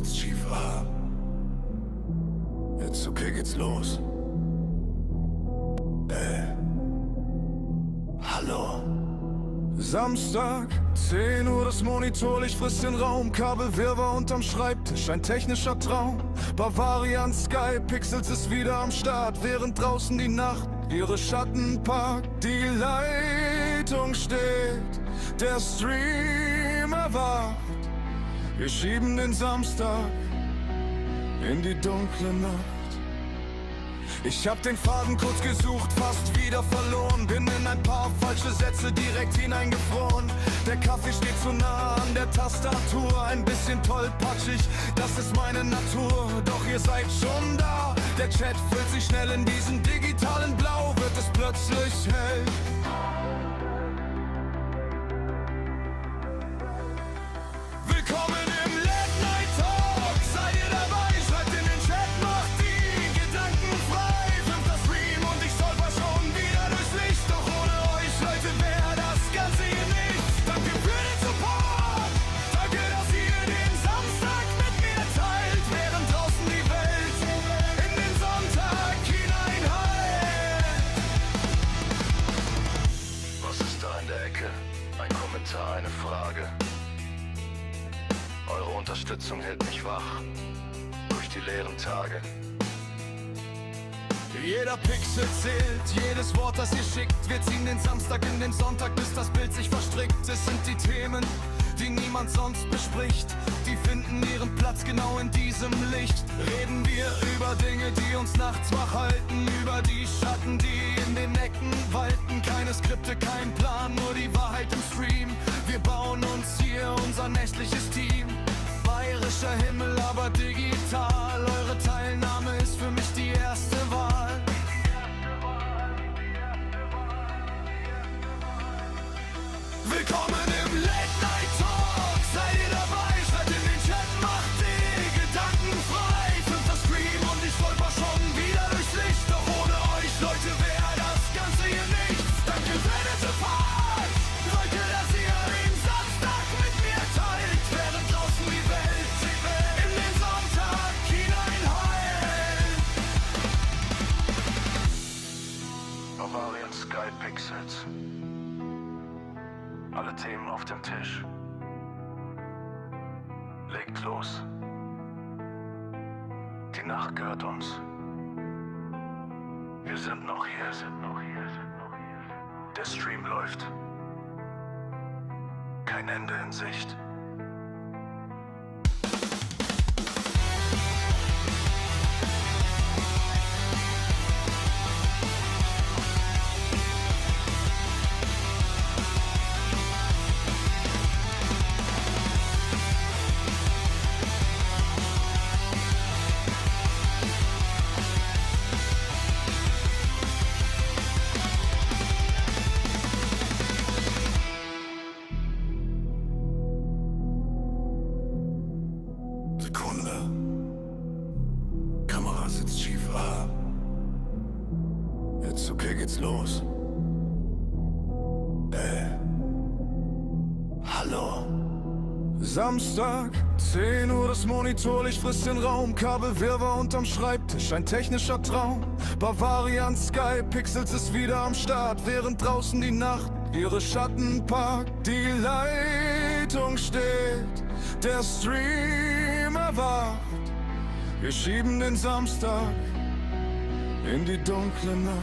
sitzt schief ab. Jetzt okay, geht's los. Hallo. Samstag, 10 Uhr, das Monitorlicht frisst den Raum. Kabelwirrwarr unterm Schreibtisch, ein technischer Traum. Bavarian Sky, Pixels ist wieder am Start, während draußen die Nacht ihre Schatten packt. Die Leitung steht, der Stream erwacht. Wir schieben den Samstag in die dunkle Nacht. Ich hab den Faden kurz gesucht, fast wieder verloren. Bin in ein paar falsche Sätze direkt hineingefroren. Der Kaffee steht zu nah an der Tastatur. Ein bisschen tollpatschig, das ist meine Natur. Doch ihr seid schon da. Der Chat füllt sich schnell in diesen digitalen Blau. Wird es plötzlich hell. Willkommen im Late Night Talk. Seid ihr dabei? Schreibt in den Chat, macht die Gedanken frei. Fünfter Stream und ich stolper schon wieder durchs Licht. Doch ohne euch, Leute, wäre das Ganze hier nicht. Danke für den Support. Danke, dass ihr den Samstag mit mir teilt, während draußen die Welt in den Sonntag hineinhallt. Was ist da in der Ecke? Ein Kommentar, eine Frage. Eure Unterstützung hält mich wach durch die leeren Tage. Jeder Pixel zählt, jedes Wort, das ihr schickt. Wir ziehen den Samstag in den Sonntag, bis das Bild sich verstrickt. Es sind die Themen, die niemand sonst bespricht. Die finden ihren Platz genau in diesem Licht. Reden wir über Dinge, die uns nachts wach halten. Über die Schatten, die in den Ecken walten. Keine Skripte, kein Plan, nur die Wahrheit im Stream. Wir bauen uns hier unser nächtliches Team. Bayerischer Himmel, aber digital. Eure Teilnahme ist für mich die erste Wahl. Willkommen im Late Night Talk. Seid ihr dabei? Schreibt in den Chat, macht die Gedanken frei. Fünfter Stream und ich stolper schon wieder durchs Licht. Doch ohne euch, Leute, wäre das Ganze hier nichts. Danke für den Support. Danke, dass ihr den Samstag mit mir teilt, während draußen die Welt in den Sonntag hineinheult. Bavarian Sky Pixels. Alle Themen auf dem Tisch. Legt los. Die Nacht gehört uns. Wir sind noch hier. Der Stream läuft. Kein Ende in Sicht. Sekunde. Kamera sitzt schief ab. Jetzt okay, geht's los. Hallo. Samstag, 10 Uhr, das Monitorlicht frisst den Raum. Kabelwirrwarr unterm Schreibtisch, ein technischer Traum. Bavarian Sky, Pixels ist wieder am Start, während draußen die Nacht ihre Schatten packt. Die Leitung steht, der Stream erwacht. Wir schieben den Samstag in die dunkle Nacht.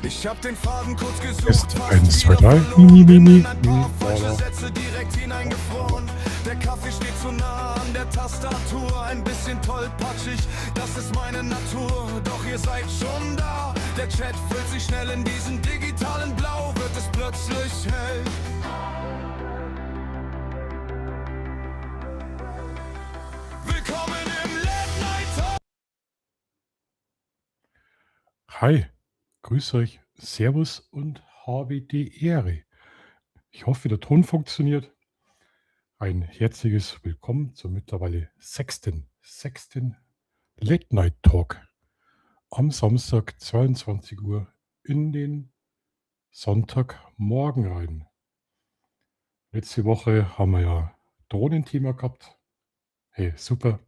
Ich hab den Faden kurz gesucht, Ist fast 1, 2, wieder 3. verloren. Bin in ein paar falsche Sätze direkt hineingefroren. Der Kaffee steht zu nah an der Tastatur. Ein bisschen tollpatschig, das ist meine Natur. Doch ihr seid schon da. Der Chat füllt sich schnell in diesen digitalen Blau. Wird es plötzlich hell. Willkommen im Late Night Talk. Hi, grüß euch, Servus und habe die Ehre. Ich hoffe, der Ton funktioniert. Ein herzliches Willkommen zum mittlerweile sechsten Late Night Talk am Samstag 22 Uhr in den Sonntagmorgen rein. Letzte Woche haben wir ja Drohnenthema gehabt. Hey, super.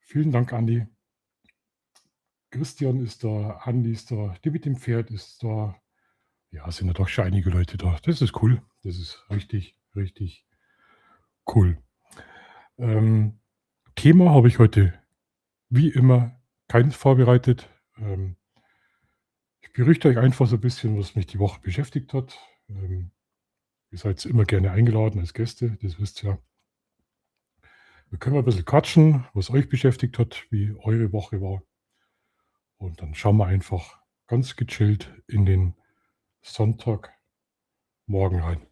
Vielen Dank, Andi. Christian ist da, Andi ist da, die mit dem Pferd ist da. Ja, sind ja doch schon einige Leute da. Das ist cool. Das ist richtig, richtig cool. Ähm, Thema habe ich heute wie immer keins vorbereitet. Ich berichte euch einfach so ein bisschen, was mich die Woche beschäftigt hat. Ihr seid immer gerne eingeladen als Gäste, das wisst ihr ja. Wir können mal ein bisschen quatschen, was euch beschäftigt hat, wie eure Woche war. Und dann schauen wir einfach ganz gechillt in den Sonntagmorgen rein.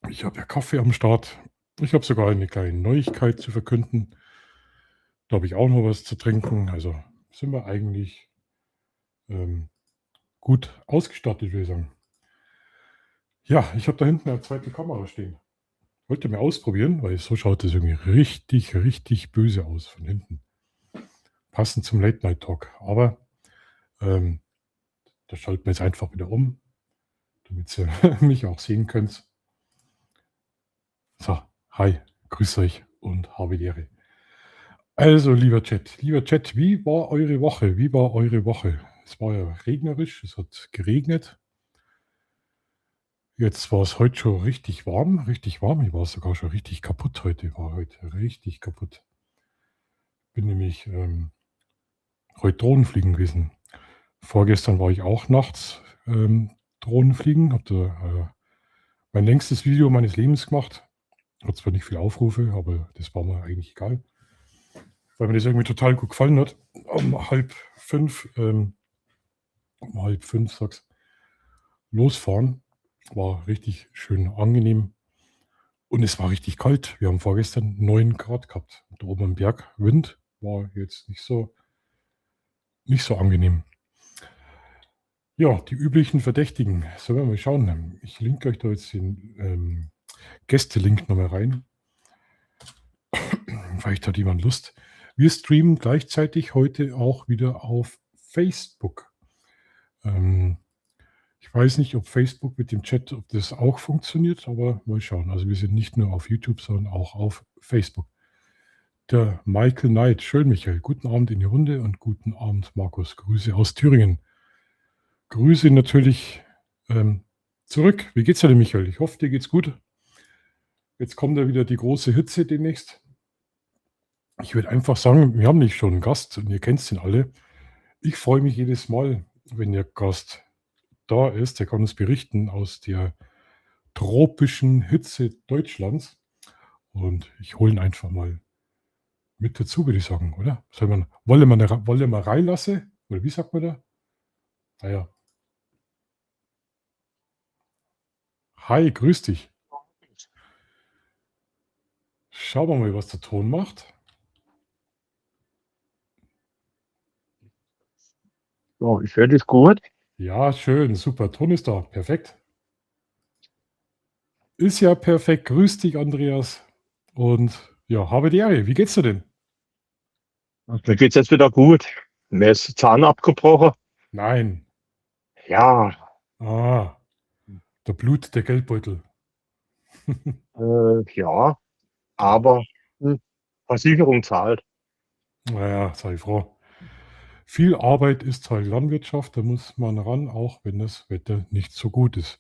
Ich habe ja Kaffee am Start. Ich habe sogar eine kleine Neuigkeit zu verkünden. Da habe ich auch noch was zu trinken. Also sind wir eigentlich gut ausgestattet, würde ich sagen. Ja, ich habe da hinten eine zweite Kamera stehen. Wollte mir ausprobieren, weil so schaut das irgendwie richtig, richtig böse aus von hinten. Passend zum Late-Night-Talk. Aber da schalten wir jetzt einfach wieder um, damit ihr mich auch sehen könnt. So, hi, grüß euch und habe die Ehre. Also, lieber Chat, wie war eure Woche? Wie war eure Woche? Es war ja regnerisch, es hat geregnet. Jetzt war es heute schon richtig warm, richtig warm. Ich war sogar schon richtig kaputt heute. Ich war heute richtig kaputt. Bin nämlich heute Drohnenfliegen gewesen. Vorgestern war ich auch nachts Drohnenfliegen. Habe da mein längstes Video meines Lebens gemacht. Hat zwar nicht viele Aufrufe, aber das war mir eigentlich egal. Weil mir das irgendwie total gut gefallen hat. Um halb fünf, sag's, losfahren. War richtig schön angenehm. Und es war richtig kalt. Wir haben vorgestern 9 Grad gehabt. Da oben am Berg Wind war jetzt nicht so angenehm. Ja, die üblichen Verdächtigen. Sollen wir mal schauen. Ich linke euch da jetzt den Gäste-Link nochmal rein. Vielleicht hat jemand Lust. Wir streamen gleichzeitig heute auch wieder auf Facebook. Ich weiß nicht, ob Facebook mit dem Chat, ob das auch funktioniert, aber mal schauen. Also wir sind nicht nur auf YouTube, sondern auch auf Facebook. Der Michael Knight. Schön, Michael. Guten Abend in die Runde und guten Abend, Markus. Grüße aus Thüringen. Grüße natürlich zurück. Wie geht's dir denn, Michael? Ich hoffe, dir geht's gut. Jetzt kommt ja wieder die große Hitze demnächst. Ich würde einfach sagen, wir haben nicht schon einen Gast und ihr kennt ihn alle. Ich freue mich jedes Mal, wenn der Gast da ist. Der kann uns berichten aus der tropischen Hitze Deutschlands. Und ich hole ihn einfach mal mit dazu, würde ich sagen, oder? Wolle man reinlassen? Oder wie sagt man da? Naja. Hi, grüß dich. Schauen wir mal, was der Ton macht. So, ich höre dich gut. Ja, schön, super. Ton ist da. Perfekt. Ist ja perfekt. Grüß dich, Andreas. Und ja, habe die Ehre. Wie geht's dir denn? Mir geht's jetzt wieder gut. Mir ist der Zahn abgebrochen. Nein. Ja, Ah, der Blut, der Geldbeutel. ja, aber Versicherung zahlt. Naja, sei froh. Viel Arbeit ist halt Landwirtschaft, da muss man ran, auch wenn das Wetter nicht so gut ist.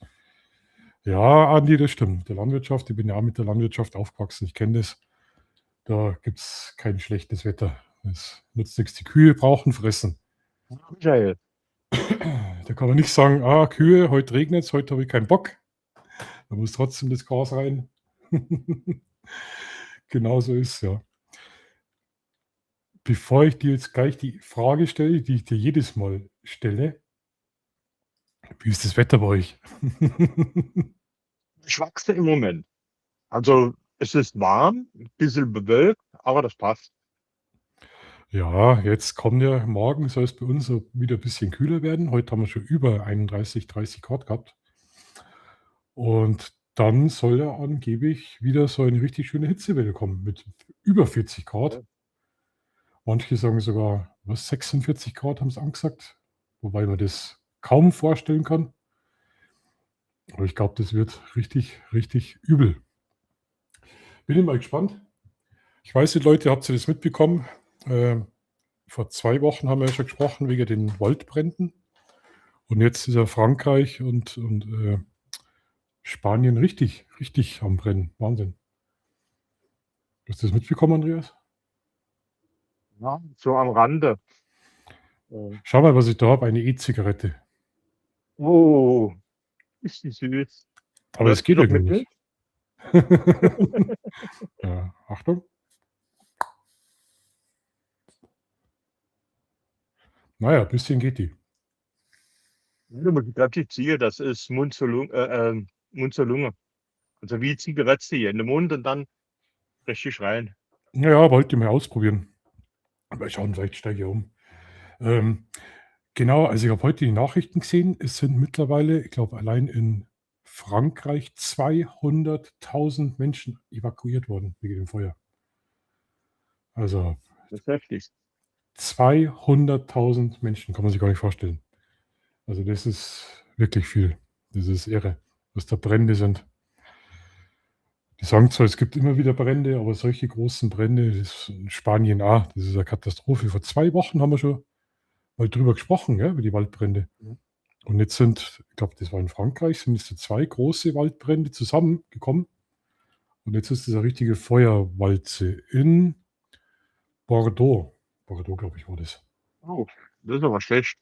Ja, Andi, das stimmt. Der Landwirtschaft, ich bin ja auch mit der Landwirtschaft aufgewachsen, ich kenne das. Da gibt es kein schlechtes Wetter. Es nutzt nichts, die Kühe brauchen fressen. Michael, Da kann man nicht sagen, Kühe, heute regnet es, heute habe ich keinen Bock. Da muss trotzdem das Gras rein. Genau so ist es, ja. Bevor ich dir jetzt gleich die Frage stelle, die ich dir jedes Mal stelle, wie ist das Wetter bei euch? ich wachse im Moment. Also es ist warm, ein bisschen bewölkt, aber das passt. Ja, jetzt kommt ja morgen, soll es bei uns so wieder ein bisschen kühler werden. Heute haben wir schon über 31, 30 Grad gehabt. Und dann soll ja angeblich wieder so eine richtig schöne Hitzewelle kommen mit über 40 Grad. Manche sagen sogar, was, 46 Grad haben sie angesagt, wobei man das kaum vorstellen kann. Aber ich glaube, das wird richtig, richtig übel. Bin ich mal gespannt. Ich weiß nicht, Leute, habt ihr das mitbekommen? Vor 2 Wochen haben wir ja schon gesprochen wegen den Waldbränden. Und jetzt ist ja Frankreich und Spanien richtig, richtig am Brennen. Wahnsinn. Hast du das mitbekommen, Andreas? Ja, so am Rande. Schau mal, was ich da habe, eine E-Zigarette. Oh, ist die süß. Aber es Läuft die geht noch irgendwie mit nicht. Ja, Achtung. Naja, ein bisschen geht die. Du musst kräftig ziehen, das ist Mund zur Lunge, Mund zur Lunge. Also wie Zigarette in den Mund und dann richtig rein. Ja, wollte ich mal ausprobieren. Mal schauen, vielleicht steige ich um. Genau, also ich habe heute die Nachrichten gesehen. Es sind mittlerweile, ich glaube, allein in Frankreich 200.000 Menschen evakuiert worden wegen dem Feuer. Also Das ist heftig. 200.000 Menschen, kann man sich gar nicht vorstellen. Also das ist wirklich viel. Das ist irre, was da Brände sind. Die sagen zwar, es gibt immer wieder Brände, aber solche großen Brände, das ist in Spanien auch, das ist eine Katastrophe. Vor 2 Wochen haben wir schon mal drüber gesprochen, gell, über die Waldbrände. Mhm. Und jetzt sind, ich glaube, das war in Frankreich, sind jetzt so 2 große Waldbrände zusammengekommen. Und jetzt ist das eine richtige Feuerwalze in Bordeaux. Bordeaux, glaube ich, war das. Oh, das ist aber schlecht.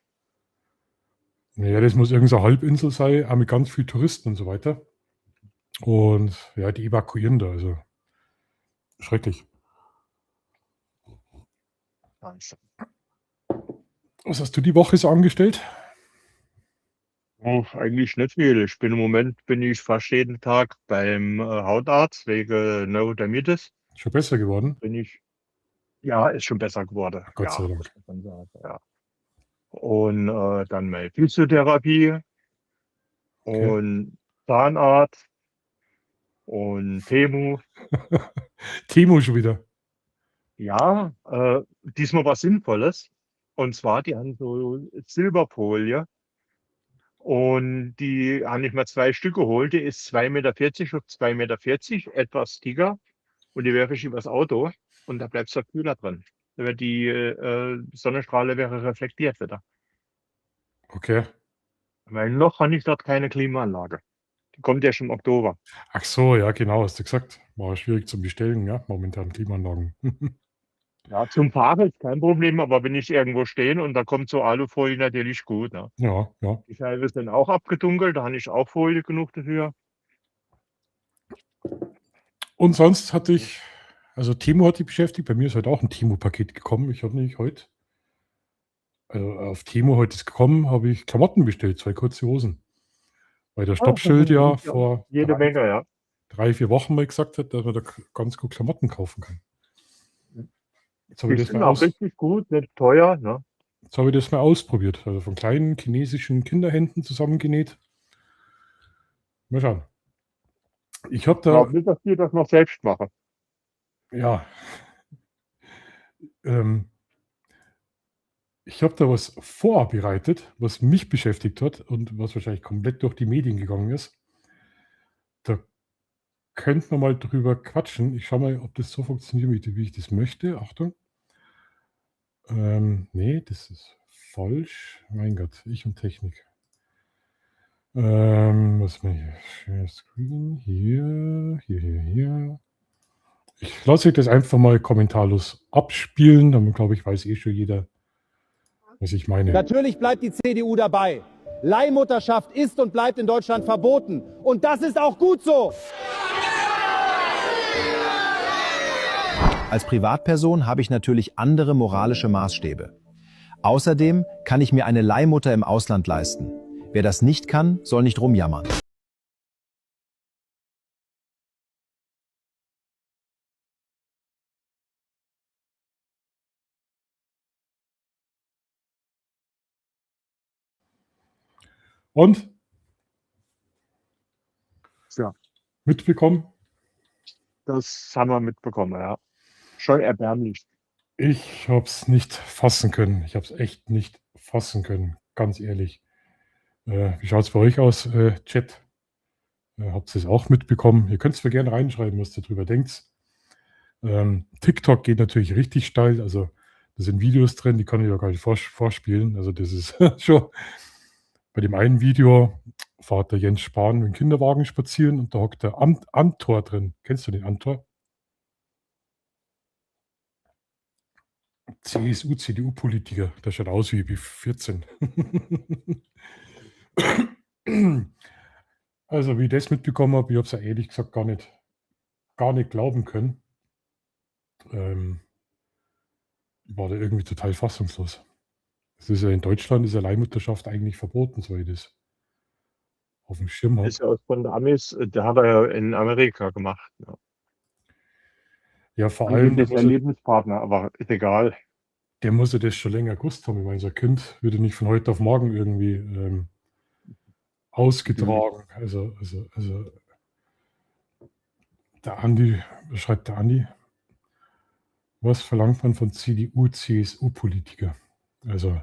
Ja, das muss irgendeine so eine Halbinsel sein, auch mit ganz vielen Touristen und so weiter. Und ja, die evakuieren da, also schrecklich. Scheiße. Was hast du die Woche so angestellt? Oh, eigentlich nicht viel. Im Moment bin ich fast jeden Tag beim Hautarzt wegen Neurodermitis. Schon besser geworden? Ja, ist schon besser geworden. Gott sei Ja, Dank. muss man sagen, ja. Und dann meine Physiotherapie Okay. und Zahnarzt und Chemo. Timo schon wieder. Ja, diesmal was Sinnvolles. Und zwar, die haben so Silberfolie und die habe ich mir 2 Stück geholt. Die ist 2,40 auf 2,40 etwas dicker und die werfe ich übers Auto und da bleibt es kühler drin. Da wird die Sonnenstrahle wäre reflektiert wieder. Okay. Weil noch habe ich dort keine Klimaanlage. Die kommt erst im Oktober. Ach so, ja, genau, hast du gesagt. War schwierig zum Bestellen, ja, momentan Klimaanlagen. Ja, zum Fahren ist kein Problem, aber wenn ich irgendwo stehe und da kommt so Alufolie natürlich gut. Ne? Ja, ja. Die Scheibe ist dann auch abgedunkelt, da habe ich auch Folie genug dafür. Und sonst hatte ich, also Timo hat dich beschäftigt, bei mir ist heute auch ein Timo-Paket gekommen. Ich habe nämlich heute, also auf Timo heute ist gekommen, habe ich Klamotten bestellt, 2 kurze Hosen. Weil der Stoppschild ja vor Jede Menge, ja. 3, 4 Wochen mal gesagt hat, dass man da ganz gut Klamotten kaufen kann. Jetzt habe Die ich das sind mal auch richtig gut, nicht teuer. Ne? Jetzt habe ich das mal ausprobiert. Also von kleinen chinesischen Kinderhänden zusammengenäht. Mal schauen. Ich habe Ich da, glaube nicht, dass die das noch selbst machen. ja, ich habe da was vorbereitet, was mich beschäftigt hat und was wahrscheinlich komplett durch die Medien gegangen ist. Da könnten wir mal drüber quatschen. Ich schaue mal, ob das so funktioniert, wie ich das möchte. Achtung. Nee, das ist falsch. Mein Gott, ich und Technik. Was mal hier? Share Screen. Hier. Ich lasse das einfach mal kommentarlos abspielen. Dann, glaube ich, weiß eh schon jeder, was ich meine. Natürlich bleibt die CDU dabei. Leihmutterschaft ist und bleibt in Deutschland verboten. Und das ist auch gut so. Als Privatperson habe ich natürlich andere moralische Maßstäbe. Außerdem kann ich mir eine Leihmutter im Ausland leisten. Wer das nicht kann, soll nicht rumjammern. Und? Ja, Mitbekommen? das haben wir mitbekommen, ja. Schon erbärmlich. Ich habe es nicht fassen können. Ich habe es echt nicht fassen können, ganz ehrlich. Wie schaut es bei euch aus, Chat? Habt ihr es auch mitbekommen? Ihr könnt es mir gerne reinschreiben, was ihr darüber denkt. TikTok geht natürlich richtig steil. Also da sind Videos drin, die kann ich ja gar nicht vorspielen. Also das ist schon bei dem einen Video fährt der Jens Spahn mit dem Kinderwagen spazieren und da hockt der Antor drin. Kennst du den Antor? CSU, CDU-Politiker. Der schaut aus wie 14. Also, wie ich das mitbekommen habe, ich habe es ja ehrlich gesagt gar nicht glauben können. Ich war da irgendwie total fassungslos. Es ist ja in Deutschland ist ja Leihmutterschaft eigentlich verboten, so ich das auf dem Schirm habe. Ist ja von der Amis, der hat er ja in Amerika gemacht. Ja. Ja, vor allem, Angeblich sein Lebenspartner, aber ist egal. der muss ja das schon länger gewusst haben. Ich meine, so ein Kind würde nicht von heute auf morgen irgendwie ausgetragen. Also, der Andi, was schreibt der Andi? Was verlangt man von CDU, CSU-Politiker? Also,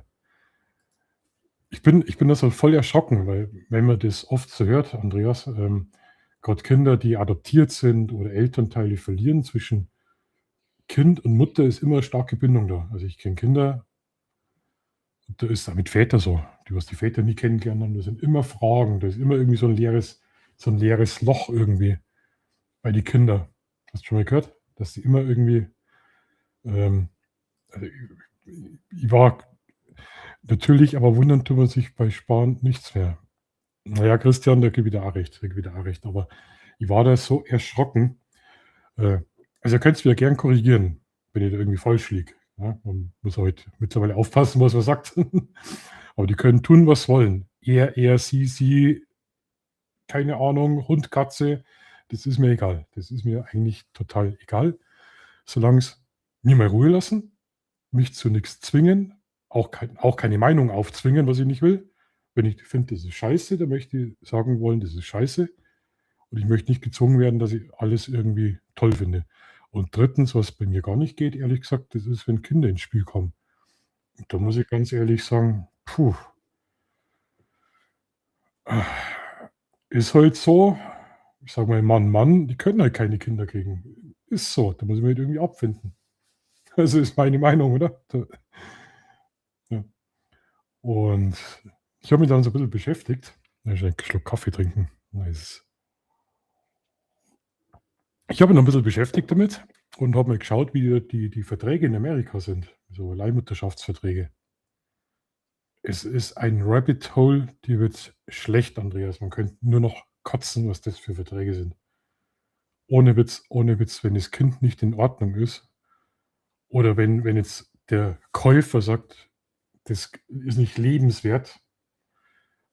ich bin da so voll erschrocken, weil wenn man das oft so hört, Andreas, gerade Kinder, die adoptiert sind oder Elternteile verlieren, zwischen Kind und Mutter ist immer starke Bindung da. Also ich kenne Kinder, und da ist auch mit Väter so. Du wirst die Väter nie kennengelernt haben, da sind immer Fragen, da ist immer irgendwie so ein leeres Loch irgendwie bei den Kindern. Hast du schon mal gehört? Dass die immer irgendwie, also ich war natürlich, aber wundern tut man sich bei Spahn nichts mehr. Naja, Christian, da gebe ich dir auch recht, aber ich war da so erschrocken. Also ihr könnt es wieder gern korrigieren, wenn ich da irgendwie falsch liege. Ja, man muss halt mittlerweile aufpassen, was man sagt. Aber die können tun, was wollen. Er, sie, keine Ahnung, Hund, Katze, das ist mir egal. Das ist mir eigentlich total egal. Solange es mir mal Ruhe lassen, mich zu nichts zwingen, auch keine Meinung aufzwingen, was ich nicht will. Wenn ich finde, das ist scheiße, dann möchte ich sagen wollen, das ist scheiße. Und ich möchte nicht gezwungen werden, dass ich alles irgendwie toll finde. Und drittens, was bei mir gar nicht geht, ehrlich gesagt, das ist, wenn Kinder ins Spiel kommen. Und da muss ich ganz ehrlich sagen, puh, ist halt so, ich sage mal Mann, die können halt keine Kinder kriegen. Ist so, da muss ich mich halt irgendwie abfinden. Also ist meine Meinung, oder? Ja. Und ich habe mich dann so ein bisschen beschäftigt. Ich einen Schluck Kaffee trinken. Nice. Ich habe mich noch ein bisschen beschäftigt damit und habe mal geschaut, wie die Verträge in Amerika sind, so Leihmutterschaftsverträge. Es ist ein Rabbit Hole, die wird schlecht, Andreas. Man könnte nur noch kotzen, was das für Verträge sind. Ohne Witz, wenn das Kind nicht in Ordnung ist oder wenn jetzt der Käufer sagt, das ist nicht lebenswert,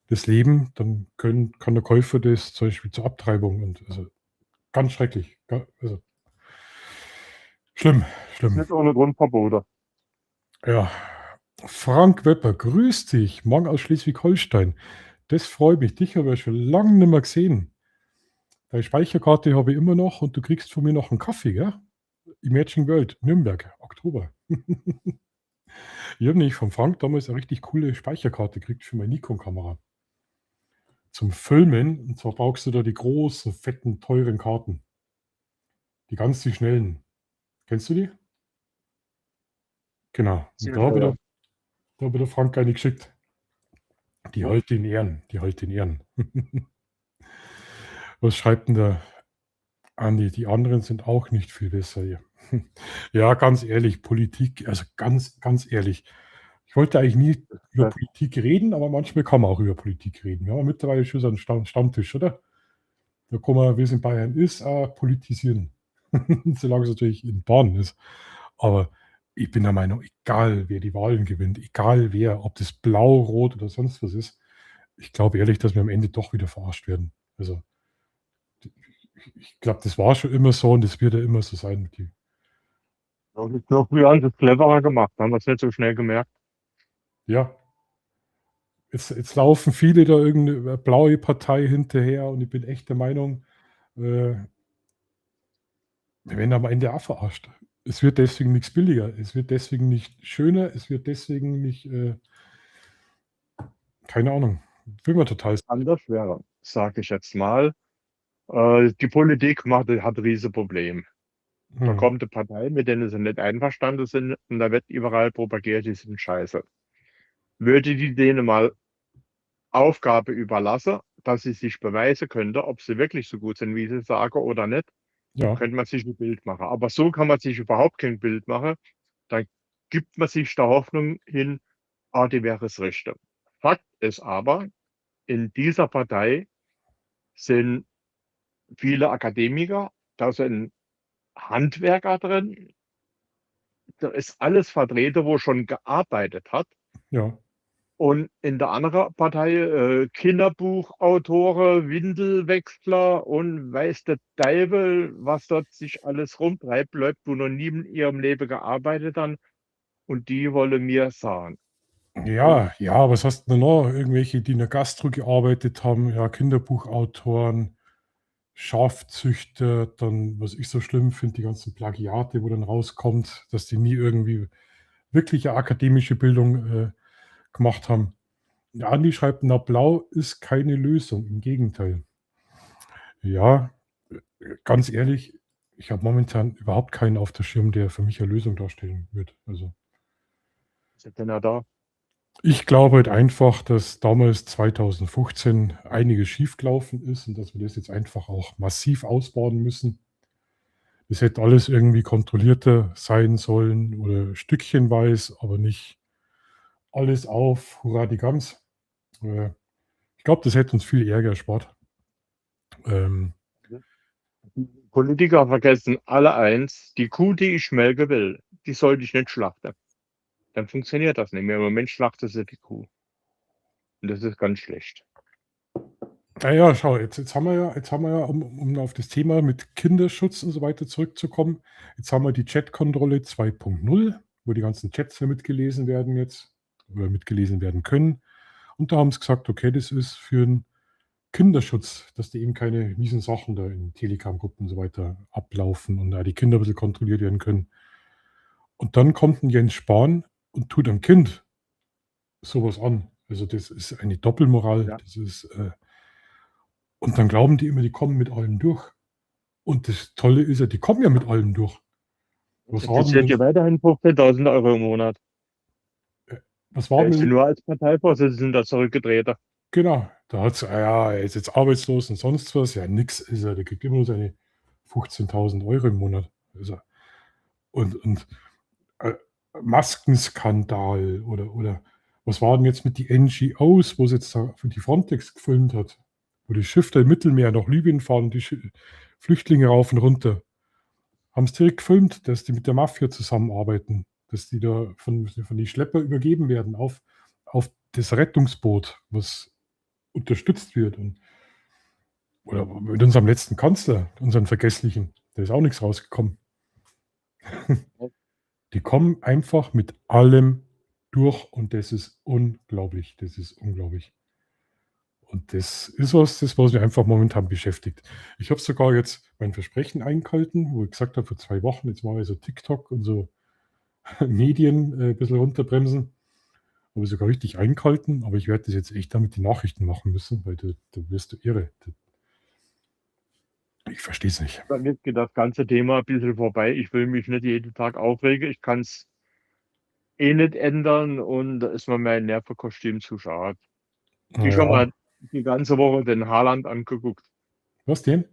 das Leben, dann kann der Käufer das zum Beispiel zur Abtreibung und also ganz schrecklich. Also, schlimm. Nicht ohne Grund verboten. Ja, Frank Wepper, grüß dich. Morgen aus Schleswig-Holstein. Das freut mich. Dich habe ich schon lange nicht mehr gesehen. Deine Speicherkarte habe ich immer noch und du kriegst von mir noch einen Kaffee, gell? Imagine World, Nürnberg, Oktober. Ich habe nämlich von Frank damals eine richtig coole Speicherkarte gekriegt für meine Nikon-Kamera. Zum Filmen. Und zwar brauchst du da die großen, fetten, teuren Karten. Die ganz die schnellen. Kennst du die? Genau. Und da habe der Frank eine geschickt. Die hält in Ehren. Was schreibt denn der Andi? Die anderen sind auch nicht viel besser hier. Ja, ganz ehrlich, Politik, also ganz ehrlich. Ich wollte eigentlich nie über Politik reden, aber manchmal kann man auch über Politik reden. Wir haben mittlerweile schon so einen Stammtisch, oder? Da kann man, wie es in Bayern ist, politisieren. Solange es natürlich in Bahnen ist. Aber ich bin der Meinung, egal wer die Wahlen gewinnt, egal wer, ob das blau, rot oder sonst was ist, ich glaube ehrlich, dass wir am Ende doch wieder verarscht werden. Also ich glaube, das war schon immer so und das wird ja immer so sein mit die. Noch früher haben sie es cleverer gemacht, haben wir es nicht so schnell gemerkt. Ja. Jetzt laufen viele da irgendeine blaue Partei hinterher und ich bin echt der Meinung, wir werden am Ende auch verarscht. Es wird deswegen nichts billiger, es wird deswegen nicht schöner, es wird deswegen nicht, keine Ahnung, will man total Anders schwerer, sage ich jetzt mal. Die Politik hat ein riesen Problem. Da Hm. kommt eine Partei, mit denen sie nicht einverstanden sind, und da wird überall propagiert, die sind scheiße. Würde die denen mal Aufgabe überlassen, dass sie sich beweisen könnte, ob sie wirklich so gut sind, wie sie sagen oder nicht, Ja, könnte man sich ein Bild machen. Aber so kann man sich überhaupt kein Bild machen. Dann gibt man sich der Hoffnung hin, die wäre das Richtige. Fakt ist aber, in dieser Partei sind viele Akademiker, da sind Handwerker drin, da ist alles vertreten, wo schon gearbeitet hat. ja. Und in der anderen Partei Kinderbuchautoren, Windelwechsler und weiß der Teufel, was dort sich alles rumtreibt, Leute, wo noch nie in ihrem Leben gearbeitet haben. Und die wollen mir sagen. Ja, ja, was hast du denn noch? Irgendwelche, die in der Gastro gearbeitet haben, ja, Kinderbuchautoren, Schafzüchter, dann, was ich so schlimm finde, die ganzen Plagiate, wo dann rauskommt, dass die nie irgendwie wirkliche akademische Bildung gemacht haben. Der Andi schreibt, na, blau ist keine Lösung, im Gegenteil. Ja, ganz ehrlich, ich habe momentan überhaupt keinen auf der Schirm, der für mich eine Lösung darstellen wird. Also Was ist denn da? ich glaube halt einfach, dass damals 2015 einiges schiefgelaufen ist und dass wir das jetzt einfach auch massiv ausbauen müssen. Es hätte alles irgendwie kontrollierter sein sollen oder stückchenweise, aber nicht alles auf Hurra die Gans. Ich glaube, das hätte uns viel Ärger erspart. Politiker vergessen alle eins, die Kuh, die ich melken will, die sollte ich nicht schlachten. Dann funktioniert das nicht mehr. Im Moment schlachtet sie die Kuh. Und das ist ganz schlecht. Naja, schau, jetzt haben wir ja, um auf das Thema mit Kinderschutz und so weiter zurückzukommen, jetzt haben wir die Chatkontrolle 2.0, wo die ganzen Chats ja mitgelesen werden jetzt oder mitgelesen werden können. Und da haben sie gesagt, okay, das ist für den Kinderschutz, dass die eben keine miesen Sachen da in Telegram-Gruppen und so weiter ablaufen und da die Kinder ein bisschen kontrolliert werden können. Und dann kommt ein Jens Spahn und tut am Kind sowas an. Also das ist eine Doppelmoral. Ja. Das ist, und dann glauben die immer, die kommen mit allem durch. Und das Tolle ist ja, die kommen ja mit allem durch. Was war Das wird ja denn, weiterhin 15.000 Euro im Monat. was war Er ist denn, nur als Parteivorsitzender zurückgetreten. genau, da hat es, ja, er ist jetzt arbeitslos und sonst was. Ja, nix ist er, der kriegt immer nur seine 15.000 Euro im Monat. Also, und Maskenskandal oder was war denn jetzt mit die NGOs, wo es jetzt da für die Frontex gefilmt hat, wo die Schiffe im Mittelmeer nach Libyen fahren, die Flüchtlinge rauf und runter. Haben es direkt gefilmt, dass die mit der Mafia zusammenarbeiten, dass die da von den Schlepper übergeben werden auf das Rettungsboot, was unterstützt wird. Oder mit unserem letzten Kanzler, unseren Vergesslichen, da ist auch nichts rausgekommen. Die kommen einfach mit allem durch und das ist unglaublich. Das ist unglaublich. Und das ist was mich einfach momentan beschäftigt. Ich habe sogar jetzt mein Versprechen eingehalten, wo ich gesagt habe, vor 2 Wochen, jetzt mache ich so TikTok und so Medien ein bisschen runterbremsen. Habe ich sogar richtig eingehalten, aber ich werde das jetzt echt damit die Nachrichten machen müssen, weil da wirst du irre. Ich verstehe es nicht. Dann geht das ganze Thema ein bisschen vorbei. Ich will mich nicht jeden Tag aufregen. Ich kann es eh nicht ändern und da ist mir mein Nervenkostüm zu schade. Ich habe mal die ganze Woche den Haaland angeguckt. Was denn?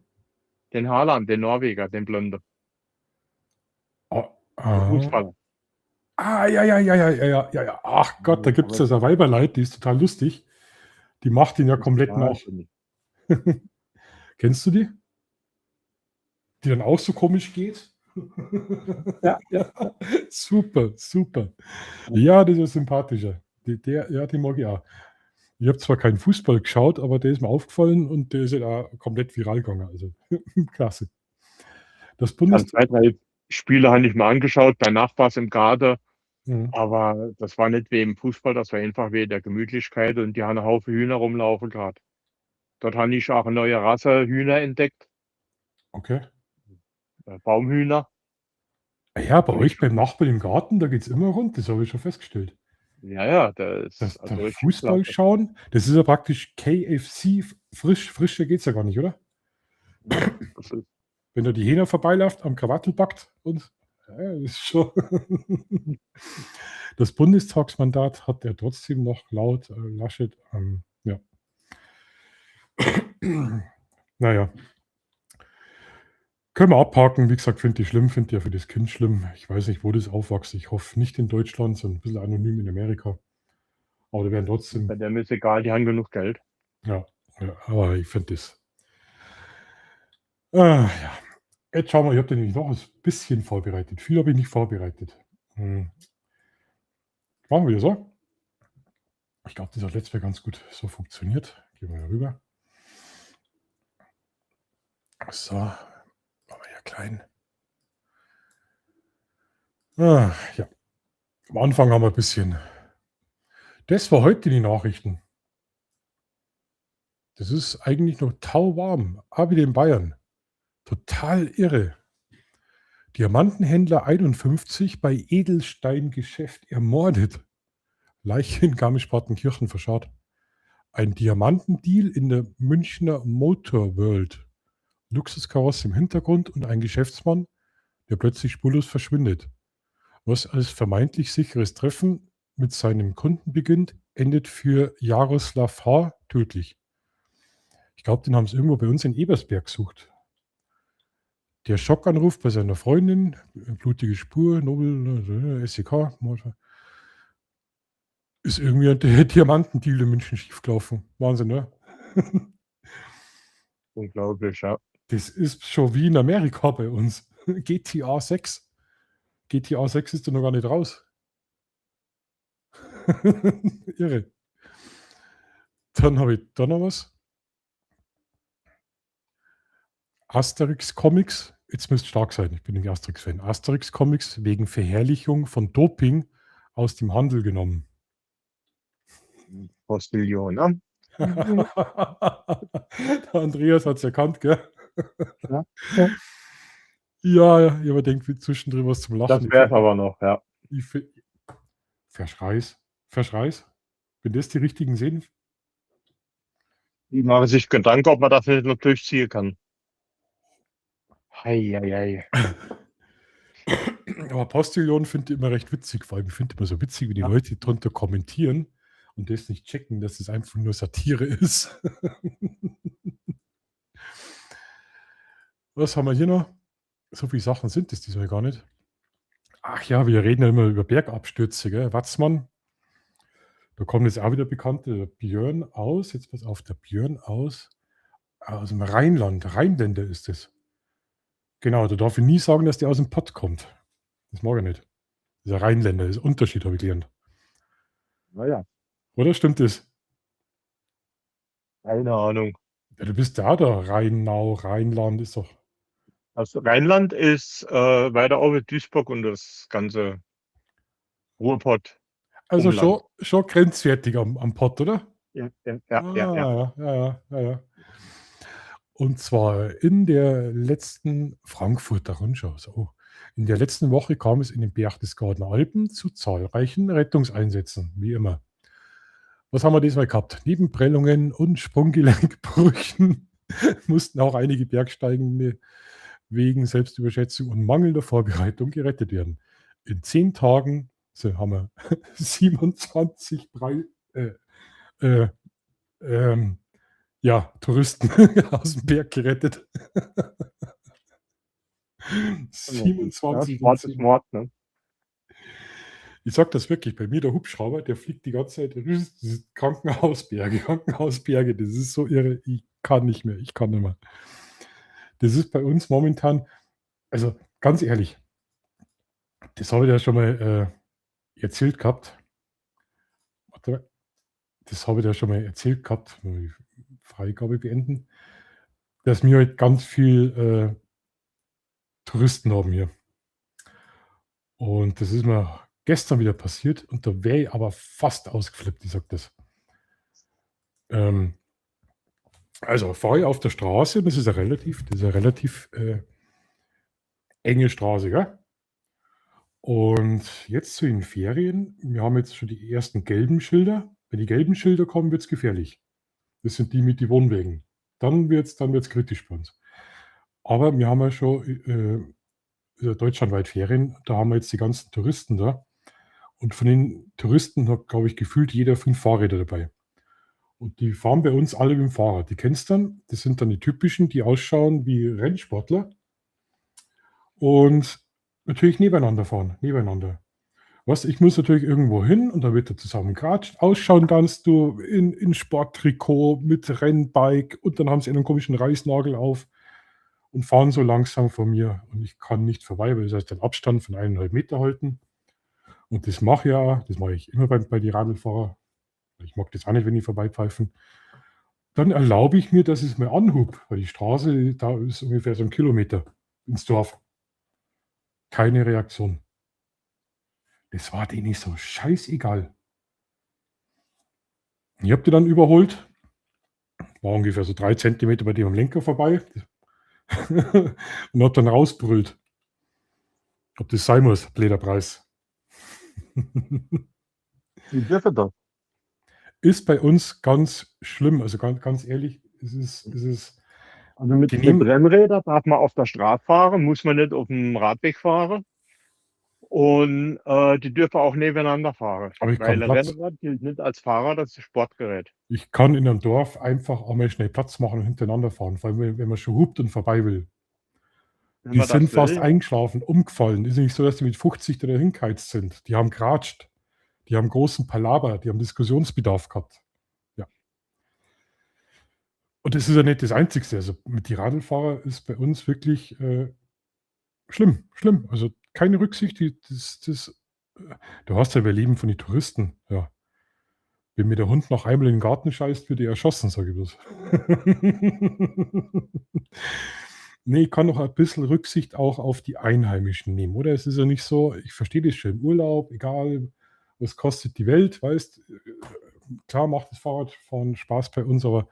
Den Haaland, den Norweger, den Blonde. Ah, Der Fußballer. ja. Ach Gott, da gibt es ja so ein Weiberleid, die ist total lustig. Die macht ihn ja komplett nach. Wahnsinnig. Kennst du die? Die dann auch so komisch geht? Ja. Super. Ja, das ist sympathischer. Die mag ich auch. Ich habe zwar keinen Fußball geschaut, aber der ist mir aufgefallen und der ist ja da komplett viral gegangen. Also klasse. Das Also 2, 3 Spiele habe ich mir angeschaut, bei Nachbars im Garten, Mhm. aber das war nicht wegen Fußball, das war einfach wegen der Gemütlichkeit und die haben einen Haufen Hühner rumlaufen gerade. Dort habe ich auch eine neue Rasse Hühner entdeckt, Okay. Baumhühner. Ja, bei euch beim Nachbarn im Garten, da geht es immer rund, das habe ich schon festgestellt. Ja, das Das, ist also das richtig Fußball klasse. schauen, das ist ja praktisch KFC, frischer geht es ja gar nicht, oder? Das ist Wenn da die Hähner vorbeiläuft, am Krawattel packt und ist schon. Das Bundestagsmandat hat er trotzdem noch laut Laschet. Ja. Naja. Können wir abhaken. Wie gesagt, finde ich schlimm, finde ja für das Kind schlimm. Ich weiß nicht, wo das aufwächst. Ich hoffe nicht in Deutschland, sondern ein bisschen anonym in Amerika. Aber da werden trotzdem. Bei dem ist egal, die haben genug Geld. Ja, aber ich finde das. Ja. Jetzt schauen wir, ich habe den nämlich noch ein bisschen vorbereitet. Viel habe ich nicht vorbereitet. Machen wir wieder so. Ich glaube, das hat letztes Mal ganz gut so funktioniert. Gehen wir rüber. So, machen wir hier klein. Ja. Am Anfang haben wir ein bisschen. Das war heute die Nachrichten. Das ist eigentlich noch tauwarm, auch wieder in Bayern. Total irre. Diamantenhändler 51 bei Edelsteingeschäft ermordet. Leiche in Garmisch-Partenkirchen verscharrt. Ein Diamantendeal in der Münchner Motor World. Luxuskarosse im Hintergrund und ein Geschäftsmann, der plötzlich spurlos verschwindet. Was als vermeintlich sicheres Treffen mit seinem Kunden beginnt, endet für Jaroslav H. tödlich. Ich glaube, den haben sie irgendwo bei uns in Ebersberg gesucht. Der Schockanruf bei seiner Freundin, blutige Spur, Nobel, SEK, ist irgendwie der Diamantendeal in München schiefgelaufen. Wahnsinn, ne? Unglaublich, ja. Das ist schon wie in Amerika bei uns. GTA 6. GTA 6 ist da noch gar nicht raus. Irre. Dann habe ich da noch was. Asterix Comics, jetzt müsst stark sein, ich bin nämlich Asterix-Fan. Asterix Comics wegen Verherrlichung von Doping aus dem Handel genommen. Postillon, ne? Der Andreas hat es erkannt, gell? Ja. Ja, ich aber denke zwischendrin was zum Lachen. Das wäre es aber noch, ja. Verschreiß. Wenn das die richtigen sehen. Die machen sich Gedanken, ob man das nicht noch durchziehen kann. Hei. Aber Postillon finde ich immer recht witzig. Vor allem, ich finde immer so witzig, wie die Leute drunter kommentieren und das nicht checken, dass es einfach nur Satire ist. Was haben wir hier noch? So viele Sachen sind es diesmal gar nicht. Ach ja, wir reden ja immer über Bergabstürze, gell? Watzmann. Da kommt jetzt auch wieder Bekannte, der Björn aus. Jetzt pass auf, der Björn aus dem Rheinland. Rheinländer ist es. Genau, da darf ich nie sagen, dass der aus dem Pott kommt. Das mag ich nicht. Das ist ein Rheinländer, das ist ein Unterschied, habe ich gelernt. Naja, Oder stimmt das? keine Ahnung. Ja, du bist da, der Rheinau, Rheinland ist doch. Also Rheinland ist weiter oben Duisburg und das ganze Ruhrpott. Also Umland. schon grenzwertig am Pott, oder? Ja. Ja. Und zwar in der letzten Frankfurter Rundschau. So. In der letzten Woche kam es in den Berchtesgadener Alpen zu zahlreichen Rettungseinsätzen, wie immer. Was haben wir diesmal gehabt? Neben Prellungen und Sprunggelenkbrüchen mussten auch einige Bergsteigende wegen Selbstüberschätzung und mangelnder Vorbereitung gerettet werden. In 10 Tagen haben wir 27 Touristen aus dem Berg gerettet. 27. Mord ist Mord, ne? Ich sag das wirklich, bei mir der Hubschrauber, der fliegt die ganze Zeit Krankenhausberge, das ist so irre, ich kann nicht mehr. Das ist bei uns momentan, also ganz ehrlich, das habe ich ja schon mal erzählt gehabt. Warte, das habe ich ja schon mal erzählt gehabt, die Freigabe beenden, dass wir halt ganz viel Touristen haben hier. Und das ist mir gestern wieder passiert und da wäre ich aber fast ausgeflippt, ich sag das. Also fahre ich auf der Straße und das ist eine relativ enge Straße, gell? Und jetzt zu den Ferien, wir haben jetzt schon die ersten gelben Schilder. Wenn die gelben Schilder kommen, wird es gefährlich. Das sind die mit den Wohnwegen. Dann wird's kritisch bei uns. Aber wir haben ja schon deutschlandweit Ferien. Da haben wir jetzt die ganzen Touristen da. Und von den Touristen hat, glaube ich, gefühlt jeder 5 Fahrräder dabei. Und die fahren bei uns alle mit dem Fahrrad. Die kennst du dann. Das sind dann die typischen, die ausschauen wie Rennsportler und natürlich nebeneinander fahren. Nebeneinander. Was, ich muss natürlich irgendwo hin und da wird er zusammen geratscht. Ausschauen kannst du in Sporttrikot mit Rennbike und dann haben sie einen komischen Reißnagel auf und fahren so langsam vor mir. Und ich kann nicht vorbei, weil das heißt, den Abstand von 1,5 Meter halten. Und das mache ich ja, das mache ich immer bei den Radlfahrer. Ich mag das auch nicht, wenn die vorbeipfeifen. Dann erlaube ich mir, dass ich es mal anhub, weil die Straße, da ist ungefähr so 1 Kilometer ins Dorf. Keine Reaktion. Das war denen nicht so scheißegal. Ich habe die dann überholt. War ungefähr so 3 Zentimeter bei dem am Lenker vorbei. Und hat dann rausbrüllt. Ob das sein muss, Lederpreis. Wie dürfen das? Ist bei uns ganz schlimm. Also ganz ehrlich, es ist Also mit Die den nehmen- Brennrädern darf man auf der Straße fahren, muss man nicht auf dem Radweg fahren. Und die dürfen auch nebeneinander fahren. Aber ich Weil kann ein Platz. Rennrad gilt nicht als Fahrer, das ist ein Sportgerät. Ich kann in einem Dorf einfach einmal schnell Platz machen und hintereinander fahren, vor allem wenn man schon hupt und vorbei will. Wenn Die man das sind fast will, eingeschlafen, umgefallen. Ist nicht so, dass die mit 50 da hingeheizt sind. Die haben geratscht. Die haben großen Palaver, die haben Diskussionsbedarf gehabt. Ja. Und das ist ja nicht das Einzige. Also mit die Radlfahrer ist bei uns wirklich schlimm, schlimm. Also keine Rücksicht. Du hast ja, wir leben von den Touristen. Ja. Wenn mir der Hund noch einmal in den Garten scheißt, wird er erschossen, sage ich bloß. Nee, ich kann noch ein bisschen Rücksicht auch auf die Einheimischen nehmen, oder? Es ist ja nicht so, ich verstehe das schon im Urlaub, egal, was kostet die Welt, weißt, klar macht das Fahrradfahren Spaß bei uns, aber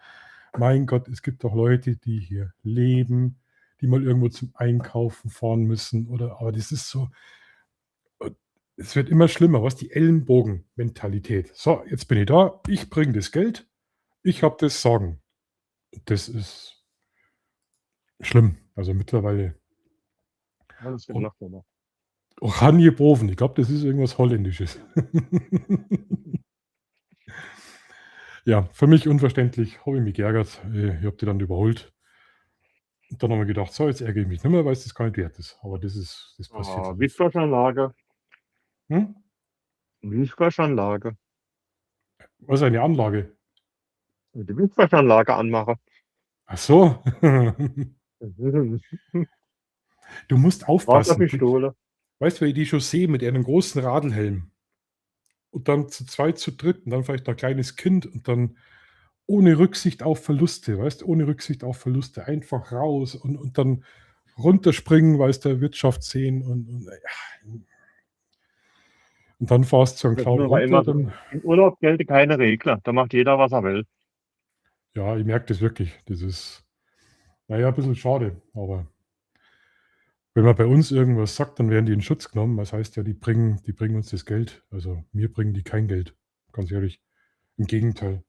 mein Gott, es gibt auch Leute, die hier leben, die mal irgendwo zum Einkaufen fahren müssen, oder, aber das ist so, es wird immer schlimmer, was die Ellenbogen-Mentalität. So, jetzt bin ich da, ich bringe das Geld, ich habe das Sagen. Das ist schlimm. Also mittlerweile alles Und- gemacht haben. Oranjeboven. Ich glaube, das ist irgendwas Holländisches. Ja, für mich unverständlich. Habe ich mich geärgert. Ich habe die dann überholt. Und dann haben wir gedacht, so, jetzt ärgere ich mich nicht mehr, weil es das gar nicht wert ist. Aber das passiert. Ah, halt. Wischwaschanlage. Hm? Wischwaschanlage. Was ist eine Anlage? Die Wischwaschanlage anmachen. Ach so. Du musst Warte auf aufpassen. Pistole. Weißt du, wenn ich die schon sehe mit einem großen Radlhelm und dann zu zweit, zu dritt und dann vielleicht noch ein kleines Kind und dann ohne Rücksicht auf Verluste, weißt du, ohne Rücksicht auf Verluste, einfach raus und dann runterspringen, weil es der Wirtschaft sehen und dann fährst du so einen Das Clown ist aber runter. immer- Dann, Im Urlaub gelten keine Regeln. Da macht jeder, was er will. ja, ich merke das wirklich. Das ist, naja, ein bisschen schade, aber wenn man bei uns irgendwas sagt, dann werden die in Schutz genommen. Das heißt ja, die bringen uns das Geld. Also mir bringen die kein Geld, ganz ehrlich. Im Gegenteil.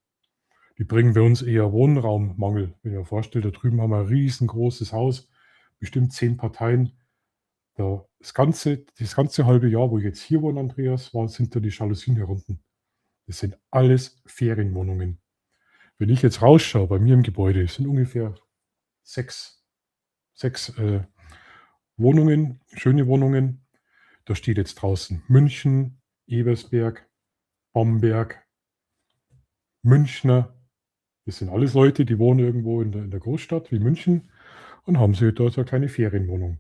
Die bringen bei uns eher Wohnraummangel. Wenn ich mir vorstelle, da drüben haben wir ein riesengroßes Haus, bestimmt 10 Parteien. Das ganze halbe Jahr, wo ich jetzt hier wohne, Andreas, sind da die Jalousien herunten. Das sind alles Ferienwohnungen. Wenn ich jetzt rausschaue, bei mir im Gebäude, sind ungefähr sechs Wohnungen, schöne Wohnungen. Da steht jetzt draußen München, Ebersberg, Bamberg, Münchner. Das sind alles Leute, die wohnen irgendwo in der Großstadt wie München und haben sich da so eine kleine Ferienwohnung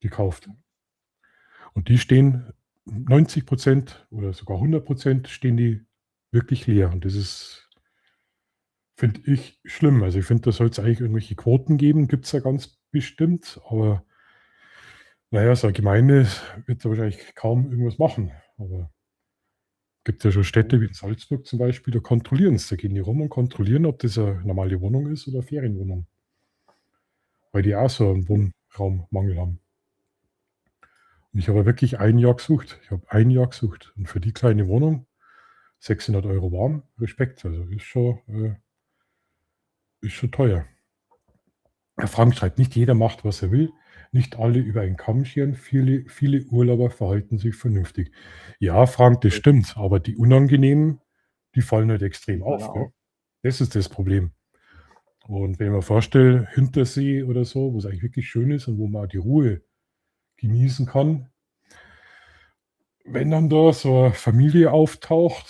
gekauft. Und die stehen 90% oder sogar 100% stehen die wirklich leer. Und das ist, finde ich, schlimm. Also ich finde, da soll es eigentlich irgendwelche Quoten geben, gibt es ja ganz bestimmt, aber naja, so eine Gemeinde wird da wahrscheinlich kaum irgendwas machen. Aber es gibt ja schon Städte wie in Salzburg zum Beispiel, da kontrollieren es, da gehen die rum und kontrollieren, ob das eine normale Wohnung ist oder eine Ferienwohnung. Weil die auch so einen Wohnraummangel haben. Und ich habe wirklich ein Jahr gesucht. Ich habe ein Jahr gesucht. Und für die kleine Wohnung 600 € warm, Respekt. Also ist schon teuer. Herr Frank schreibt, nicht jeder macht, was er will, nicht alle über einen Kamm scheren, viele Urlauber verhalten sich vernünftig. Ja, Frank, das stimmt, aber die unangenehmen, die fallen halt extrem Fall auf. Gell? auch. Das ist das Problem. Und wenn ich mir vorstelle, Hintersee oder so, wo es eigentlich wirklich schön ist und wo man auch die Ruhe genießen kann, wenn dann da so eine Familie auftaucht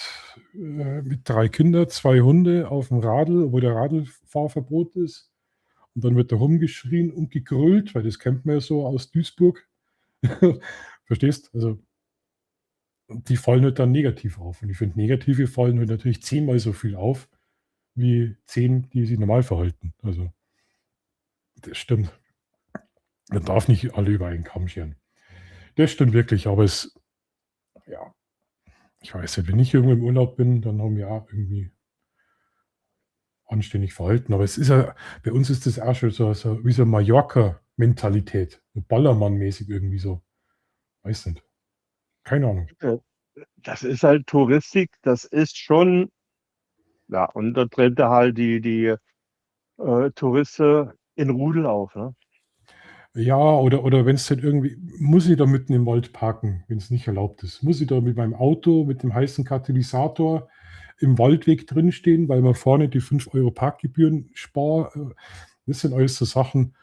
mit 3 Kindern, 2 Hunde auf dem Radl, wo der Radlfahrverbot ist, und dann wird da rumgeschrien und gegrölt, weil das kennt man ja so aus Duisburg. Verstehst? Also die fallen halt dann negativ auf. Und ich finde, negative fallen halt natürlich 10-mal so viel auf, wie 10, die sich normal verhalten. Also das stimmt. Man darf nicht alle über einen Kamm scheren. Das stimmt wirklich, aber ja, ich weiß nicht, wenn ich irgendwo im Urlaub bin, dann haben wir auch irgendwie anständig verhalten. Aber es ist ja, bei uns ist das auch schon so wie so Mallorca-Mentalität. So Ballermann-mäßig irgendwie so. Weiß nicht. Keine Ahnung. Das ist halt Touristik, das ist schon, ja, und da tritt er halt die Touristen in Rudel auf, ne? Ja, oder wenn es halt irgendwie, muss ich da mitten im Wald parken, wenn es nicht erlaubt ist? Muss ich da mit meinem Auto, mit dem heißen Katalysator im Waldweg drinstehen, weil man vorne die 5 Euro Parkgebühren spare? Das sind alles so Sachen.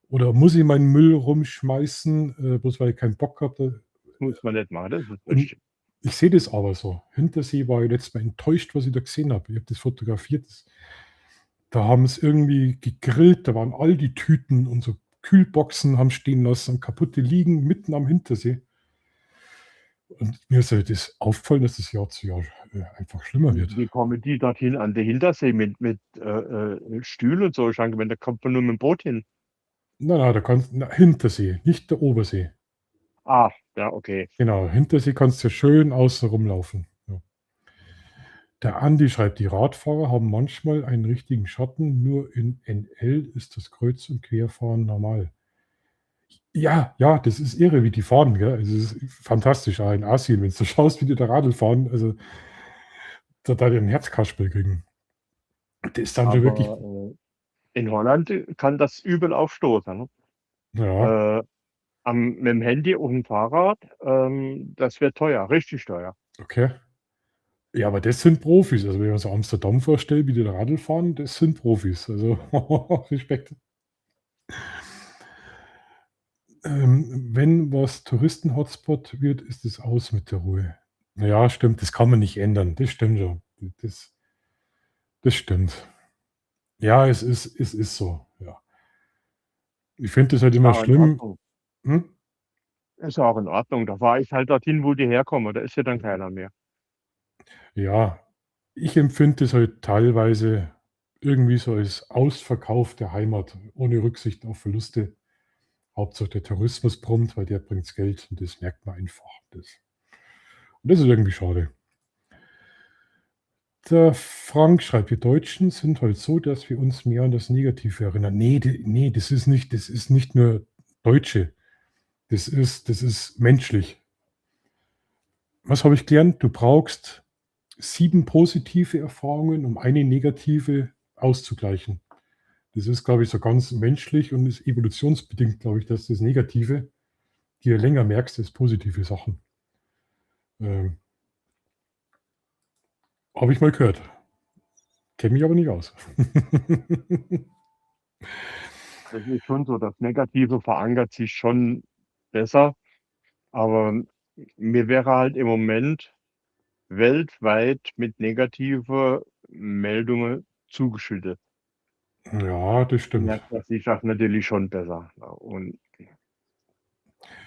Oder muss ich meinen Müll rumschmeißen, bloß weil ich keinen Bock habe? Muss man nicht machen, das ist Und richtig. ich sehe das aber so. Hintersee war ich letztes Mal enttäuscht, was ich da gesehen habe. Ich habe das fotografiert. Da haben es irgendwie gegrillt, da waren all die Tüten und so Kühlboxen haben stehen lassen, kaputte Liegen mitten am Hintersee. Und mir ist halt das aufgefallen, dass das Jahr zu Jahr einfach schlimmer wird. Wie kommen die dorthin an den Hintersee mit Stühlen und so? Wenn da kommt man nur mit dem Boot hin. Na, da kannst na, Hintersee, nicht der Obersee. Ah, ja, okay. Genau, Hintersee kannst du schön außen rumlaufen. Ja. Der Andi schreibt, die Radfahrer haben manchmal einen richtigen Schatten, nur in NL ist das Kreuz- und Querfahren normal. Ja, ja, das ist irre, wie die fahren, gell? Also, es ist fantastisch auch in Asien, wenn du schaust, wie die da Radl fahren, also da die 'n Herzkasperl kriegen. Das ist dann schon wirklich Aber in Holland kann das übel aufstoßen, ne? ja, Mit dem Handy und dem Fahrrad, das wird teuer, richtig teuer. okay. Ja, aber das sind Profis. Also, wenn man so Amsterdam vorstellt, wie die da Radl fahren, das sind Profis. Also, Respekt. Wenn was Touristen-Hotspot wird, ist es aus mit der Ruhe. Ja, stimmt, das kann man nicht ändern. Das stimmt schon. Das stimmt. Ja, es ist so, ja. Ich finde das halt Ist immer auch in schlimm. Ordnung. Hm? Ist auch in Ordnung. Da fahre ich halt dorthin, wo die herkommen. Da ist ja dann keiner mehr. Ja, ich empfinde es halt teilweise irgendwie so als Ausverkauf der Heimat, ohne Rücksicht auf Verluste. Hauptsache der Tourismus brummt, weil der bringt Geld und das merkt man einfach. Und das ist irgendwie schade. Der Frank schreibt, wir Deutschen sind halt so, dass wir uns mehr an das Negative erinnern. Nee, das ist nicht nur Deutsche. Das ist menschlich. Was habe ich gelernt? Du brauchst 7 positive Erfahrungen, um eine negative auszugleichen. Das ist, glaube ich, so ganz menschlich und ist evolutionsbedingt, glaube ich, dass das Negative dir länger merkst als positive Sachen. Ähm, habe ich mal gehört. Kenne mich aber nicht aus. Das ist schon so, das Negative verankert sich schon besser. Aber mir wäre halt im Moment weltweit mit negative Meldungen zugeschüttet. Ja, das stimmt. Merkt man sich das natürlich schon besser. Ne? Und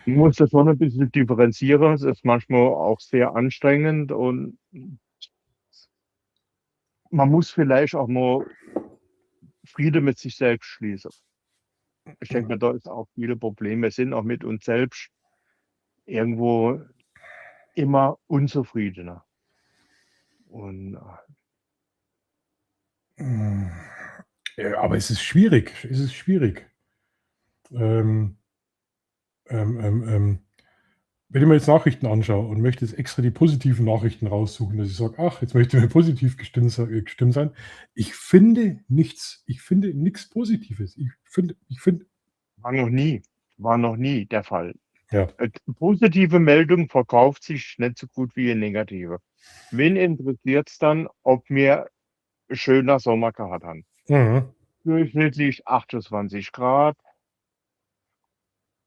man muss das schon ein bisschen differenzieren. Es ist manchmal auch sehr anstrengend und man muss vielleicht auch mal Friede mit sich selbst schließen. Ich denke mal, da ist auch viele Probleme, sind auch mit uns selbst irgendwo immer unzufriedener. Und Ja, aber es ist schwierig. Es ist schwierig. Ähm, ähm, ähm, ähm, wenn ich mir jetzt Nachrichten anschaue und möchte jetzt extra die positiven Nachrichten raussuchen, dass ich sage, ach, jetzt möchte ich mir positiv gestimmt sein. Ich finde nichts. Ich finde nichts Positives. Ich finde, War noch nie der Fall. ja. Positive Meldung verkauft sich nicht so gut wie eine negative. Wen interessiert es dann, ob wir ein schöner Sommer gehabt haben? Mhm. Durchschnittlich 28 Grad,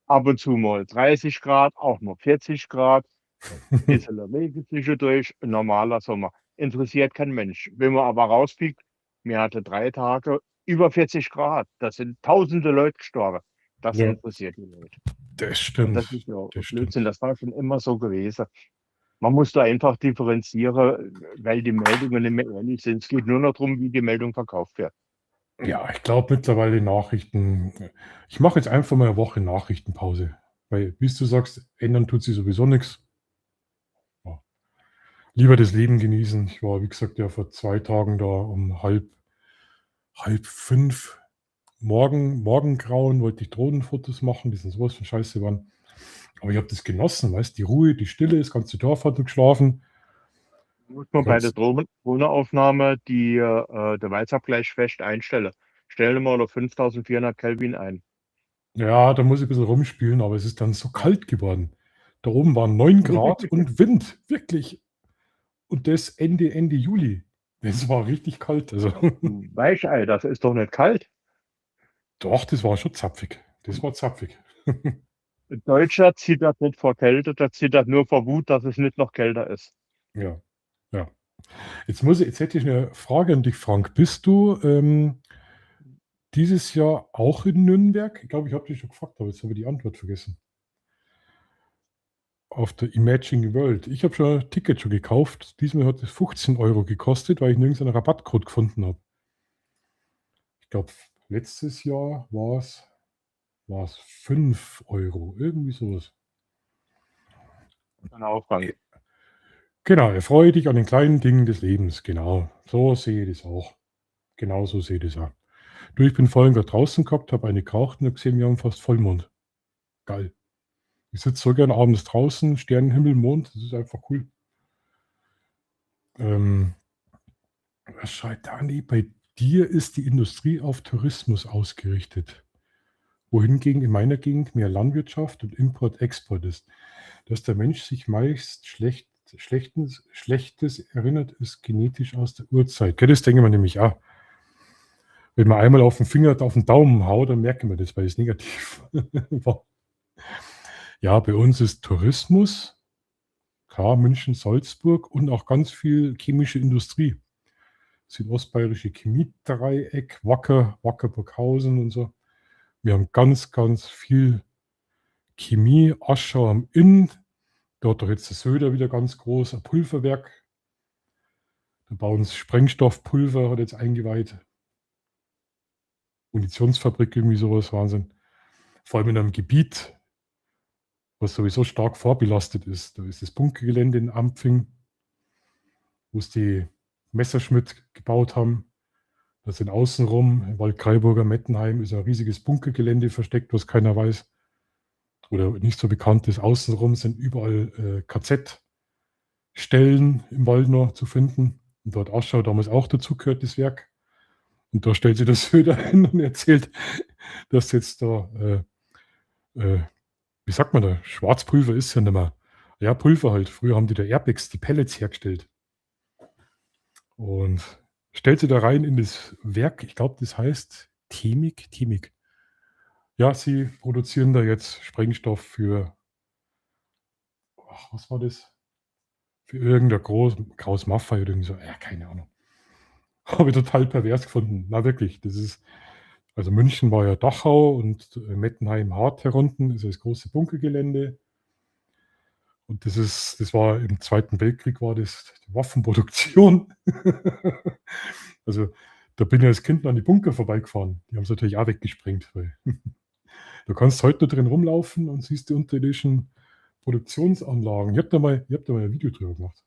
ab und zu mal 30 Grad, auch mal 40 Grad, bisschen Regen zwischendurch, ein normaler Sommer. Interessiert kein Mensch. Wenn man aber rauspiekt, mir hatte 3 Tage über 40 Grad. Da sind tausende Leute gestorben. Das Ja, interessiert die Leute. das Und das stimmt. ist ja Das Blödsinn. stimmt. Das war schon immer so gewesen. Man muss da einfach differenzieren, weil die Meldungen nicht mehr ehrlich sind. Es geht nur noch darum, wie die Meldung verkauft wird. Ja, ich glaube mittlerweile Nachrichten. Ich mache jetzt einfach mal eine Woche Nachrichtenpause. Weil, wie du sagst, ändern tut sich sowieso nichts. Ja. Lieber das Leben genießen. Ich war, wie gesagt, ja vor 2 Tagen da um halb fünf Morgengrauen, wollte ich Drohnenfotos machen, die sind sowas von scheiße waren. Aber ich habe das genossen, weißt die Ruhe, die Stille, das ganze Dorf hat noch geschlafen. Muss man bei der Drohnenaufnahme der Weißabgleich fest einstellen. Stellen wir auf 5400 Kelvin ein. Ja, da muss ich ein bisschen rumspielen, aber es ist dann so kalt geworden. Da oben waren 9 Grad und Wind, wirklich. Und das Ende Juli. Das war richtig kalt. Also, Weichei, das ist doch nicht kalt. doch, das war schon zapfig. Das war zapfig. Ein Deutscher zittert nicht vor Kälte, der zittert nur vor Wut, dass es nicht noch kälter ist. Ja, ja. Jetzt hätte ich eine Frage an dich, Frank. Bist du dieses Jahr auch in Nürnberg? Ich glaube, ich habe dich schon gefragt, aber jetzt habe ich die Antwort vergessen. Auf der Imagine World. Ich habe schon ein Ticket schon gekauft. Diesmal hat es 15 Euro gekostet, weil ich nirgends einen Rabattcode gefunden habe. Ich glaube, letztes Jahr war es 5 Euro. Irgendwie sowas. Genau, Frank. Genau, erfreue dich an den kleinen Dingen des Lebens. Genau, so sehe ich das auch. Genau so sehe ich das auch. Du, ich bin vorhin gerade draußen gehabt, habe eine geraucht und habe gesehen, wir haben fast Vollmond. Geil. Ich sitze so gern abends draußen, Sternenhimmel, Mond, das ist einfach cool. Was schreibt Dani? Bei dir ist die Industrie auf Tourismus ausgerichtet, wohingegen in meiner Gegend mehr Landwirtschaft und Import-Export ist. Dass der Mensch sich meist Schlechtes erinnert, ist genetisch aus der Urzeit. Gell, das denken wir nämlich auch. Wenn man einmal auf den Finger, auf den Daumen haut, dann merken wir das, weil es negativ war. Ja, bei uns ist Tourismus, klar, München, Salzburg und auch ganz viel chemische Industrie. Südostbayerische Chemiedreieck, Wacker, Burghausen und so. Wir haben ganz, ganz viel Chemie, Aschau am Inn. Dort doch jetzt der Söder wieder ganz groß, ein Pulverwerk. Da bauen sie Sprengstoffpulver, hat jetzt eingeweiht. Munitionsfabrik, irgendwie sowas, Wahnsinn. Vor allem in einem Gebiet, was sowieso stark vorbelastet ist. Da ist das Bunkergelände in Ampfing, wo es die Messerschmitt gebaut haben. Da sind außenrum, im Waldkraiburger Mettenheim, ist ein riesiges Bunkergelände versteckt, was keiner weiß. Oder nicht so bekannt ist. Außenrum sind überall KZ-Stellen im Wald noch zu finden. Und dort Aschau damals auch dazu gehört, das Werk. Und da stellt sich der Söder hin und erzählt, dass jetzt da, wie sagt man da, Schwarzpulver ist ja nicht mehr. Ja, Pulver halt. Früher haben die da Airbags, die Pellets hergestellt. Und stellt sie da rein in das Werk, ich glaube, das heißt Temik. Ja, sie produzieren da jetzt Sprengstoff für, was war das? Für irgendein Graus Maffei oder irgendwie so. Ja, keine Ahnung. Habe ich total pervers gefunden. Na wirklich, das ist, also München war ja Dachau und Mettenheim hart herunten, ist das große Bunkergelände. Und das war im Zweiten Weltkrieg, war das die Waffenproduktion. Also da bin ich als Kind an die Bunker vorbeigefahren. Die haben es natürlich auch weggesprengt. Weil du kannst heute noch drin rumlaufen und siehst die unterirdischen Produktionsanlagen. Ihr habt da mal ein Video drüber gemacht.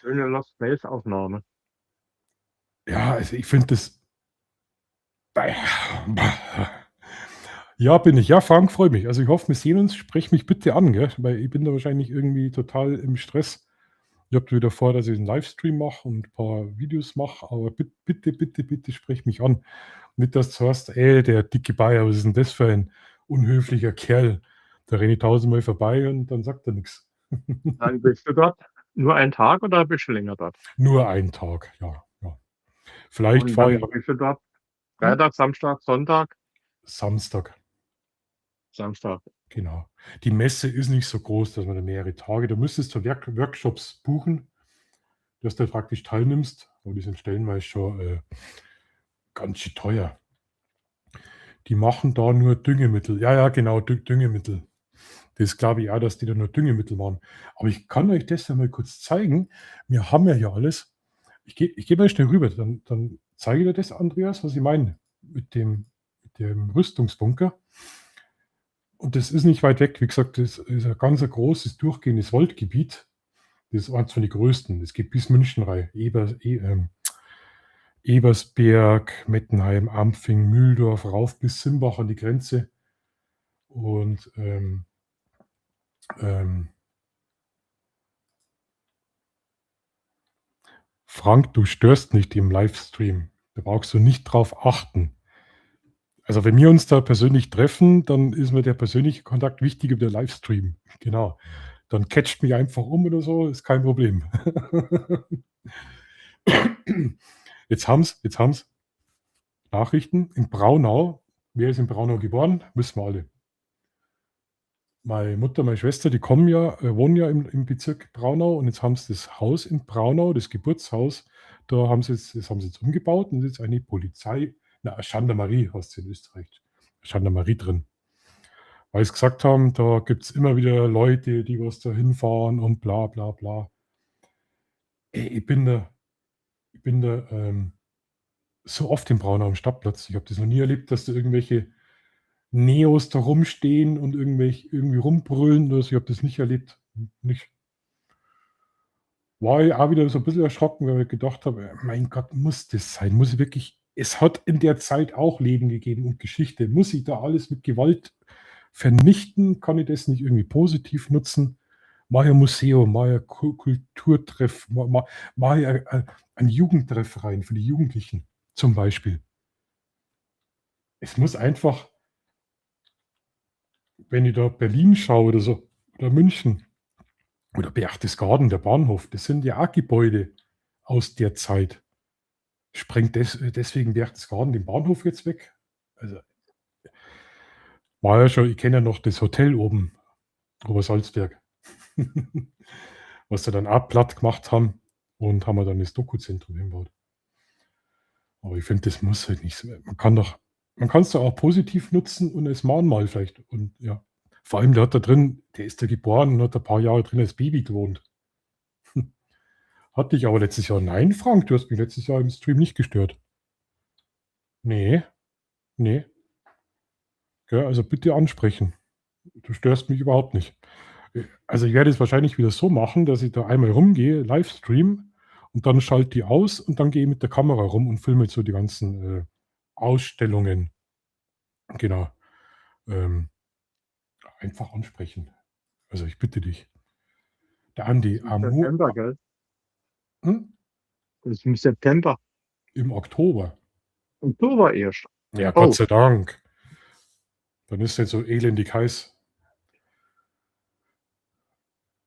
Schöne Lost Space Aufnahme. Ja, also ich finde das. Ja, bin ich. Ja, Frank, freue mich. Also ich hoffe, wir sehen uns. Sprech mich bitte an, gell? Weil ich bin da wahrscheinlich irgendwie total im Stress. Ich habe wieder vor, dass ich einen Livestream mache und ein paar Videos mache, aber bitte, bitte, bitte sprech mich an. Nicht, dass du sagst, ey, der dicke Bayer, was ist denn das für ein unhöflicher Kerl? Da renne ich tausendmal vorbei und dann sagt er nichts. Dann bist du dort nur einen Tag oder bist du länger dort? Nur einen Tag, ja. Vielleicht Und fahre dann ich bist du dort Freitag, Samstag, Sonntag, Samstag, Samstag. genau. Die Messe ist nicht so groß, dass man da mehrere Tage, du müsstest so Workshops buchen, dass du praktisch teilnimmst, aber die sind stellenweise schon ganz schön teuer. Die machen da nur Düngemittel. Ja, genau, Düngemittel. Das glaube ich auch, dass die da nur Düngemittel machen. Aber ich kann euch das ja mal kurz zeigen. Wir haben ja hier alles. Ich geh mal schnell rüber, dann zeige ich dir das, Andreas, was ich meine mit dem Rüstungsbunker. Und das ist nicht weit weg. Wie gesagt, das ist ein ganz großes, durchgehendes Waldgebiet. Das ist eines von den größten. Es geht bis München rein. Ebersberg, Mettenheim, Ampfing, Mühldorf, rauf bis Simbach an die Grenze. Und Frank, du störst nicht im Livestream. Da brauchst du nicht drauf achten. Also wenn wir uns da persönlich treffen, dann ist mir der persönliche Kontakt wichtiger wie der Livestream. Genau. Dann catcht mich einfach um oder so, ist kein Problem. Jetzt haben's Nachrichten in Braunau. Wer ist in Braunau geboren? Wissen wir alle. Meine Mutter, meine Schwester, die wohnen ja im Bezirk Braunau und jetzt haben sie das Haus in Braunau, das Geburtshaus, das haben sie jetzt umgebaut und jetzt eine Gendarmerie heißt es in Österreich. Gendarmerie drin. Weil sie gesagt haben, da gibt es immer wieder Leute, die was da hinfahren und bla bla bla. Ey, ich bin da so oft in Braunau am Stadtplatz. Ich habe das noch nie erlebt, dass da irgendwelche Neos da rumstehen und irgendwie rumbrüllen. Ich habe das nicht erlebt. Nicht. War ich auch wieder so ein bisschen erschrocken, weil ich gedacht habe, mein Gott, muss das sein? Muss ich wirklich, es hat in der Zeit auch Leben gegeben und Geschichte. Muss ich da alles mit Gewalt vernichten? Kann ich das nicht irgendwie positiv nutzen? Mach ein Museum, mach ein Kulturtreff, mach ein Jugendtreff rein für die Jugendlichen zum Beispiel. Es muss einfach, wenn ich da Berlin schaue oder so, oder München oder Berchtesgaden, der Bahnhof, das sind ja auch Gebäude aus der Zeit. Sprengt deswegen Berchtesgaden den Bahnhof jetzt weg? Also, war ja schon, ich kenne ja noch das Hotel oben, Obersalzberg, was sie dann auch platt gemacht haben und haben wir dann das Dokuzentrum hingebaut. Aber ich finde, das muss halt nicht so. Man kann es doch auch positiv nutzen und als Mahnmal vielleicht. Und ja, vor allem, der ist da geboren und hat ein paar Jahre drin als Baby gewohnt. Hatte ich aber letztes Jahr. Nein, Frank, du hast mich letztes Jahr im Stream nicht gestört. Nee. Ja, also bitte ansprechen. Du störst mich überhaupt nicht. Also ich werde es wahrscheinlich wieder so machen, dass ich da einmal rumgehe, Livestream, und dann schalte die aus und dann gehe ich mit der Kamera rum und filme so die ganzen Ausstellungen. Genau. Einfach ansprechen. Also ich bitte dich. Der Andi September, gell? Hm? Das ist im September. Im Oktober. Oktober erst. Ja, Gott sei Dank. Dann ist es nicht so elendig heiß.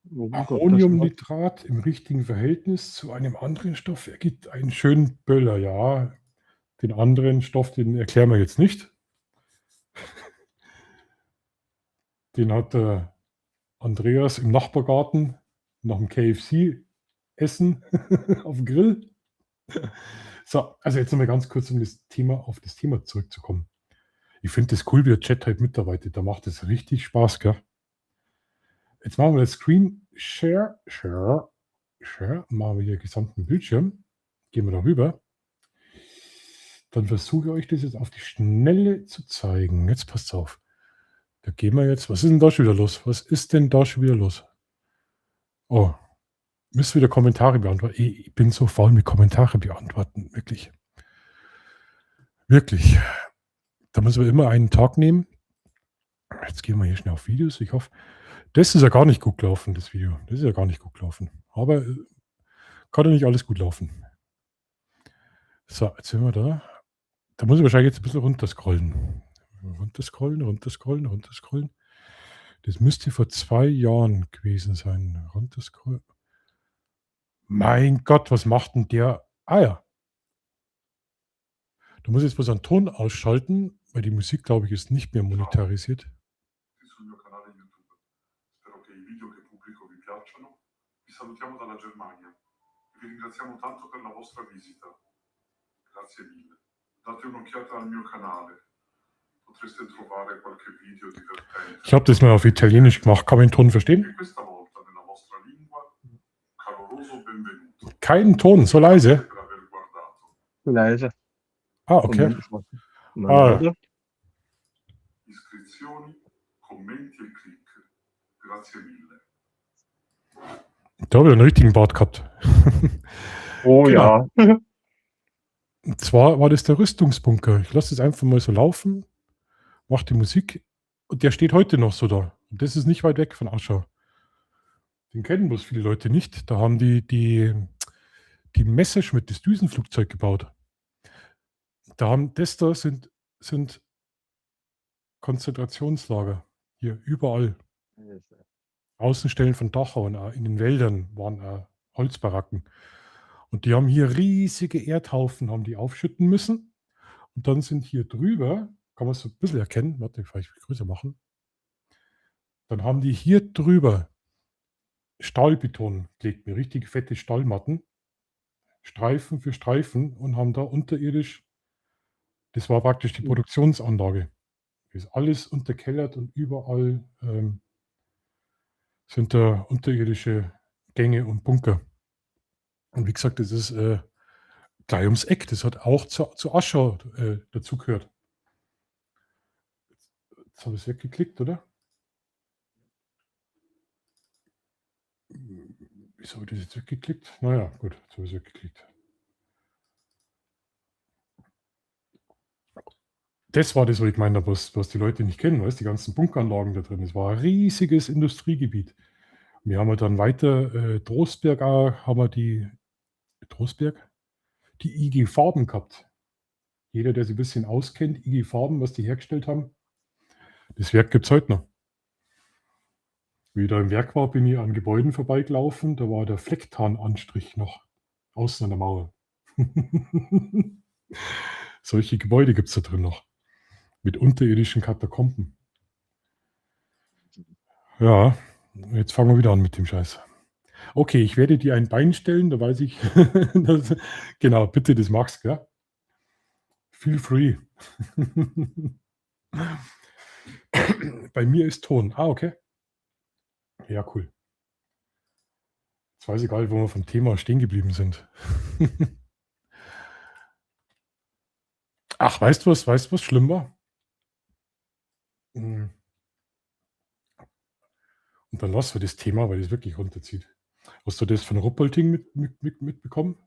Ammoniumnitrat im richtigen Verhältnis zu einem anderen Stoff ergibt einen schönen Böller. Ja, den anderen Stoff, den erklären wir jetzt nicht. Den hat der Andreas im Nachbargarten nach dem KFC-Essen auf dem Grill. So, also jetzt nochmal ganz kurz, um auf das Thema zurückzukommen. Ich finde das cool, wie der Chat halt mitarbeitet. Da macht es richtig Spaß, gell? Jetzt machen wir das Screen Share. Machen wir hier gesamten Bildschirm. Gehen wir da rüber. Dann versuche ich euch das jetzt auf die Schnelle zu zeigen. Jetzt passt auf. Da gehen wir jetzt. Was ist denn da schon wieder los? Oh, müssen wieder Kommentare beantworten. Ich bin so faul mit Kommentare beantworten. Wirklich. Da müssen wir immer einen Tag nehmen. Jetzt gehen wir hier schnell auf Videos. Ich hoffe, das ist ja gar nicht gut gelaufen, das Video. Das ist ja gar nicht gut gelaufen. Aber kann ja nicht alles gut laufen. So, jetzt sind wir da. Da muss ich wahrscheinlich jetzt ein bisschen runterscrollen. Runterscrollen. Das müsste vor 2 Jahren gewesen sein. Runterscrollen. Mein Gott, was macht denn der? Ah ja. Du musst jetzt bloß einen Ton ausschalten, weil die Musik, glaube ich, ist nicht mehr monetarisiert. sul mio canale YouTube. Spero che i video che pubblico vi piacciono. Vi salutiamo dalla Germania e vi ringraziamo tanto per la vostra visita. Grazie mille. Date un'occhiata al mio canale. Potreste trovare qualche video divertente. Ich habe das mal auf Italienisch gemacht. Kann man den Ton verstehen? E questa volta nella vostra lingua un caloroso benvenuto. Keinen Ton, so leise. Per aver guardato. Leise. Ah, okay. Ah. Iscrizioni, commenti e click. Grazie mille. Da habe ich einen richtigen Bart gehabt. Oh Genau. ja. Und zwar war das der Rüstungsbunker. Ich lasse es einfach mal so laufen, mache die Musik und der steht heute noch so da. Und das ist nicht weit weg von Aschau. Den kennen bloß viele Leute nicht. Da haben die Messerschmitt, das Düsenflugzeug gebaut. Das da sind Konzentrationslager. Hier überall. Außenstellen von Dachau und auch in den Wäldern waren Holzbaracken. Und die haben hier riesige Erdhaufen, haben die aufschütten müssen. Und dann sind hier drüber, kann man es so ein bisschen erkennen, warte, vielleicht größer machen. Dann haben die hier drüber Stahlbeton gelegt, mit richtig fette Stahlmatten, Streifen für Streifen und haben da unterirdisch, das war praktisch die Produktionsanlage. Das ist alles unterkellert und überall sind da unterirdische Gänge und Bunker. Und wie gesagt, das ist gleich ums Eck. Das hat auch zu Aschau dazugehört. Jetzt habe ich es weggeklickt, oder? Wieso habe ich das jetzt weggeklickt? Naja, gut, jetzt habe ich es weggeklickt. Das war das, was ich meine, was die Leute nicht kennen, weißt, die ganzen Bunkeranlagen da drin. Es war ein riesiges Industriegebiet. Wir haben dann weiter Trostberg auch, haben wir die IG Farben gehabt. Jeder, der sich ein bisschen auskennt, IG Farben, was die hergestellt haben, das Werk gibt es heute noch. Wie ich da im Werk war, bin ich an Gebäuden vorbeigelaufen, da war der Flecktarnanstrich noch außen an der Mauer. Solche Gebäude gibt es da drin noch. Mit unterirdischen Katakomben. Ja, jetzt fangen wir wieder an mit dem Scheiß. Okay, ich werde dir ein Bein stellen, da weiß ich. Genau, bitte, das magst du, gell? Feel free. Bei mir ist Ton. Ah, okay. Ja, cool. Jetzt weiß ich gar nicht, wo wir vom Thema stehen geblieben sind. Ach, weißt du, was schlimm war? Und dann lassen wir das Thema, weil das wirklich runterzieht. Hast du das von Ruppolding mitbekommen?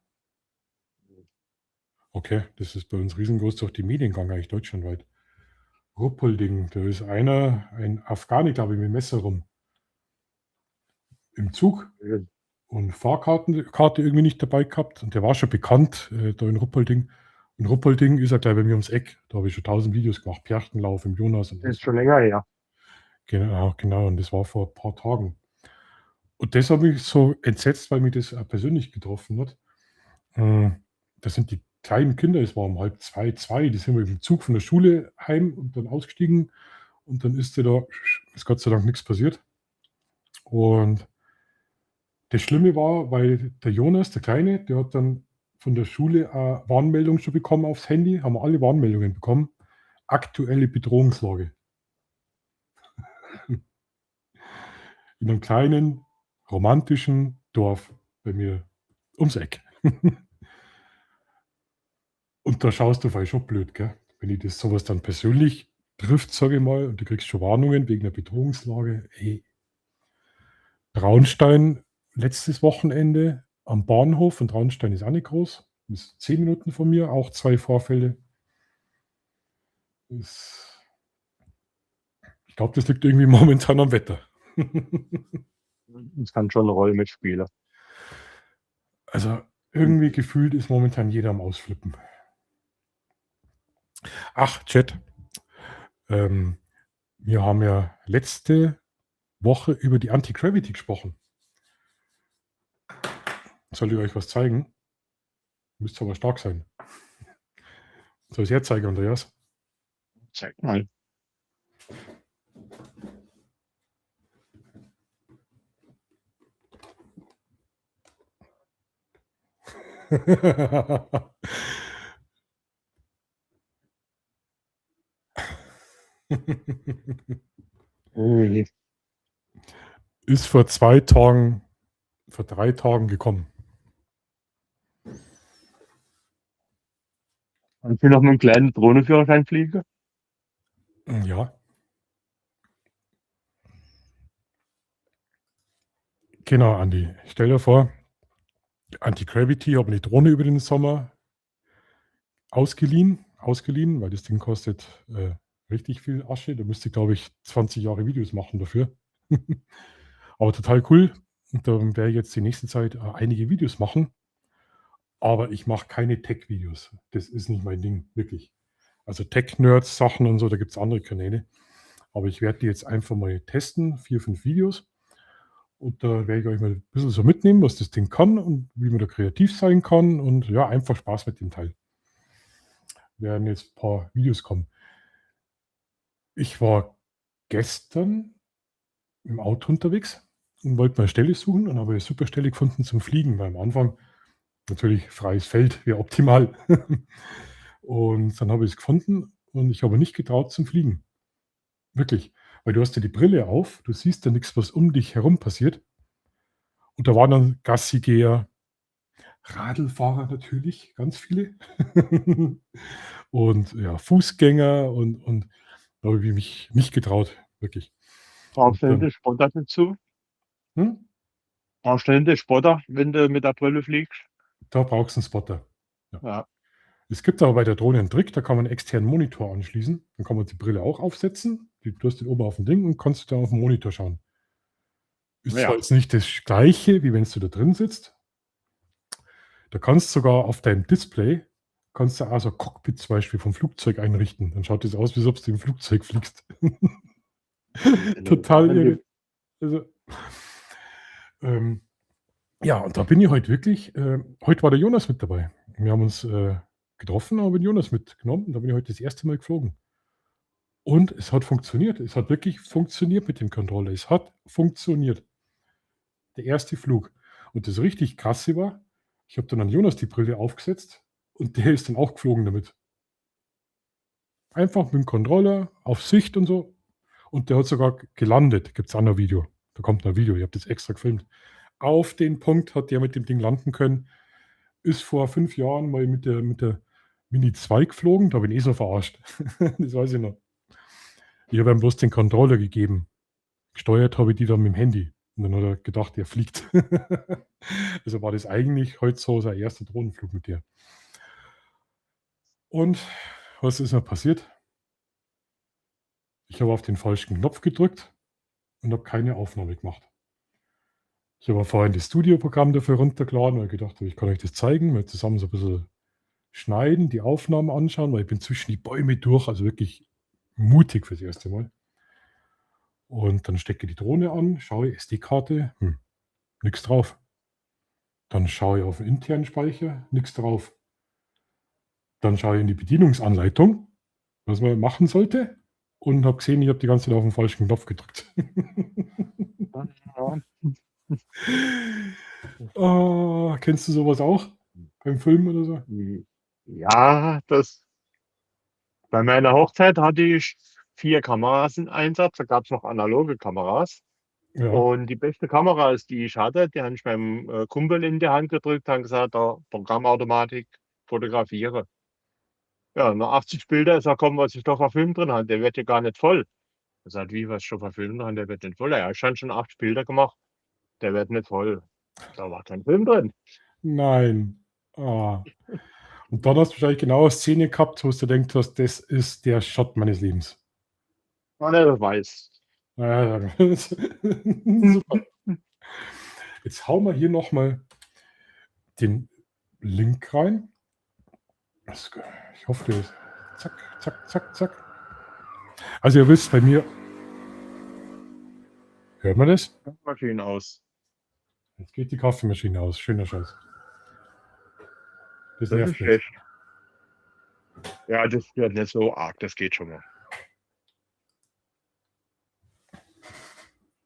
Okay, das ist bei uns riesengroß durch die Medien gegangen, eigentlich deutschlandweit. Ruppolding, da ist ein Afghane, glaube ich, mit dem Messer rum. Im Zug und Fahrkarte irgendwie nicht dabei gehabt. Und der war schon bekannt da in Ruppolding. In Ruppolding ist er gleich bei mir ums Eck. Da habe ich schon 1000 Videos gemacht. Perchtenlauf im Jonas. Und Das ist schon länger her. Genau. Und das war vor ein paar Tagen. Und das hat mich so entsetzt, weil mich das auch persönlich getroffen hat. Das sind die kleinen Kinder, es war um 1:30, die sind mit dem Zug von der Schule heim und dann ausgestiegen. Und dann ist Gott sei Dank nichts passiert. Und das Schlimme war, weil der Jonas, der Kleine, der hat dann von der Schule eine Warnmeldung schon bekommen aufs Handy, haben wir alle Warnmeldungen bekommen. Aktuelle Bedrohungslage. In einem kleinen, romantischen Dorf bei mir ums Eck. Und da schaust du vielleicht schon blöd, gell? Wenn ich das sowas dann persönlich trifft, sage ich mal, und du kriegst schon Warnungen wegen der Bedrohungslage. Ey. Traunstein, letztes Wochenende am Bahnhof, und Traunstein ist auch nicht groß, ist 10 Minuten von mir, auch 2 Vorfälle. Ich glaube, das liegt irgendwie momentan am Wetter. Das kann schon eine Rolle mitspielen. Also irgendwie gefühlt ist momentan jeder am Ausflippen. Ach, Chat. Wir haben ja letzte Woche über die Anti-Gravity gesprochen. Soll ich euch was zeigen? Müsste aber stark sein. Soll ich es herzeigen, Andreas? Zeig mal. Ui. Ist vor 3 Tagen gekommen. Kannst du noch mit einem kleinen Drohnenführerschein fliegen? Ja. Genau, Andi. Stell dir vor, Anti-Gravity habe eine Drohne über den Sommer ausgeliehen, weil das Ding kostet richtig viel Asche. Da müsste ich, glaube ich, 20 Jahre Videos machen dafür. Aber total cool. Und da werde ich jetzt die nächste Zeit einige Videos machen. Aber ich mache keine Tech-Videos. Das ist nicht mein Ding, wirklich. Also Tech-Nerds, Sachen und so, da gibt es andere Kanäle. Aber ich werde die jetzt einfach mal testen, 4, 5 Videos. Und da werde ich euch mal ein bisschen so mitnehmen, was das Ding kann und wie man da kreativ sein kann. Und ja, einfach Spaß mit dem Teil. Werden jetzt ein paar Videos kommen. Ich war gestern im Auto unterwegs und wollte mal eine Stelle suchen und habe eine super Stelle gefunden zum Fliegen, weil am Anfang natürlich freies Feld wäre optimal. Und dann habe ich es gefunden und ich habe nicht getraut zum Fliegen. Wirklich. Weil du hast ja die Brille auf, du siehst ja nichts, was um dich herum passiert. Und da waren dann Gassigeher, Radlfahrer natürlich, ganz viele. Und ja, Fußgänger und da habe ich mich nicht getraut, wirklich. Brauchst du Und den Spotter dazu? Hm? Brauchst du den Spotter, wenn du mit der Brille fliegst? Da brauchst du einen Spotter. Ja. Es gibt aber bei der Drohne einen Trick, da kann man einen externen Monitor anschließen. Dann kann man die Brille auch aufsetzen. Du hast den oben auf dem Ding und kannst da auf den Monitor schauen. Ist Ja. zwar jetzt nicht das Gleiche, wie wenn du da drin sitzt. Da kannst du sogar auf deinem Display, kannst du also Cockpit zum Beispiel vom Flugzeug einrichten. Dann schaut es aus, wie ob du im Flugzeug fliegst. Total irre. Also, ja, und da bin ich heute wirklich, heute war der Jonas mit dabei. Wir haben uns getroffen, aber den Jonas mitgenommen und da bin ich heute das erste Mal geflogen. Und es hat funktioniert. Es hat wirklich funktioniert mit dem Controller. Es hat funktioniert. Der erste Flug. Und das richtig krasse war, ich habe dann an Jonas die Brille aufgesetzt und der ist dann auch geflogen damit. Einfach mit dem Controller auf Sicht und so. Und der hat sogar gelandet. Gibt es auch noch ein Video. Da kommt noch ein Video. Ich habe das extra gefilmt. Auf den Punkt hat der mit dem Ding landen können. Ist vor 5 Jahren mal mit der Mini 2 geflogen. Da bin ich so verarscht. Das weiß ich noch. Ich habe ihm bloß den Controller gegeben. Gesteuert habe ich die dann mit dem Handy. Und dann hat er gedacht, er fliegt. Also war das eigentlich heute so sein erster Drohnenflug mit dir. Und was ist noch passiert? Ich habe auf den falschen Knopf gedrückt und habe keine Aufnahme gemacht. Ich habe vorhin das Studioprogramm dafür runtergeladen, weil ich gedacht habe, ich kann euch das zeigen, wir zusammen so ein bisschen schneiden, die Aufnahmen anschauen, weil ich bin zwischen die Bäume durch, also wirklich mutig fürs erste Mal. Und dann stecke ich die Drohne an, schaue SD-Karte, nichts drauf. Dann schaue ich auf den internen Speicher, nichts drauf. Dann schaue ich in die Bedienungsanleitung, was man machen sollte, und habe gesehen, ich habe die ganze Zeit auf den falschen Knopf gedrückt. Oh, kennst du sowas auch? Beim Film oder so? Ja, bei meiner Hochzeit hatte ich 4 Kameras im Einsatz. Da gab es noch analoge Kameras. Ja. Und die beste Kamera, die ich hatte, die habe ich meinem Kumpel in die Hand gedrückt und gesagt, da Programmautomatik fotografiere. Ja, nach 80 Bilder ist er gekommen, was ich doch verfilmt drin habe. Der wird ja gar nicht voll. Er sagt, wie, was ich schon verfilmt drin, der wird nicht voll. Ja, ich habe schon 8 Bilder gemacht, der wird nicht voll. Da war kein Film drin. Nein. Ah. Und dann hast du wahrscheinlich genau eine Szene gehabt, wo du denkst, das ist der Shot meines Lebens. Wer weiß. Ja, super. Jetzt hauen wir hier nochmal den Link rein. Ich hoffe, der ist. Zack, zack, zack, zack. Also ihr wisst, bei mir. Hört man das? Maschinen aus. Jetzt geht die Kaffeemaschine aus. Schöner Scheiß. Das Das ist nervt mich. schlecht. Ja, das wird nicht so arg, das geht schon mal.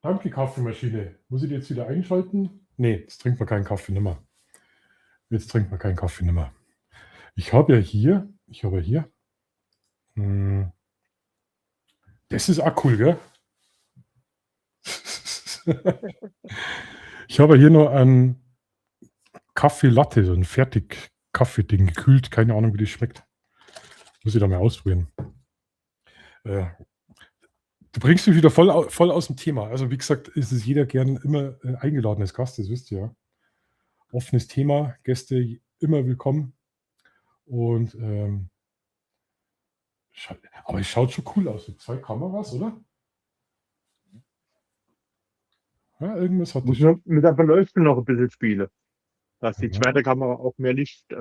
Danke, Kaffeemaschine. Muss ich die jetzt wieder einschalten? Nee, jetzt trinkt man keinen Kaffee nimmer. Jetzt trinkt man keinen Kaffee nimmer. Ich habe ja hier. Das ist auch cool, gell? Ich habe hier noch einen Kaffee Latte, so ein Fertig-Kaffee-Ding, gekühlt. Keine Ahnung, wie das schmeckt. Muss ich da mal ausprobieren. Du bringst mich wieder voll aus dem Thema. Also wie gesagt, ist es jeder gern immer eingeladen als Gast, das wisst ihr ja. Offenes Thema, Gäste immer willkommen. Und aber es schaut schon cool aus. Mit 2 Kameras, oder? Ja, irgendwas hat Muss das. nur mit der Beleuchtung noch ein bisschen spielen, dass die Ja. zweite Kamera auch mehr Licht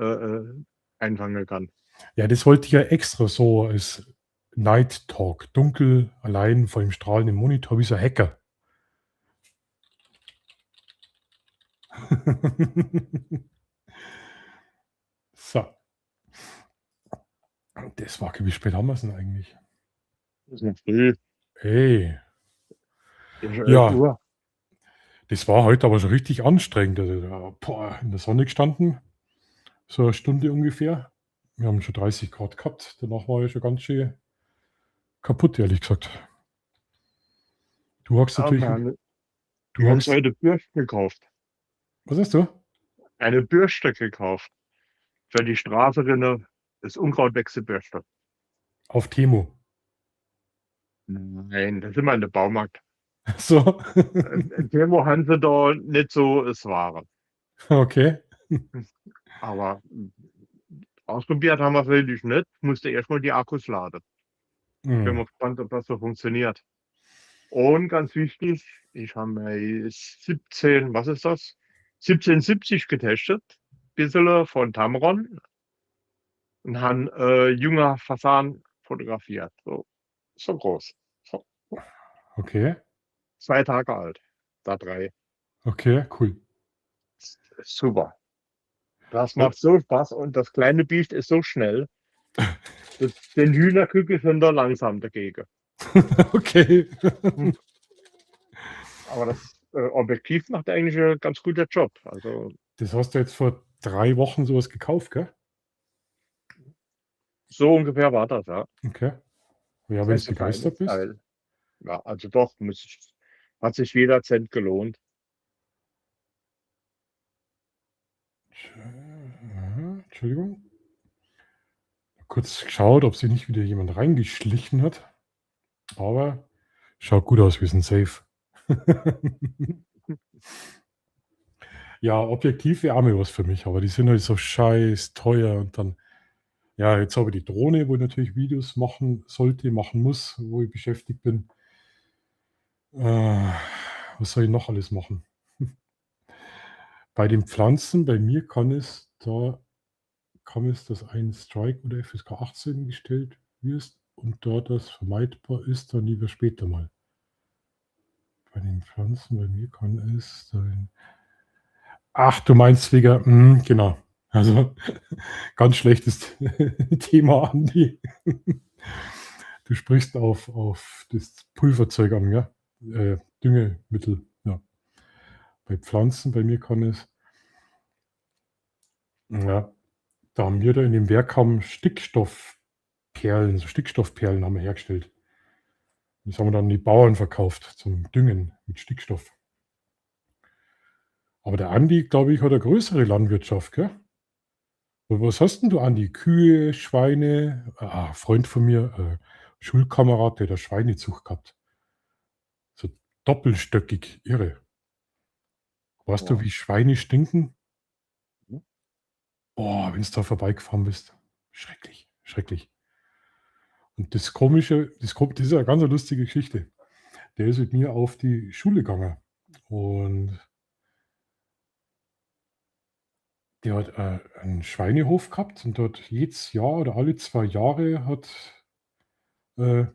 einfangen kann. Ja, das wollte ich ja extra so als Night Talk. Dunkel, allein vor dem strahlenden Monitor, wie so ein Hacker. So. Das war, wie spät haben wir es denn eigentlich? Das ist noch früh. Hey, Ist schon Ja. 11 Uhr. das war heute aber schon richtig anstrengend. Also, in der Sonne gestanden, so eine Stunde ungefähr. Wir haben schon 30 Grad gehabt. Danach war ich schon ganz schön kaputt, ehrlich gesagt. Du hockst Ja, natürlich. wir haben Du uns hockst. heute Bürste gekauft. Was hast du? Eine Bürste gekauft. Für die Straßenrinne ist Unkrautwechselbürste. Auf Temu. Nein, das ist immer in der Baumarkt. So. In Temo haben sie da nicht so das Ware. Okay. Aber ausprobiert haben wir es natürlich nicht. Musste erstmal die Akkus laden. Bin Hm. mal gespannt, ob das so funktioniert. Und ganz wichtig, ich habe mir 17, was ist das? 1770 getestet. Bisschen von Tamron. Und habe junger Fasan fotografiert. So groß. So, Okay. 2 Tage alt. Da 3. Okay, cool. Super. Das macht so Spaß und das kleine Biest ist so schnell. Den Hühnerküken sind da langsam dagegen. Okay. Aber das Objektiv macht eigentlich einen ganz guter Job. Also Das hast du jetzt vor 3 Wochen sowas gekauft, gell? so ungefähr war das, ja. Okay. Ja, wenn Das du ist ein feines begeistert bist. Teil. Ja, also doch, hat sich jeder Cent gelohnt. Entschuldigung. Kurz geschaut, ob sich nicht wieder jemand reingeschlichen hat. Aber schaut gut aus, wir sind safe. Ja, Objektiv wäre auch mal was für mich, aber die sind halt so scheiß teuer. Und dann, ja, jetzt habe ich die Drohne, wo ich natürlich Videos machen sollte, machen muss, wo ich beschäftigt bin. Was soll ich noch alles machen? Bei den Pflanzen, bei mir kann es, dass ein Strike oder FSK 18 gestellt wird und da das vermeidbar ist, dann lieber später mal. Bei den Pflanzen, bei mir kann es sein. Ach, du meinst wegen, genau. Also ganz schlechtes Thema, Andi. Du sprichst auf das Pulverzeug an, ja? Düngemittel, ja. Bei Pflanzen, bei mir kann es, ja, da haben wir da in dem Werk Stickstoffperlen, so Stickstoffperlen haben wir hergestellt. Das haben wir dann an die Bauern verkauft zum Düngen mit Stickstoff. Aber der Andi, glaube ich, hat eine größere Landwirtschaft, gell? Und was hast denn du, Andi? Kühe, Schweine? Freund von mir, Schulkamerad, der hat Schweinezucht gehabt. So doppelstöckig, irre. Weißt du, Ja. wie Schweine stinken? Mhm. Boah, wenn du da vorbeigefahren bist. Schrecklich, schrecklich. Und das Komische, das ist eine ganz lustige Geschichte. Der ist mit mir auf die Schule gegangen und der hat einen Schweinehof gehabt und dort jedes Jahr oder alle 2 Jahre äh,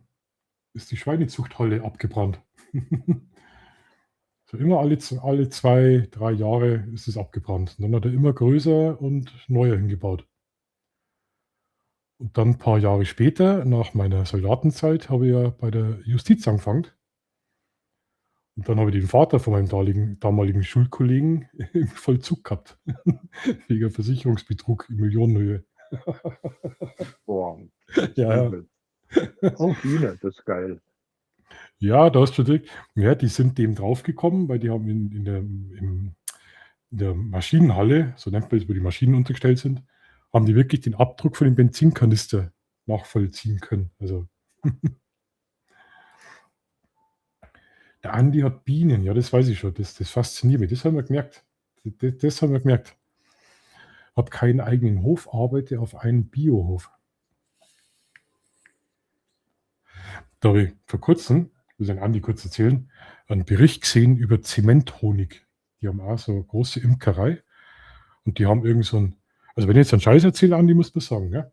ist die Schweinezuchthalle abgebrannt. So immer alle 2, 3 Jahre ist es abgebrannt. Und dann hat er immer größer und neuer hingebaut. Und dann ein paar Jahre später, nach meiner Soldatenzeit, habe ich ja bei der Justiz angefangen. Und dann habe ich den Vater von meinem damaligen Schulkollegen im Vollzug gehabt. Wegen Versicherungsbetrug in Millionenhöhe. Boah, Ja, ja. übel. Oh, Biene, das ist geil. Ja, da hast du direkt, ja, die sind dem draufgekommen, weil die haben in der Maschinenhalle, so nennt man es, wo die Maschinen untergestellt sind, haben die wirklich den Abdruck von dem Benzinkanister nachvollziehen können. Also der Andi hat Bienen, ja, das weiß ich schon, das fasziniert mich, das haben wir gemerkt. Das haben wir gemerkt. Hab keinen eigenen Hof, arbeite auf einem Biohof. Da habe ich vor kurzem, will den Andi kurz erzählen, einen Bericht gesehen über Zementhonig. Die haben auch so eine große Imkerei und die haben irgend so ein, also wenn ich jetzt einen Scheiß erzähle, Andi, muss man sagen, ja?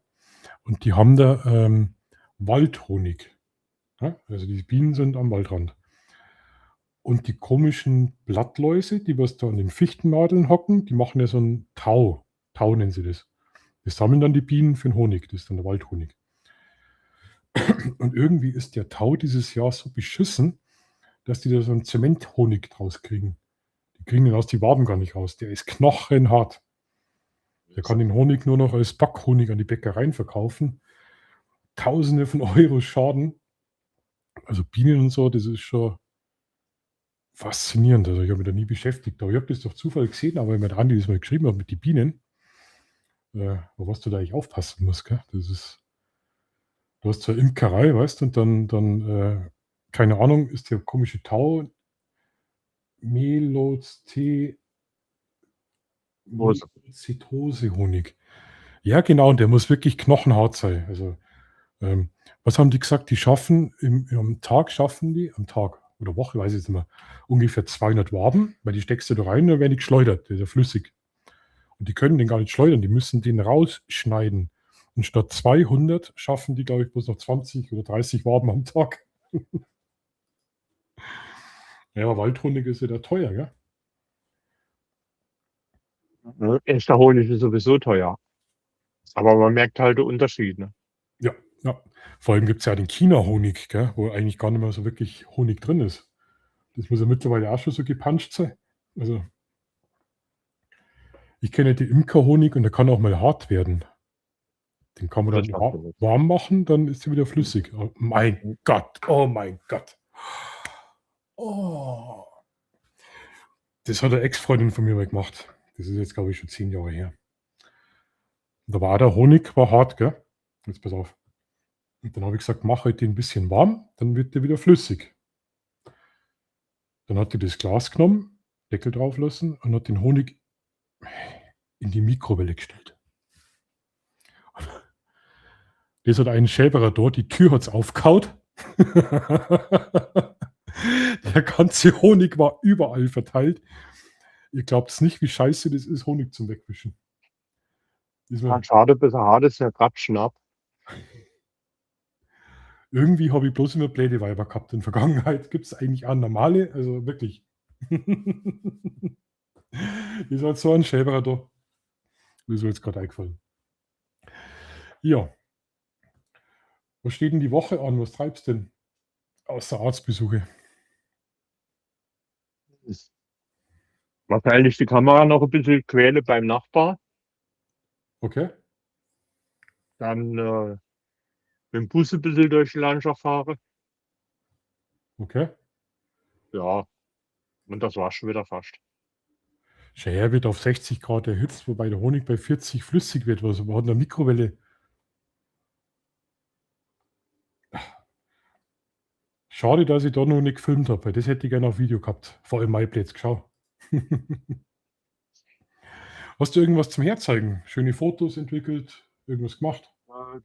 Und die haben da Waldhonig. Ja? Also die Bienen sind am Waldrand. Und die komischen Blattläuse, die was da an den Fichtennadeln hocken, die machen ja so ein Tau. Tau nennen sie das. Das sammeln dann die Bienen für den Honig. Das ist dann der Waldhonig. Und irgendwie ist der Tau dieses Jahr so beschissen, dass die da so einen Zementhonig draus kriegen. Die kriegen den aus die Waben gar nicht raus. Der ist knochenhart. Der kann den Honig nur noch als Backhonig an die Bäckereien verkaufen. Tausende von Euro Schaden. Also Bienen und so, das ist schon faszinierend. Also ich habe mich da nie beschäftigt. Aber ich habe das durch Zufall gesehen, aber wenn Andi das mal geschrieben hat mit den Bienen, auf was du da eigentlich aufpassen musst, gell? Das ist, du hast zwar Imkerei, weißt du, und dann keine Ahnung, ist der komische Tau Melozitose-Honig. Ja, genau, und der muss wirklich knochenhart sein. Also, was haben die gesagt? Die schaffen am Tag oder Woche, weiß ich jetzt nicht mehr, ungefähr 200 Waben, weil die steckst du da rein, dann werden die geschleudert, der ist ja flüssig. Und die können den gar nicht schleudern, die müssen den rausschneiden. Und statt 200 schaffen die, glaube ich, bloß noch 20 oder 30 Waben am Tag. Ja, Waldhonig ist ja da teuer, gell? Echter Honig ist sowieso teuer. Aber man merkt halt den Unterschied. Ne? Ja, ja. Vor allem gibt es ja den China-Honig, gell, wo eigentlich gar nicht mehr so wirklich Honig drin ist. Das muss ja mittlerweile auch schon so gepanscht sein. Also, ich kenne den Imkerhonig und der kann auch mal hart werden. Den kann man Das dann macht ja nichts. warm machen, dann ist er wieder flüssig. Oh mein Gott, oh mein Gott. Oh. Das hat eine Ex-Freundin von mir mal gemacht. Das ist jetzt, glaube ich, schon 10 Jahre her. Und da war der Honig war hart, gell? Jetzt pass auf. Und dann habe ich gesagt, mach heute ein bisschen warm, dann wird der wieder flüssig. Dann hat die das Glas genommen, Deckel drauf lassen und hat den Honig in die Mikrowelle gestellt. Das hat einen Schäberer dort, die Tür hat es aufgehaut. Der ganze Honig war überall verteilt. Ihr glaubt es nicht, wie scheiße das ist, Honig zum Wegwischen. Ja, schade, bis er hart ist, der Ratschen ab. Irgendwie habe ich bloß immer blöde Weiber gehabt. In der Vergangenheit gibt es eigentlich auch normale, also wirklich. Das hat so ein Schäberer da. Mir ist mir jetzt gerade eingefallen. Ja. Was steht denn die Woche an? Was treibst du denn? Außer Arztbesuche. Wahrscheinlich die Kamera noch ein bisschen quäle beim Nachbar. Okay. Dann mit dem Bus ein bisschen durch die Landschaft fahre. Okay. Ja, und das war schon wieder fast. Schär wird auf 60 Grad erhitzt, wobei der Honig bei 40 flüssig wird. Was man hat eine Mikrowelle. Schade, dass ich da noch nicht gefilmt habe, weil das hätte ich gerne auf Video gehabt. Vor allem MyPlates geschaut. Hast du irgendwas zum Herzeigen? Schöne Fotos entwickelt? Irgendwas gemacht?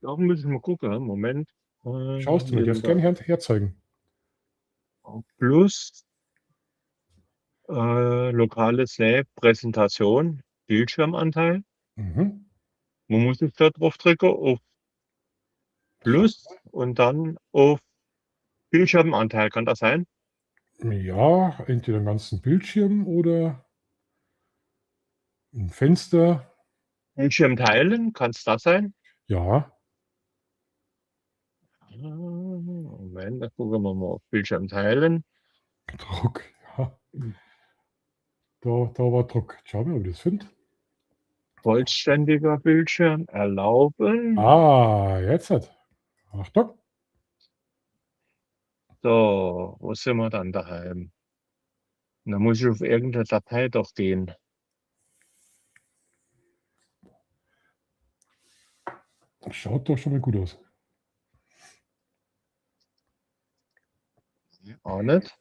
Da muss ich mal gucken. Moment. Schaust du nicht, darfst gerne herzeigen. Plus lokales Präsentation, Bildschirmanteil. Mhm. Wo muss ich da drauf drücken? Auf Plus und dann auf Bildschirmanteil, kann das sein? Ja, entweder einen ganzen Bildschirm oder ein Fenster. Bildschirm teilen, kann es das sein? Ja, Moment, da gucken wir mal auf Bildschirm teilen. Druck. Ja. Da war Druck. Schau mal, ob ich das finde. Vollständiger Bildschirm erlauben. Jetzt hat. Achtung. So, wo sind wir dann daheim? Da muss ich auf irgendeine Datei doch gehen. Schaut doch schon mal gut aus. Auch nicht.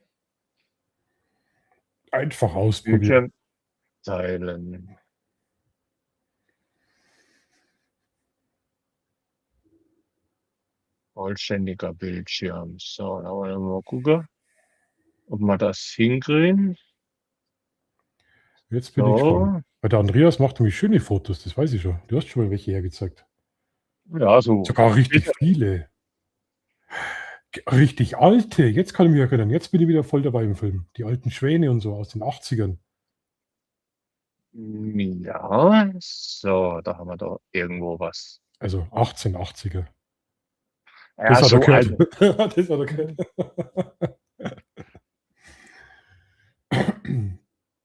Einfach ausprobieren. Bildschirm teilen. Vollständiger Bildschirm. So, da wollen wir mal gucken, ob wir das hinkriegen. Jetzt bin ich gespannt. Weil der Andreas macht nämlich schöne Fotos, das weiß ich schon. Du hast schon mal welche hergezeigt. Ja, so. Sogar richtig viele. Richtig alte. Jetzt kann ich mich erinnern. Jetzt bin ich wieder voll dabei im Film. Die alten Schwäne und so aus den 80ern. Ja, so, da haben wir doch irgendwo was. Also 1880er. Ja, Das hat so er gehört. alt. Das hat er gehört.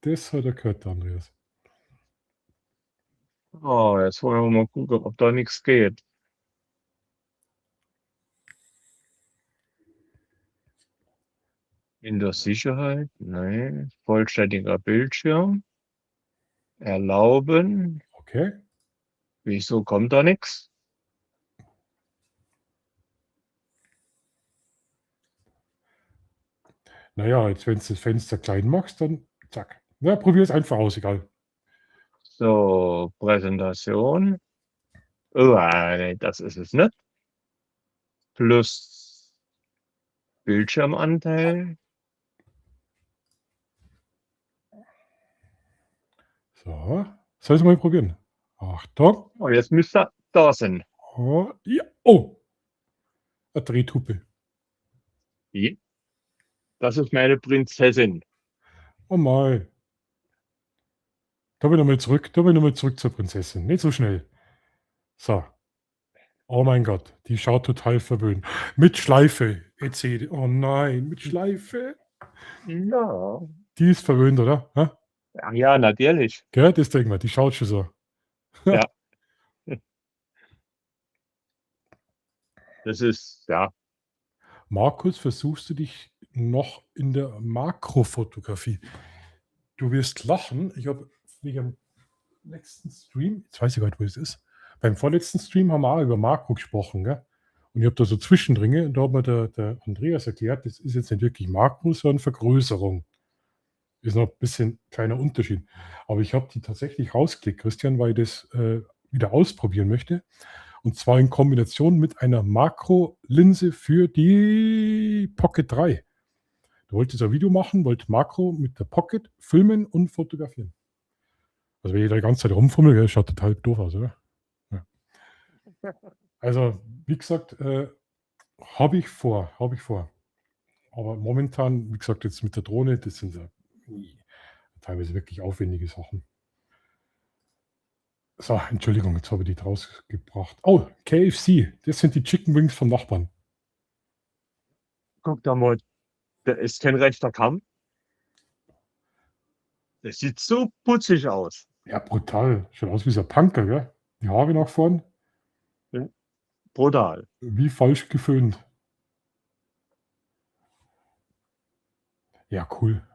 Das hat er gehört, der Andreas. Oh, jetzt wollen wir mal gucken, ob da nichts geht. In der Sicherheit? Nein. Vollständiger Bildschirm. Erlauben. Okay. Wieso kommt da nichts? Naja, jetzt wenn du das Fenster klein machst, dann zack. Na, probier es einfach aus, egal. So, Präsentation. Oh, nee, das ist es nicht. Plus Bildschirmanteil. So, soll ich mal probieren? Achtung. Oh, jetzt müsste er da sein. Oh, ja. Oh, eine Drehtuppe. Ja. Das ist meine Prinzessin. Oh mal. Da bin ich nochmal zurück. Da bin ich nochmal zurück zur Prinzessin. Nicht so schnell. So. Oh mein Gott, die schaut total verwöhnt. Mit Schleife. Erzähl. Oh nein, mit Schleife. Ja. Die ist verwöhnt, oder? Ha? Ja, natürlich. Gell, das denkt man, die schaut schon so. Ja. Das ist, ja. Markus, versuchst du dich noch in der Makrofotografie? Du wirst lachen. Ich habe wegen dem letzten Stream, jetzt weiß ich gar nicht, wo es ist. Beim vorletzten Stream haben wir auch über Makro gesprochen, gell? Und ich habe da so Zwischendringe und da hat mir der Andreas erklärt, das ist jetzt nicht wirklich Makro, sondern Vergrößerung. Ist noch ein bisschen kleiner Unterschied. Aber ich habe die tatsächlich rausgeklickt, Christian, weil ich das wieder ausprobieren möchte. Und zwar in Kombination mit einer Makro-Linse für die Pocket 3. Du wolltest ein Video machen, wollte Makro mit der Pocket filmen und fotografieren. Also wenn ich da die ganze Zeit rumfummel, das schaut total doof aus, oder? Ja. Also, wie gesagt, habe ich vor. Aber momentan, wie gesagt, jetzt mit der Drohne, das sind ja teilweise wirklich aufwendige Sachen. So, Entschuldigung, jetzt habe ich die draus gebracht. Oh, KFC, das sind die Chicken Wings vom Nachbarn. Guck da mal, da ist kein rechter Kamm. Das sieht so putzig aus. Ja, brutal. Schaut aus wie so ein Punker, gell? Die Haare nach vorn. Brutal. Wie falsch geföhnt. Ja, cool.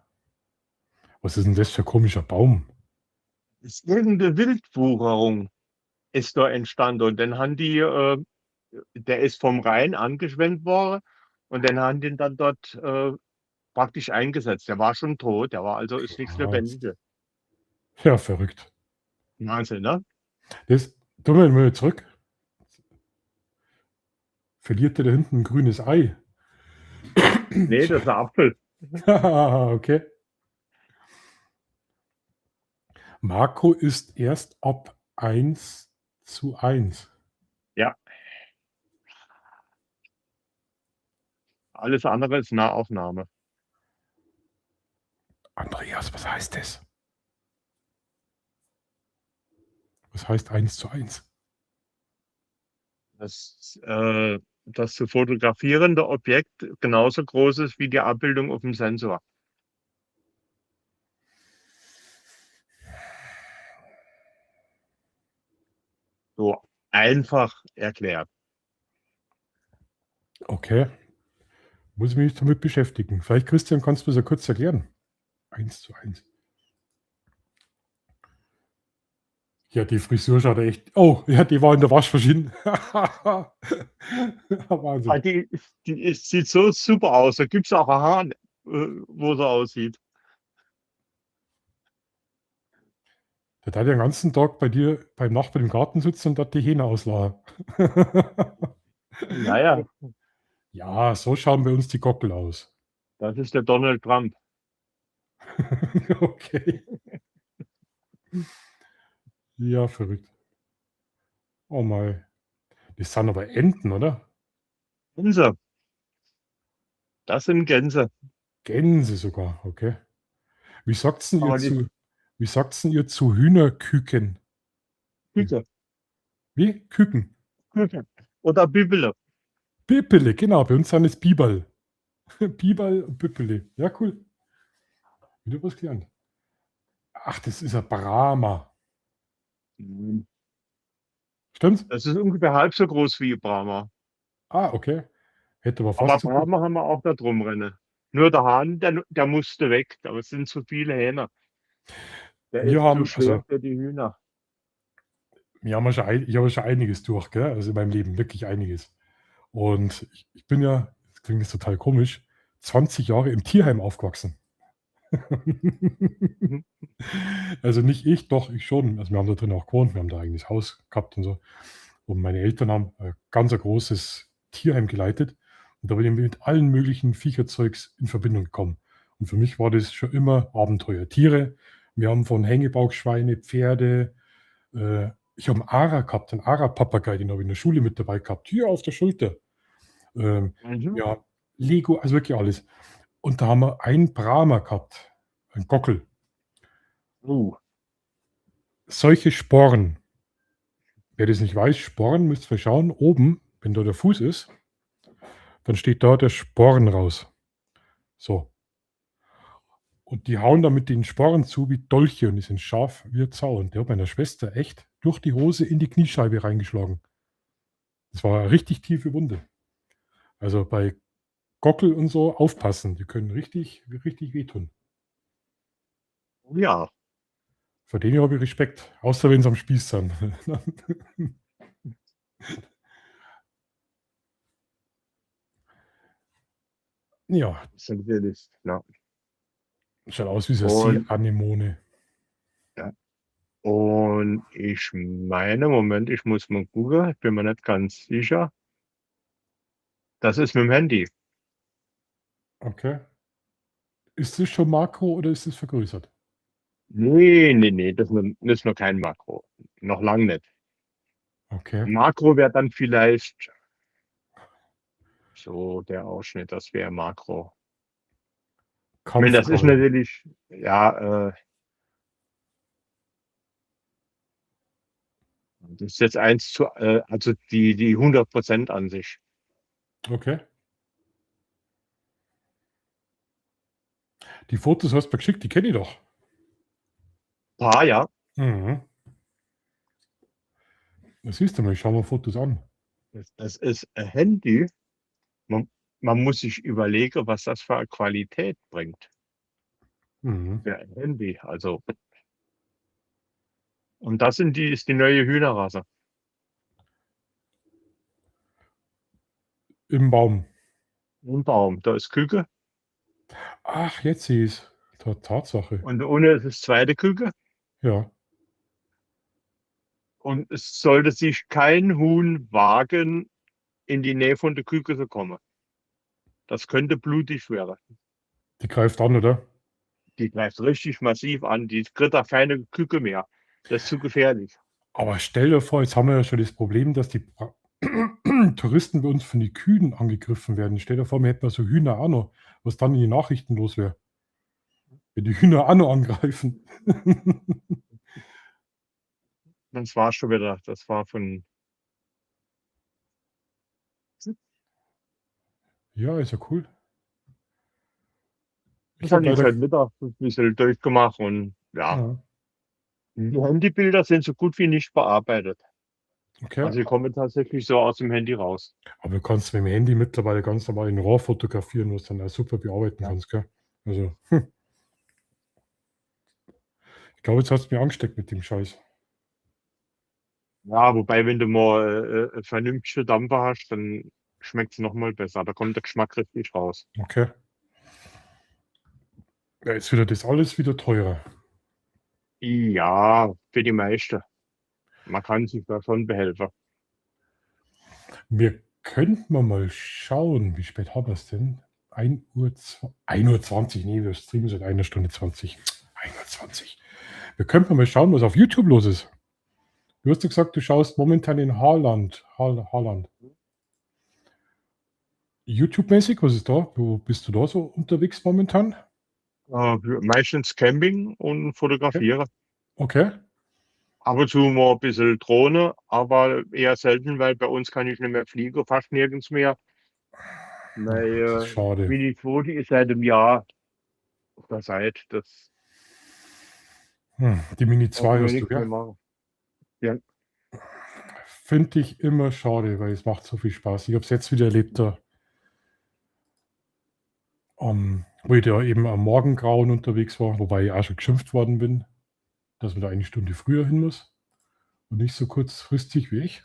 Was ist denn das für ein komischer Baum? Ist irgendeine Wildwucherung ist da entstanden. Und dann haben die, der ist vom Rhein angeschwemmt worden und dann haben den dann dort praktisch eingesetzt. Der war schon tot, der war also ist nichts Krass. Lebendiges. Ja, verrückt. Wahnsinn, ne? Das tun wir mal zurück. Verliert der da hinten ein grünes Ei? Nee, das ist ein Apfel. Okay. Marco ist erst ab 1:1. Ja. Alles andere ist Nahaufnahme. Andreas, was heißt das? Was heißt 1:1? Das zu fotografierende Objekt genauso groß ist wie die Abbildung auf dem Sensor. So einfach erklärt. Okay. Muss ich mich damit beschäftigen. Vielleicht, Christian, kannst du das ja kurz erklären. 1:1. Ja, die Frisur schaut echt. Oh, ja, die war in der Waschmaschine. Wahnsinn. Ah, sieht so super aus. Da gibt es auch ein Haar, wo so aussieht. Der hat den ganzen Tag bei dir beim Nachbarn im Garten sitzen und hat die Hähne auslachen. Naja, Ja, so schauen bei uns die Gockel aus. das ist der Donald Trump. Okay. Ja, verrückt. Oh mein. Das sind aber Enten, oder? Gänse. Das sind Gänse. Gänse sogar, okay. Wie sagt's denn ihr Aber die zu, wie sagt's denn ihr zu Hühnerküken? Küke. Wie? Küken. Küke. Oder Bibele. Bippele, genau. Bei uns sind es Biberl. Biberl und Bippele. Ja, cool. Wieder was gelernt. Ach, das ist ein Brahma. Stimmt? Das ist ungefähr halb so groß wie Brahma. Ah, okay. Hätte aber Aber fast so Brahma haben wir auch da drum rennen. Nur der Hahn, der musste weg. Aber es sind zu viele Hähne. Der Wir ist haben, zu schwer also, für die Hühner. ich habe schon einiges durch, gell? Also in meinem Leben, wirklich einiges. Und ich bin ja, das klingt jetzt total komisch, 20 Jahre im Tierheim aufgewachsen. Also nicht ich, doch ich schon. Also wir haben da drin auch gewohnt, wir haben da ein eigenes Haus gehabt und so. Und meine Eltern haben ein ganz großes Tierheim geleitet. Und da bin ich mit allen möglichen Viecherzeugs in Verbindung gekommen. Und für mich war das schon immer Abenteuer. Tiere, wir haben von Hängebauchschweine, Pferde, ich habe einen Ara gehabt, einen Ara-Papagei, den habe ich in der Schule mit dabei gehabt, hier auf der Schulter. Ja, Lego, also wirklich alles. Und da haben wir einen Brahma gehabt, einen Gockel. Solche Sporen, wer das nicht weiß, Sporen, müsst ihr schauen, oben, wenn da der Fuß ist, dann steht da der Sporen raus. So. Und die hauen da mit den Sporen zu wie Dolche und die sind scharf wie ein Zaun. Der hat meiner Schwester echt durch die Hose in die Kniescheibe reingeschlagen. Das war eine richtig tiefe Wunde. Also bei Gockel und so aufpassen, die können richtig, richtig wehtun. Ja, Vor denen habe ich Respekt, außer wenn sie am Spieß sind. Ja, das ist natürlich. Ja. schaut aus wie so eine Und- Seeanemone. Und ich meine, Moment, ich muss mal googeln, ich bin mir nicht ganz sicher. Das ist mit dem Handy. Okay. Ist das schon Makro oder ist es vergrößert? Nee, das ist noch kein Makro. Noch lang nicht. Okay. Makro wäre dann vielleicht so der Ausschnitt, das wäre Makro. Ich meine, das ist Kampfball. natürlich, ja, das ist jetzt also die 100% an sich. Okay. Die Fotos hast du mir geschickt, die kenne ich doch. Ja. Mhm. Das siehst du mal, ich schaue mal Fotos an. Das ist ein Handy. Man muss sich überlegen, was das für eine Qualität bringt. Mhm. Für ein Handy. Also. Und das ist die neue Hühnerrasse. Im Baum. Im Baum. Da ist Küke. Ach, jetzt sehe ich es. Tatsache. Und ohne ist das zweite Küke. Ja. Und es sollte sich kein Huhn wagen, in die Nähe von der Küke zu kommen. Das könnte blutig werden. Die greift an, oder? Die greift richtig massiv an. Die kriegt da keine Küke mehr. Das ist zu gefährlich. Aber stell dir vor, jetzt haben wir ja schon das Problem, dass die Touristen bei uns von den Kühen angegriffen werden. Stell dir vor, wir hätten mal so Hühner auch noch, was dann in die Nachrichten los wäre. Wenn die Hühner auch noch angreifen. Das war schon wieder. Das war von. Ja, ist ja cool. Ich Ich habe habe jetzt leider. heute Mittag ein bisschen durchgemacht und ja. Ja, Die Handybilder sind so gut wie nicht bearbeitet. okay. Also die kommen tatsächlich so aus dem Handy raus. Aber du kannst mit dem Handy mittlerweile ganz normal in RAW fotografieren, was du dann auch super bearbeiten Ja. kannst, gell? Also, ich glaube, jetzt hast du mich angesteckt mit dem Scheiß. Ja, wobei, wenn du mal vernünftige Dampfer hast, dann schmeckt es nochmal besser. Da kommt der Geschmack richtig raus. Okay. Ja, jetzt wird das alles wieder teurer. Ja, für die meisten. Man kann sich da schon behelfen. Wir könnten mal schauen, wie spät haben wir es denn? 1 Uhr, 1 Uhr 20, nee, wir streamen seit 1 Stunde 20. 1 Uhr 20. Wir könnten mal schauen, was auf YouTube los ist. Du hast ja gesagt, du schaust momentan in Haaland. YouTube-mäßig, was ist da? Wo bist du da so unterwegs momentan? Meistens Camping und fotografieren. Okay. Ab und zu mal ein bisschen Drohne, aber eher selten, weil bei uns kann ich nicht mehr fliegen, fast nirgends mehr. Weil Das ist schade. Mini 2, die ist seit einem Jahr auf der Seite. Das Die Mini darf 2 man hast du, nichts mehr gell? machen. Ja. Finde ich immer schade, weil es macht so viel Spaß. Ich habe es jetzt wieder erlebt, da, wo ich da eben am Morgengrauen unterwegs war, wobei ich auch schon geschimpft worden bin, dass man da 1 Stunde früher hin muss und nicht so kurzfristig wie ich.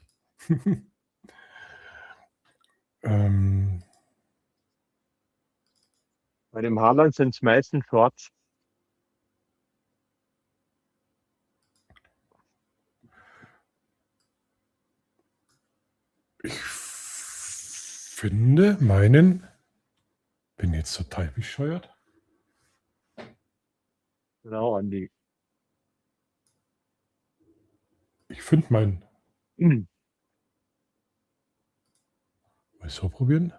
Bei dem Haaland sind es meistens Shorts. Ich finde bin jetzt total bescheuert. Genau, Andi. Ich finde meinen. Hm. Mal so probieren.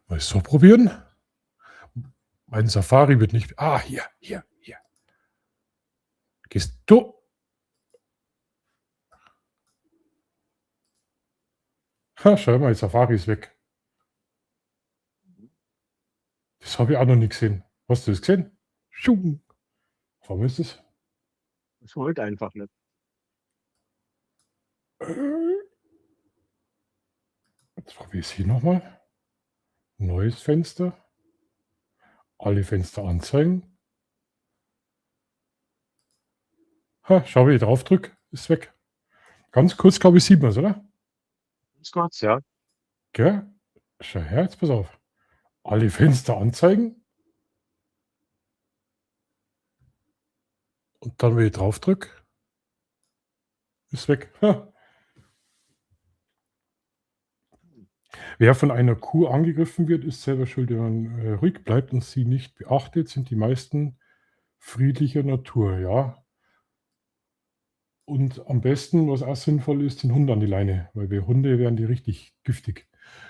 Mal so probieren. Mein Safari wird nicht. Ah, hier. Gehst du. Ha, schau mal, Safari ist weg. Das habe ich auch noch nicht gesehen. Hast du das gesehen? Schung. Warum ist das? Das wollte einfach nicht. Jetzt probiere ich es hier nochmal. Neues Fenster. Alle Fenster anzeigen. Ha, schau, wie ich drauf drücke. Ist weg. Ganz kurz, glaube ich, sieht man es, oder? Ganz kurz, ja. Gell? Schau her, jetzt pass auf. Alle Fenster anzeigen. Und dann, wenn ich drauf drücke, ist weg. Ha. Wer von einer Kuh angegriffen wird, ist selber schuld, wenn man ruhig bleibt und sie nicht beachtet, sind die meisten friedlicher Natur, ja. Und am besten, was auch sinnvoll ist, den Hund an die Leine, weil bei Hunde werden die richtig giftig.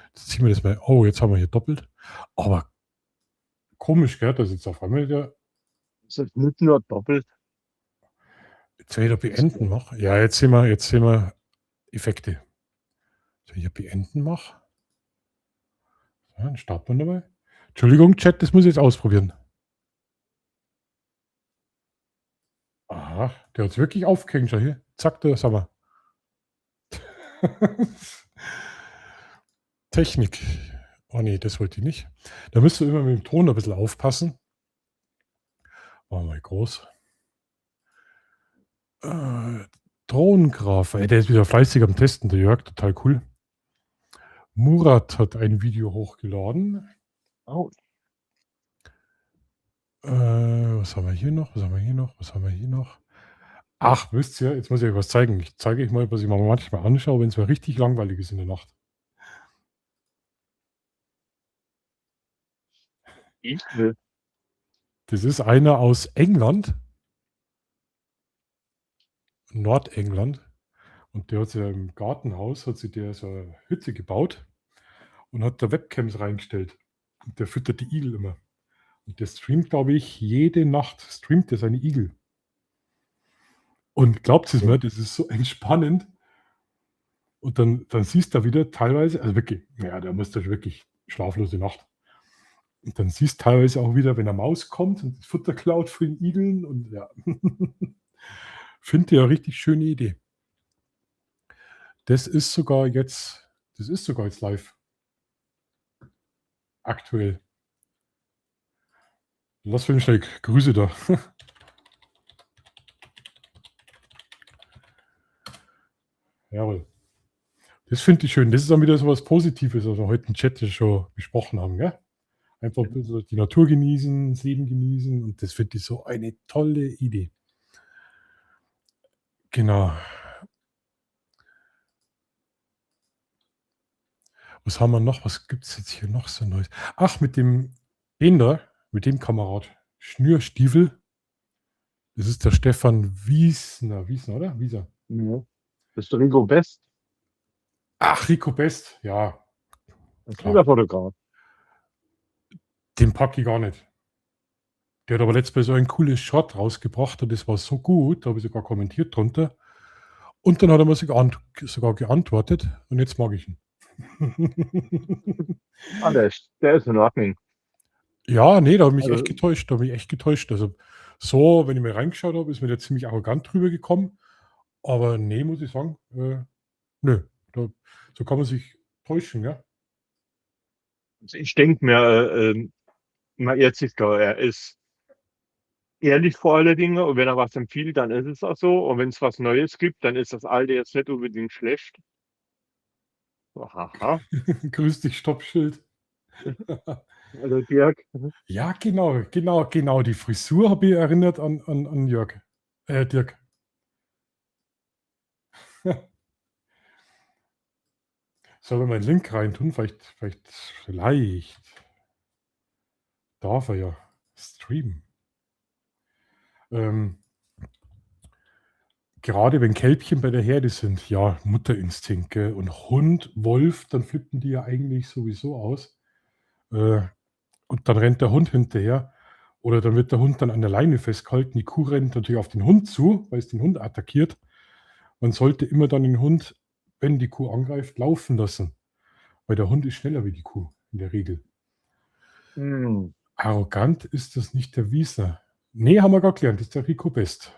Jetzt ziehen wir das mal. Oh, jetzt haben wir hier doppelt. Aber komisch, gell, dass jetzt auf einmal der. Das ist nicht nur doppelt. Jetzt wieder beenden mache. Ja, jetzt sehen wir Effekte. Wenn ich hier beenden mache. So, dann starten wir dabei. Entschuldigung, Chat, das muss ich jetzt ausprobieren. Aha, der hat es wirklich aufgehängt. Schau hier. Zack, da sind wir. Technik. Oh nee, das wollte ich nicht. Da müsst ihr immer mit dem Ton ein bisschen aufpassen. Machen wir mal groß. Drohnengraf. Der ist wieder fleißig am Testen, der Jörg. Total cool. Murat hat ein Video hochgeladen. Oh. Was haben wir hier noch? Was haben wir hier noch? Ach, wisst ihr, jetzt muss ich euch was zeigen. Ich zeige euch mal, was ich mir manchmal anschaue, wenn es mir richtig langweilig ist in der Nacht. Ich will. Das ist einer aus England, Nordengland. Und der hat sich im Gartenhaus, hat sich der so eine Hütte gebaut und hat da Webcams reingestellt. Und der füttert die Igel immer. Und der streamt, glaube ich, jede Nacht streamt der seine Igel. Und glaubt es mir, das ist so entspannend. Und dann siehst du da wieder teilweise, also wirklich, ja, da musst du wirklich schlaflose Nacht. Und dann siehst du teilweise auch wieder, wenn eine Maus kommt und das Futter klaut von den Igeln. Und ja, finde ich eine richtig schöne Idee. Das ist sogar jetzt live. Aktuell. Lass mich schnell Grüße da. Jawohl. Das finde ich schön. Das ist dann wieder so was Positives, was wir heute im Chat ja schon besprochen haben. Gell? Einfach ein bisschen die Natur genießen, das Leben genießen. Und das finde ich so eine tolle Idee. Genau. Was haben wir noch? Was gibt es jetzt hier noch so Neues? Ach, mit dem Kamerad. Schnürstiefel. Das ist der Stefan Wiesner, oder? Wieser. Ja. Das ist der Rico Best, Ach, Rico Best. Ja, ein klar. cooler Fotograf. Den packe ich gar nicht. Der hat aber letztes Mal so ein cooles Shot rausgebracht und das war so gut, da habe ich sogar kommentiert drunter. Und dann hat er mir sogar geantwortet und jetzt mag ich ihn. Ah, der ist in Ordnung. Ja, nee, da habe ich mich Also- echt getäuscht. Also so, wenn ich mal reingeschaut habe, ist mir der ziemlich arrogant drüber gekommen. Aber nee, muss ich sagen, nö, so kann man sich täuschen, ja. Also ich denke mir, man irrt sich da, er ist ehrlich vor alle Dinge und wenn er was empfiehlt, dann ist es auch so. Und wenn es was Neues gibt, dann ist das alte jetzt nicht unbedingt schlecht. Haha. Grüß dich, Stoppschild. Also Dirk, Ja, genau. Die Frisur habe ich erinnert an Jörg. Dirk. Sollen wir mal einen Link reintun? Vielleicht darf er ja streamen. Gerade wenn Kälbchen bei der Herde sind, ja, Mutterinstinkt, gell? Und Hund, Wolf, dann flippen die ja eigentlich sowieso aus. Und dann rennt der Hund hinterher. Oder dann wird der Hund dann an der Leine festgehalten. Die Kuh rennt natürlich auf den Hund zu, weil es den Hund attackiert. Man sollte immer dann den Hund, wenn die Kuh angreift, laufen lassen. Weil der Hund ist schneller wie die Kuh in der Regel. Arrogant ist das nicht der Wiesner. Nee, haben wir gar gelernt. Das ist der Rico Best.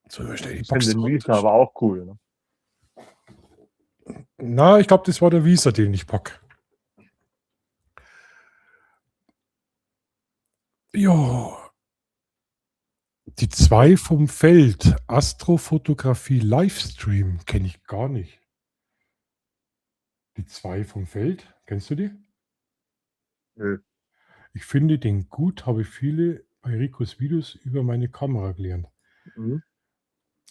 So, ich finde den Wiesner aber auch cool. Ne? Na, ich glaube, das war der Wieser, den ich pack. Ja. Die 2 vom Feld. Astrofotografie Livestream. Kenne ich gar nicht. Die 2 vom Feld. Kennst du die? Nö. Ich finde den gut, habe viele bei Ricos Videos über meine Kamera gelernt. Mhm.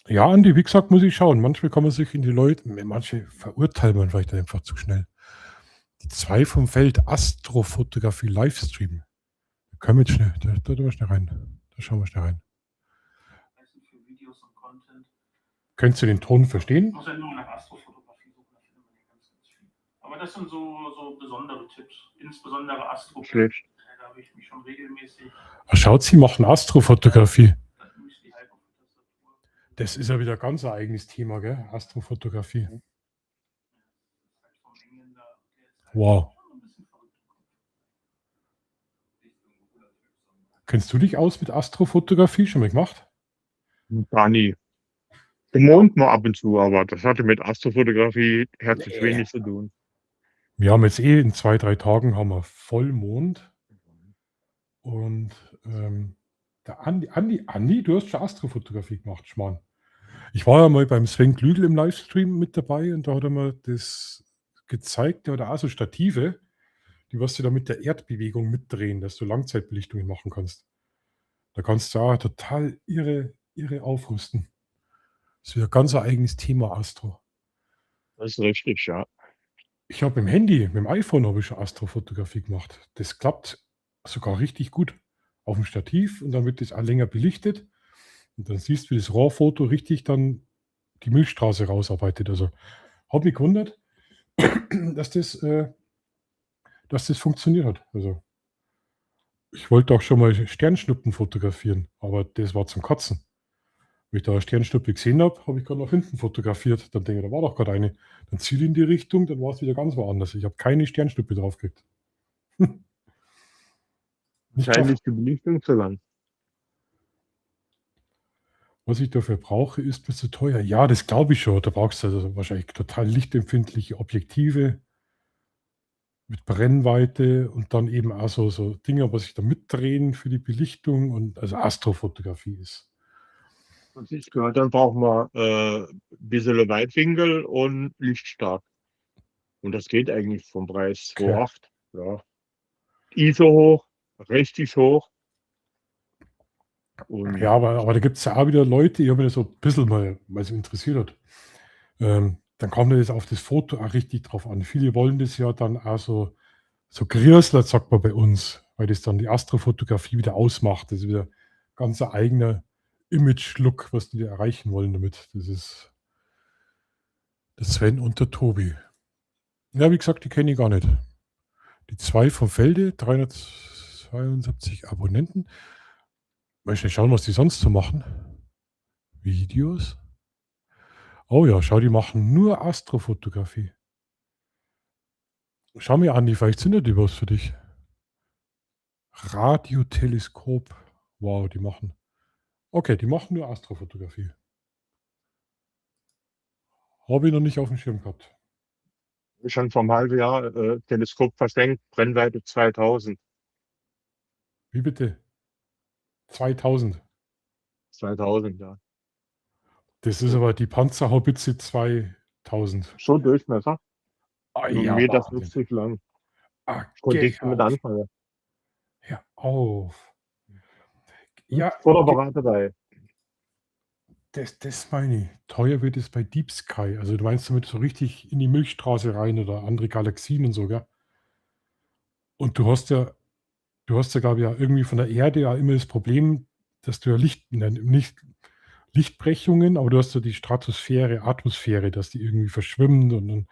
Ja, Andi, wie gesagt, muss ich schauen. Manchmal kann man sich in die Leute, manche verurteilt man vielleicht einfach zu schnell. Die 2 vom Feld, Astrofotografie Livestream. Da können wir jetzt schnell, da schnell rein. Da schauen wir schnell rein. Für Videos und Content. Könntest du den Ton verstehen? Ich muss ja nur nach Astrofotografie suchen, da findet man ja ganz viel. Aber das sind so besondere Tipps, insbesondere Astro. Schlecht. Da habe ich mich schon regelmäßig. Schaut, sie machen Astrofotografie. Das müsste ich halt auf der Tastatur. Das ist ja wieder ganz ein eigenes Thema, gell? Astrofotografie. Das ist halt vom Engländer, der ist halt Wow. schon ein bisschen verrückt. Kennst du dich aus mit Astrofotografie? Schon mal gemacht? Gar nie. Den Mond mal ab und zu, aber das hatte mit Astrofotografie herzlich wenig zu tun. Wir haben jetzt in 2, 3 Tagen haben wir Vollmond. Und der Andi, du hast schon Astrofotografie gemacht, Schmarrn. Ich war ja mal beim Sven Klügel im Livestream mit dabei und da hat er mir das gezeigt. Der hat auch so Stative, die was du da mit der Erdbewegung mitdrehen, dass du Langzeitbelichtungen machen kannst. Da kannst du auch total irre aufrüsten. Das ist wieder ganz ein eigenes Thema, Astro. Das ist richtig, ja. Ich habe mit dem iPhone habe ich schon Astrofotografie gemacht. Das klappt sogar richtig gut. Auf dem Stativ und dann wird das auch länger belichtet. Und dann siehst du, wie das RAW-Foto richtig dann die Milchstraße rausarbeitet. Also habe mich gewundert, dass das funktioniert hat. Also ich wollte auch schon mal Sternschnuppen fotografieren, aber das war zum Kotzen. Wenn ich da eine Sternschnuppe gesehen habe ich gerade nach hinten fotografiert. Dann denke ich, da war doch gerade eine. Dann ziele in die Richtung, dann war es wieder ganz woanders. Ich habe keine Sternschnuppe drauf gekriegt. Nicht drauf. Wahrscheinlich die Belichtung zu lang. Was ich dafür brauche, ist mir zu teuer. Ja, das glaube ich schon. Da brauchst du also wahrscheinlich total lichtempfindliche Objektive mit Brennweite und dann eben auch so Dinger, was sich da mitdrehen für die Belichtung und also Astrofotografie ist. Was ich gehört, dann brauchen wir ein bisschen Weitwinkel und lichtstark. Und das geht eigentlich vom Preis Okay. 2,8. Ja. ISO hoch, richtig hoch. Und Ja, aber da gibt es ja auch wieder Leute, ich habe mir das so ein bisschen mal, weil es mich interessiert hat. Dann kommt es auf das Foto auch richtig drauf an. Viele wollen das ja dann auch so grieslert, sagt man bei uns, weil das dann die Astrofotografie wieder ausmacht. Das ist wieder ganz ein eigener Image-Look, was die da erreichen wollen damit. Das ist der Sven und der Tobi. Ja, wie gesagt, die kenne ich gar nicht. Die zwei vom Felde, 372 Abonnenten. Mal schnell schauen, was die sonst so machen. Videos. Oh ja, schau, die machen nur Astrofotografie. Schau mir an, vielleicht sind ja die was für dich. Radioteleskop. Wow, die machen. Okay, die machen nur Astrofotografie. Habe ich noch nicht auf dem Schirm gehabt. schon vor einem halben Jahr Teleskop versenkt, Brennweite 2000. Wie bitte? 2000. 2000, ja. Das ist aber die Panzerhaubitze 2000. So Durchmesser, Ah, nur ja, 1,50 Wahnsinn. Meter lang. Ah, Konnte geh ich damit auf. anfangen. Hör auf. Ja, Fotoapparat dabei. das meine ich. Teuer wird es bei Deep Sky. Also du meinst damit so richtig in die Milchstraße rein oder andere Galaxien und so, gell? Und du hast ja, glaube ich, ja irgendwie von der Erde ja immer das Problem, dass du ja nicht Lichtbrechungen, aber du hast ja die Stratosphäre, Atmosphäre, dass die irgendwie verschwimmen und dann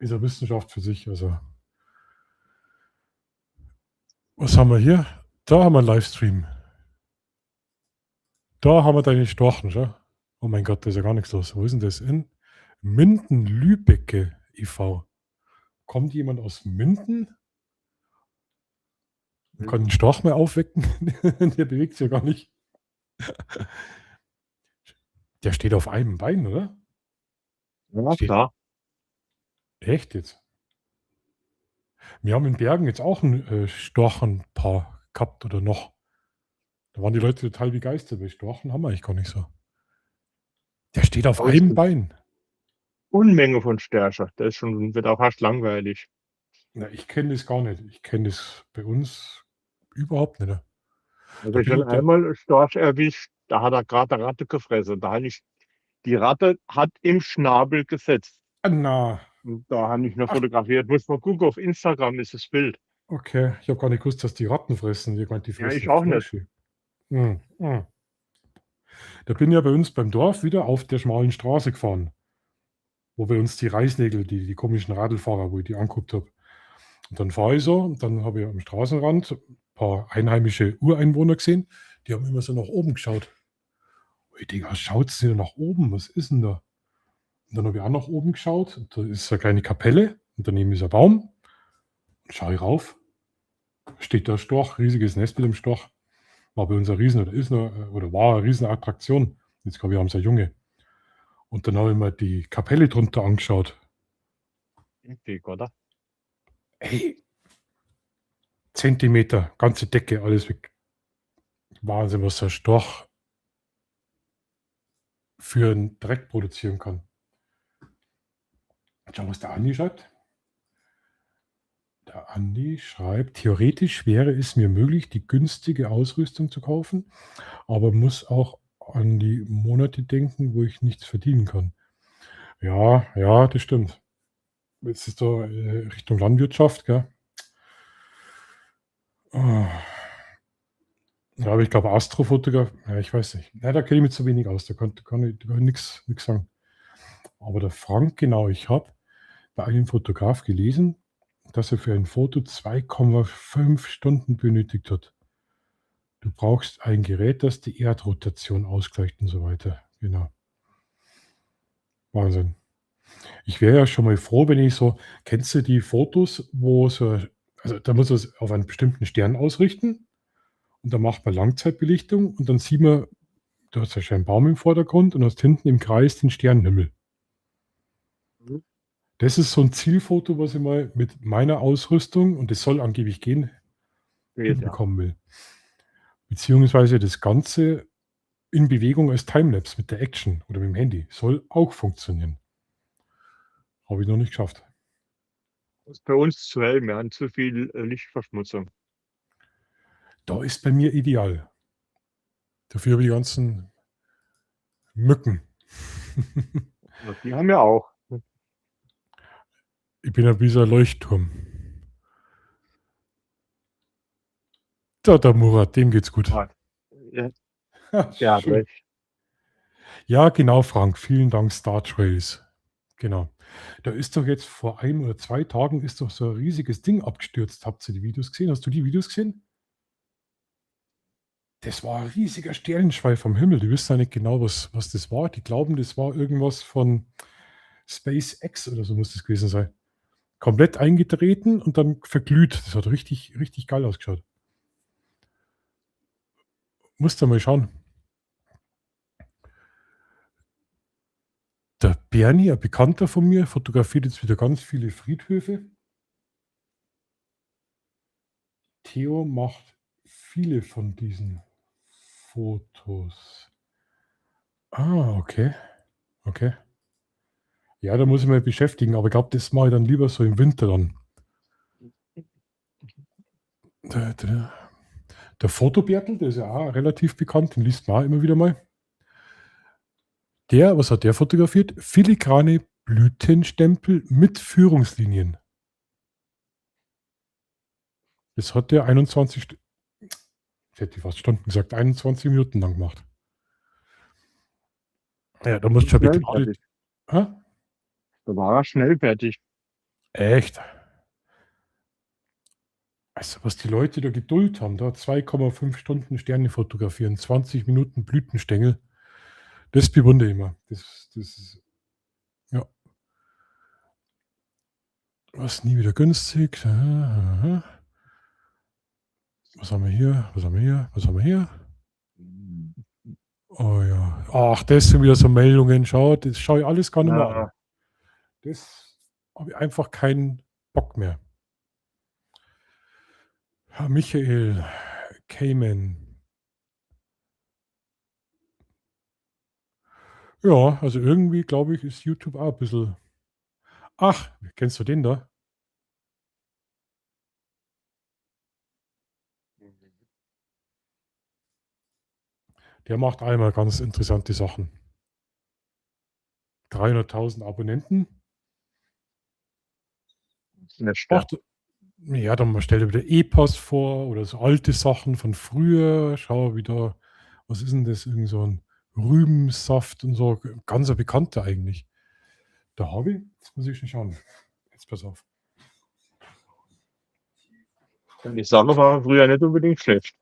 ist ja Wissenschaft für sich. Also, was haben wir hier? Da haben wir einen Livestream. Da haben wir deine Storchen, schau. Oh mein Gott, da ist ja gar nichts los. Wo ist denn das? In Minden-Lübecke e.V. Kommt jemand aus Minden? Man kann den Storch mehr aufwecken. Der bewegt sich ja gar nicht. Der steht auf einem Bein, oder? Ja, Steht klar. echt jetzt? Wir haben in Bergen jetzt auch ein Storchenpaar gehabt oder noch. Da waren die Leute total begeistert, weil Storchen haben wir eigentlich gar nicht so. Der steht auf Aber es einem gibt Bein. Unmenge von Stärke. Das ist schon, wird auch fast langweilig. Na, ich kenne das gar nicht. Ich kenne das bei uns überhaupt nicht. Also Da ich bin habe ich da, einmal einen Storch erwischt, da hat er gerade eine Ratte gefressen. Die Ratte hat im Schnabel gesetzt. na, Und da habe ich noch ach, fotografiert. Muss mal gucken, auf Instagram ist das Bild. okay. Ich habe gar nicht gewusst, dass die Ratten fressen. Ich meinte, die Ja, ich fressen auch nicht. Frösche. Hm, hm. Da bin ich ja bei uns beim Dorf wieder auf der schmalen Straße gefahren, wo wir uns die Reißnägel, die komischen Radlfahrer, wo ich die angeguckt habe. Und dann fahre ich so und dann habe ich am Straßenrand ein paar einheimische Ureinwohner gesehen, die haben immer so nach oben geschaut. Und ich denke, was schaut sie denn nach oben? Was ist denn da? Und dann habe ich auch nach oben geschaut und da ist eine kleine Kapelle und daneben ist ein Baum. Und schaue ich rauf, steht der Storch, riesiges Nest mit dem Storch. War bei uns ein Riesen oder ist noch, oder war eine Riesenattraktion. Jetzt glaube ich, haben sie ein Junge. Und dann habe ich mir die Kapelle drunter angeschaut. Dick, oder? Hey, Zentimeter, ganze Decke, alles weg. Wahnsinn, was der Storch für einen Dreck produzieren kann. Schau, was der Andi schreibt. Der Andi schreibt, theoretisch wäre es mir möglich, die günstige Ausrüstung zu kaufen, aber muss auch an die Monate denken, wo ich nichts verdienen kann. Ja, ja, das stimmt. Jetzt ist da Richtung Landwirtschaft, gell? Ah. Ja, aber ich glaube, Astrofotograf, ja, ich weiß nicht. Ja, da kenne ich mich zu wenig aus, kann ich nichts sagen. Aber der Frank, genau, ich habe bei einem Fotograf gelesen, dass er für ein Foto 2,5 Stunden benötigt hat. Du brauchst ein Gerät, das die Erdrotation ausgleicht und so weiter. Genau. Wahnsinn. Ich wäre ja schon mal froh, wenn ich so, kennst du die Fotos, wo so, also da muss man es auf einen bestimmten Stern ausrichten und dann macht man Langzeitbelichtung und dann sieht man, du hast ja schon einen Baum im Vordergrund und hast hinten im Kreis den Sternenhimmel. Mhm. Das ist so ein Zielfoto, was ich mal mit meiner Ausrüstung, und das soll angeblich gehen, Geht, ja. hinbekommen will. Beziehungsweise das Ganze in Bewegung als Timelapse mit der Action oder mit dem Handy. Soll auch funktionieren. Habe ich noch nicht geschafft. Das ist bei uns zu hell, wir haben zu viel Lichtverschmutzung. Da ist bei mir ideal. Dafür habe ich die ganzen Mücken. Ja, die haben wir auch. Ich bin ein bisschen ein Leuchtturm. Der Murat, dem geht's gut. Ja, ja, hat Schön. recht. Ja, genau, Frank. Vielen Dank, Star Trails. Genau. Da ist doch jetzt vor 1 oder 2 Tagen ist doch so ein riesiges Ding abgestürzt. Habt ihr die Videos gesehen? Hast du die Videos gesehen? Das war ein riesiger Sternenschweif vom Himmel. Die wissen ja nicht genau, was das war. Die glauben, das war irgendwas von SpaceX oder so muss das gewesen sein. Komplett eingetreten und dann verglüht. Das hat richtig, richtig geil ausgeschaut. Musst du mal schauen. Der Bernie, ein Bekannter von mir, fotografiert jetzt wieder ganz viele Friedhöfe. Theo macht viele von diesen Fotos. Ah, okay. Okay. Ja, da muss ich mich beschäftigen, aber ich glaube, das mache ich dann lieber so im Winter dann. Der Fotobertel, der ist ja auch relativ bekannt, den liest man auch immer wieder mal. Was hat der fotografiert? Filigrane Blütenstempel mit Führungslinien. Das hat der 21, ich hätte fast Stunden gesagt, 21 Minuten lang gemacht. Ja, da musst du schon Schnell begnade. fertig. Hä? Da war er schnell fertig. Echt? Also, was die Leute da Geduld haben, da 2,5 Stunden Sterne fotografieren, 20 Minuten Blütenstängel, das bewundere ich immer. Das ist, ja. Was nie wieder günstig. Was haben wir hier? Was haben wir hier? Was haben wir hier? Oh ja. Ach, das sind wieder so Meldungen. Schau, das schaue ich alles gar nicht mehr an. Ja, Das habe ich einfach keinen Bock mehr. Ja, Michael, Cayman. Ja, also irgendwie, glaube ich, ist YouTube auch ein bisschen. Ach, kennst du den da? Der macht einmal ganz interessante Sachen. 300.000 Abonnenten. ist nicht schwer. Macht, ja, dann stellt er wieder E-Pass vor oder so alte Sachen von früher. Schau wieder, was ist denn das? Irgend so ein Rübensaft und so. Ganz ein Bekannter eigentlich. Der Hobby, jetzt muss ich schon schauen. Jetzt pass auf. Die Sache war früher nicht unbedingt schlecht.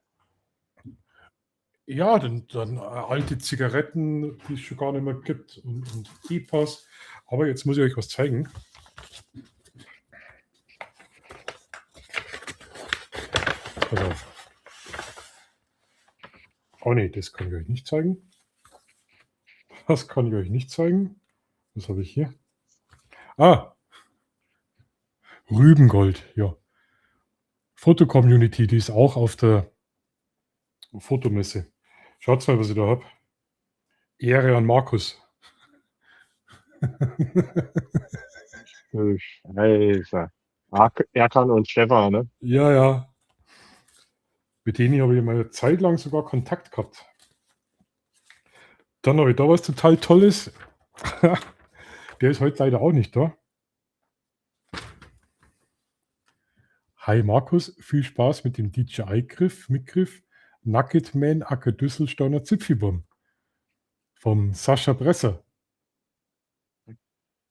Ja, dann alte Zigaretten, die es schon gar nicht mehr gibt und E-Pass. Aber jetzt muss ich euch was zeigen. Pass auf. Oh ne, das kann ich euch nicht zeigen. Das kann ich euch nicht zeigen. Was habe ich hier? Ah, Rübengold, ja. Foto-Community, die ist auch auf der Fotomesse. Schaut mal, was ich da habe. Ehre an Markus. Scheiße. Erkan und Stefan, ne? Ja, ja. Mit denen habe ich mal eine Zeit lang sogar Kontakt gehabt. Dann habe ich da was total Tolles. Der ist heute leider auch nicht da. Hi Markus, viel Spaß mit dem DJI-Mitgriff Nugget Man Acker Düsselstauner Zipfiburm vom Sascha Bresser.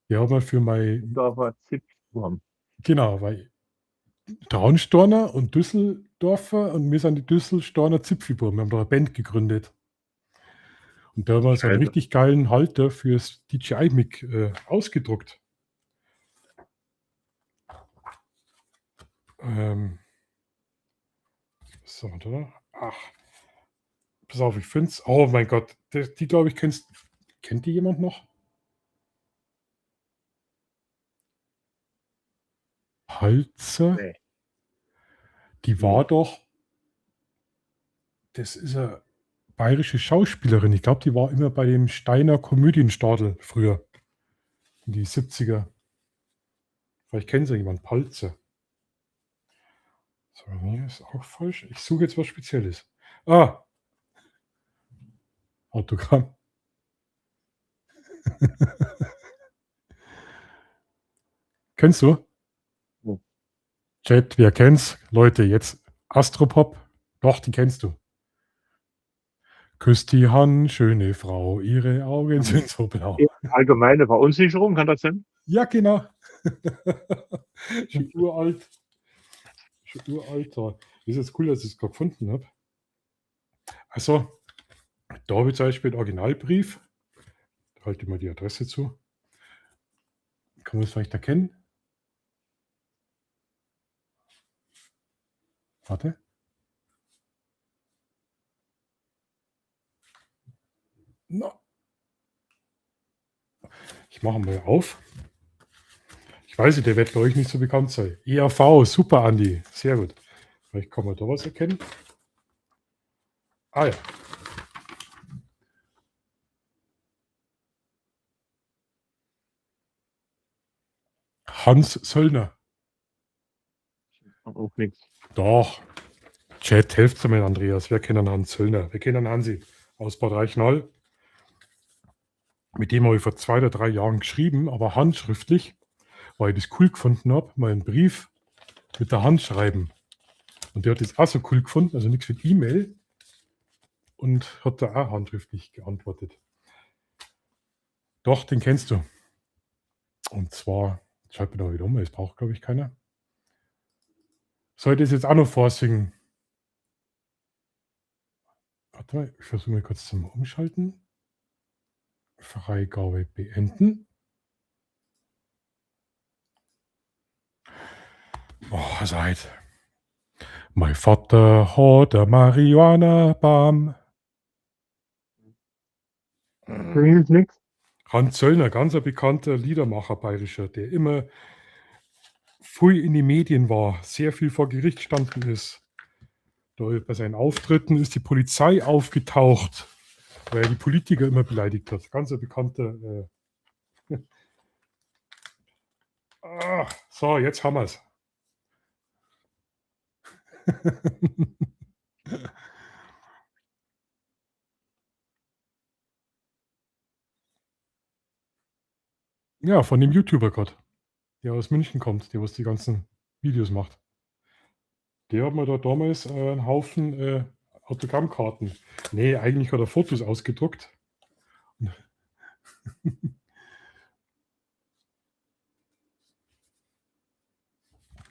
Ja, aber für mein, Dorfer Zipfwurm. genau, weil Traunstorner und Düsseldorfer und wir sind die Düsselstauner Zipfiburm. Wir haben da eine Band gegründet. Und da haben wir so einen Geil. richtig geilen Halter fürs DJI-Mic ausgedruckt. So, oder? Ach, pass auf, ich finde es. Oh mein Gott, die glaube ich, kennt die jemand noch? Palzer? Nee. Die war doch, das ist eine bayerische Schauspielerin. Ich glaube, die war immer bei dem Steiner Komödienstadel früher. In die 70er. Vielleicht kennen Sie jemanden, Palzer. So, nee, ist auch falsch. Ich suche jetzt was Spezielles. Ah! Autogramm. Kennst du? Nee. Chat, wer kennt's? Leute, jetzt Astropop. Doch, die kennst du. Küsst die Hand, schöne Frau, ihre Augen sind so blau. Allgemeine Verunsicherung, kann das sein? Ja, genau. Schon uralt. Schon uralt. Das ist jetzt cool, dass ich es gerade gefunden habe. Also, da habe ich zum Beispiel den Originalbrief. Da halte ich mal die Adresse zu. Kann man das vielleicht erkennen? Warte. No. Ich mache mal auf. Ich weiß nicht, der wird bei euch nicht so bekannt sein. ERV, super, Andi. Sehr gut. Vielleicht kann man da was erkennen. Ah ja. Hans Söllner. Auch nichts. Doch. Chat, helft mir, Andreas. Wir kennen Hans Söllner. Wir kennen Hansi aus Bad Reichenhall. Mit dem habe ich vor 2 oder 3 Jahren geschrieben, aber handschriftlich, weil ich das cool gefunden habe, mal einen Brief mit der Hand schreiben. Und der hat das auch so cool gefunden, also nichts mit E-Mail. Und hat da auch handschriftlich geantwortet. Doch, den kennst du. Und zwar, schreib mir da wieder um, es braucht, glaube ich, keiner. Soll ich das jetzt auch noch vorsingen? Warte mal, ich versuche mal kurz zum Umschalten. Freigabe beenden. Oh, seid. Mein Vater hat a Marihuana-Baum. Klingt nichts. Hans Söllner, ganz ein bekannter Liedermacher bayerischer, der immer viel in die Medien war, sehr viel vor Gericht gestanden ist. Da bei seinen Auftritten ist die Polizei aufgetaucht, weil er die Politiker immer beleidigt hat. Ganz ein bekannter. So, jetzt haben wir es. Ja, von dem YouTuber gerade, der aus München kommt, der was die ganzen Videos macht. Der hat mir da damals einen Haufen Autogrammkarten. Nee, eigentlich hat er Fotos ausgedruckt.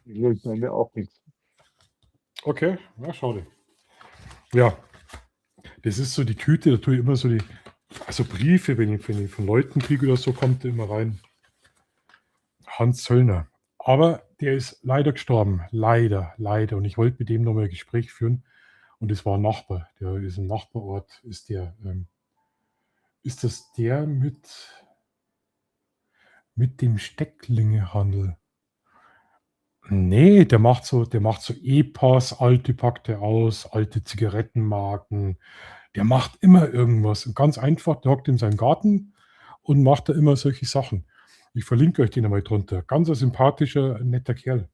Ich bei mir auch nichts. Okay, ja, schade. Ja, das ist so die Tüte, da tue ich immer so die, also Briefe, wenn ich von Leuten kriege oder so, kommt der immer rein. Hans Söllner. Aber der ist leider gestorben. Leider, leider. Und ich wollte mit dem nochmal ein Gespräch führen. Und es war ein Nachbar. Der ist im Nachbarort. Ist das der mit dem Stecklingehandel? Nee, der macht so E-Pass, alte packt er aus, alte Zigarettenmarken. Der macht immer irgendwas. Und ganz einfach, der hockt in seinem Garten und macht da immer solche Sachen. Ich verlinke euch den einmal drunter. Ganz ein sympathischer, netter Kerl.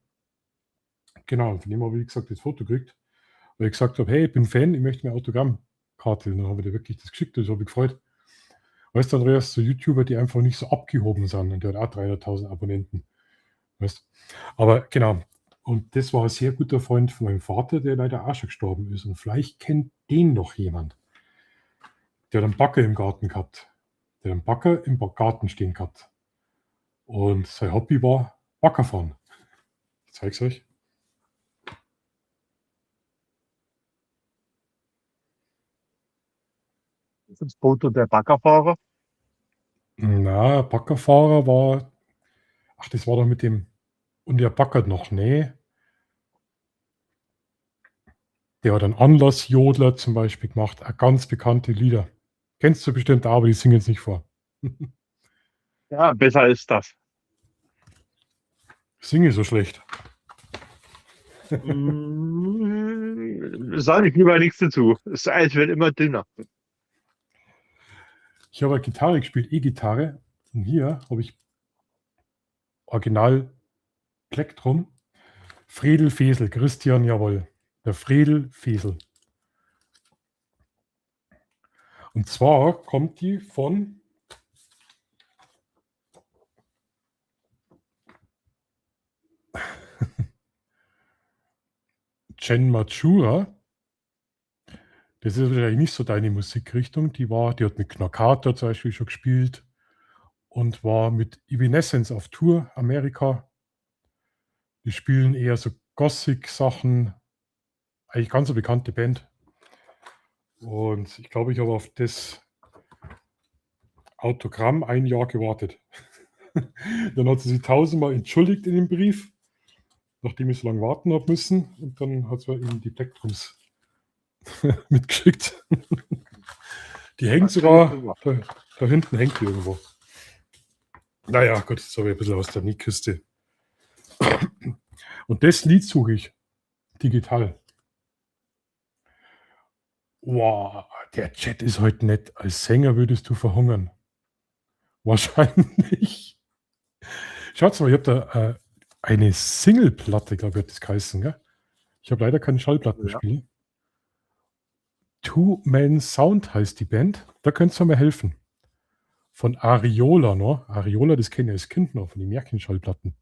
Genau, von dem habe ich, wie gesagt, das Foto gekriegt, weil ich gesagt habe, hey, ich bin Fan, ich möchte mir Autogrammkarte. Und dann habe ich dir wirklich das geschickt, das habe ich gefreut. Weißt du, Andreas, so YouTuber, die einfach nicht so abgehoben sind und der hat auch 300.000 Abonnenten. Weißt? Aber genau, und das war ein sehr guter Freund von meinem Vater, der leider auch schon gestorben ist. Und vielleicht kennt den noch jemand. Der hat einen Bagger im Garten gehabt. Der hat einen Bagger im Garten stehen gehabt. Und sein Hobby war Baggerfahren. Ich zeige es euch. Das Foto der Baggerfahrer. Na, Baggerfahrer war, ach, das war doch mit dem, und der baggert noch, nee. Der hat einen Anlassjodler zum Beispiel gemacht, ganz bekannte Lieder. Kennst du bestimmt auch, aber die singen jetzt nicht vor. Ja, besser ist das. Singe so schlecht. Sage ich lieber nichts dazu. Das Eis wird immer dünner. Ich habe eine Gitarre gespielt, E-Gitarre. Und hier habe ich Original Plektrum. Fredel Fesel, Christian, jawohl. Der Fredel Fesel. Und zwar kommt die von Jen Majura. Das ist wahrscheinlich nicht so deine Musikrichtung. Die hat mit Knockator zum Beispiel schon gespielt und war mit Evanescence auf Tour, Amerika. Die spielen eher so Gothic-Sachen. Eigentlich ganz eine bekannte Band. Und ich glaube, ich habe auf das Autogramm ein Jahr gewartet. Dann hat sie sich 1000-mal entschuldigt in dem Brief, nachdem ich so lange warten habe müssen. Und dann hat sie ihm die Plektrums mitgeschickt. Die hängt sogar, da hinten hängt die irgendwo. Naja, Gott, jetzt habe ich ein bisschen aus der Nähkiste. Und das Lied suche ich digital. Wow, der Chat ist heute nett. Als Sänger würdest du verhungern. Wahrscheinlich. Schaut mal, ich habe da eine Singleplatte, glaube ich, hat das geheißen. Gell? Ich habe leider keine Schallplattenspiele. Two Man Sound heißt die Band. Da könnt ihr mir helfen. Von Ariola, ne? Ariola, das kenne ich als Kind noch, von den Märchenschallplatten.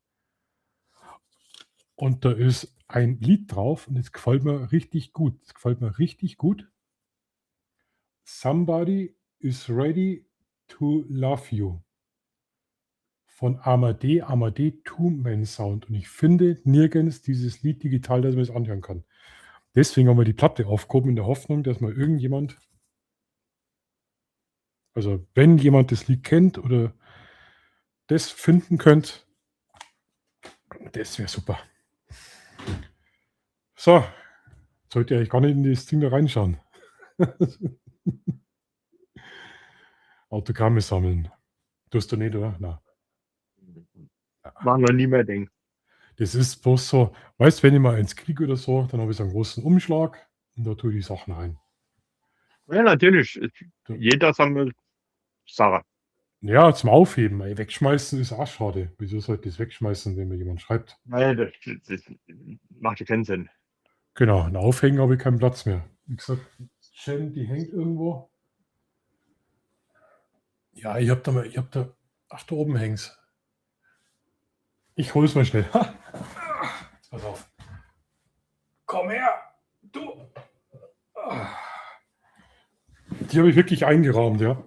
Und da ist ein Lied drauf und es gefällt mir richtig gut. Es gefällt mir richtig gut. Somebody is ready to love you. Von Amadee Two Man Sound. Und ich finde nirgends dieses Lied digital, dass man es anhören kann. Deswegen haben wir die Platte aufgehoben in der Hoffnung, dass mal irgendjemand, also wenn jemand das Lied kennt oder das finden könnt, das wäre super. So, sollte ich eigentlich gar nicht in das Ding da reinschauen. Autogramme sammeln. Tust du nicht, oder? Nein. Machen wir nie mehr denken. Das ist bloß so, weißt du, wenn ich mal ins Krieg oder so, dann habe ich so einen großen Umschlag und da tue ich die Sachen rein. Ja, natürlich. Jeder sammelt Sachen. Ja, zum Aufheben. Ey, wegschmeißen ist auch schade. Wieso sollte ich das wegschmeißen, wenn mir jemand schreibt? Nein, das macht ja keinen Sinn. Genau, ein Aufhängen habe ich keinen Platz mehr. Wie gesagt, Jen, die hängt irgendwo. Ja, ich habe da, ach, da oben hängt's. Ich hol's mal schnell. Jetzt pass auf. Komm her, du. Die habe ich wirklich eingerahmt, ja.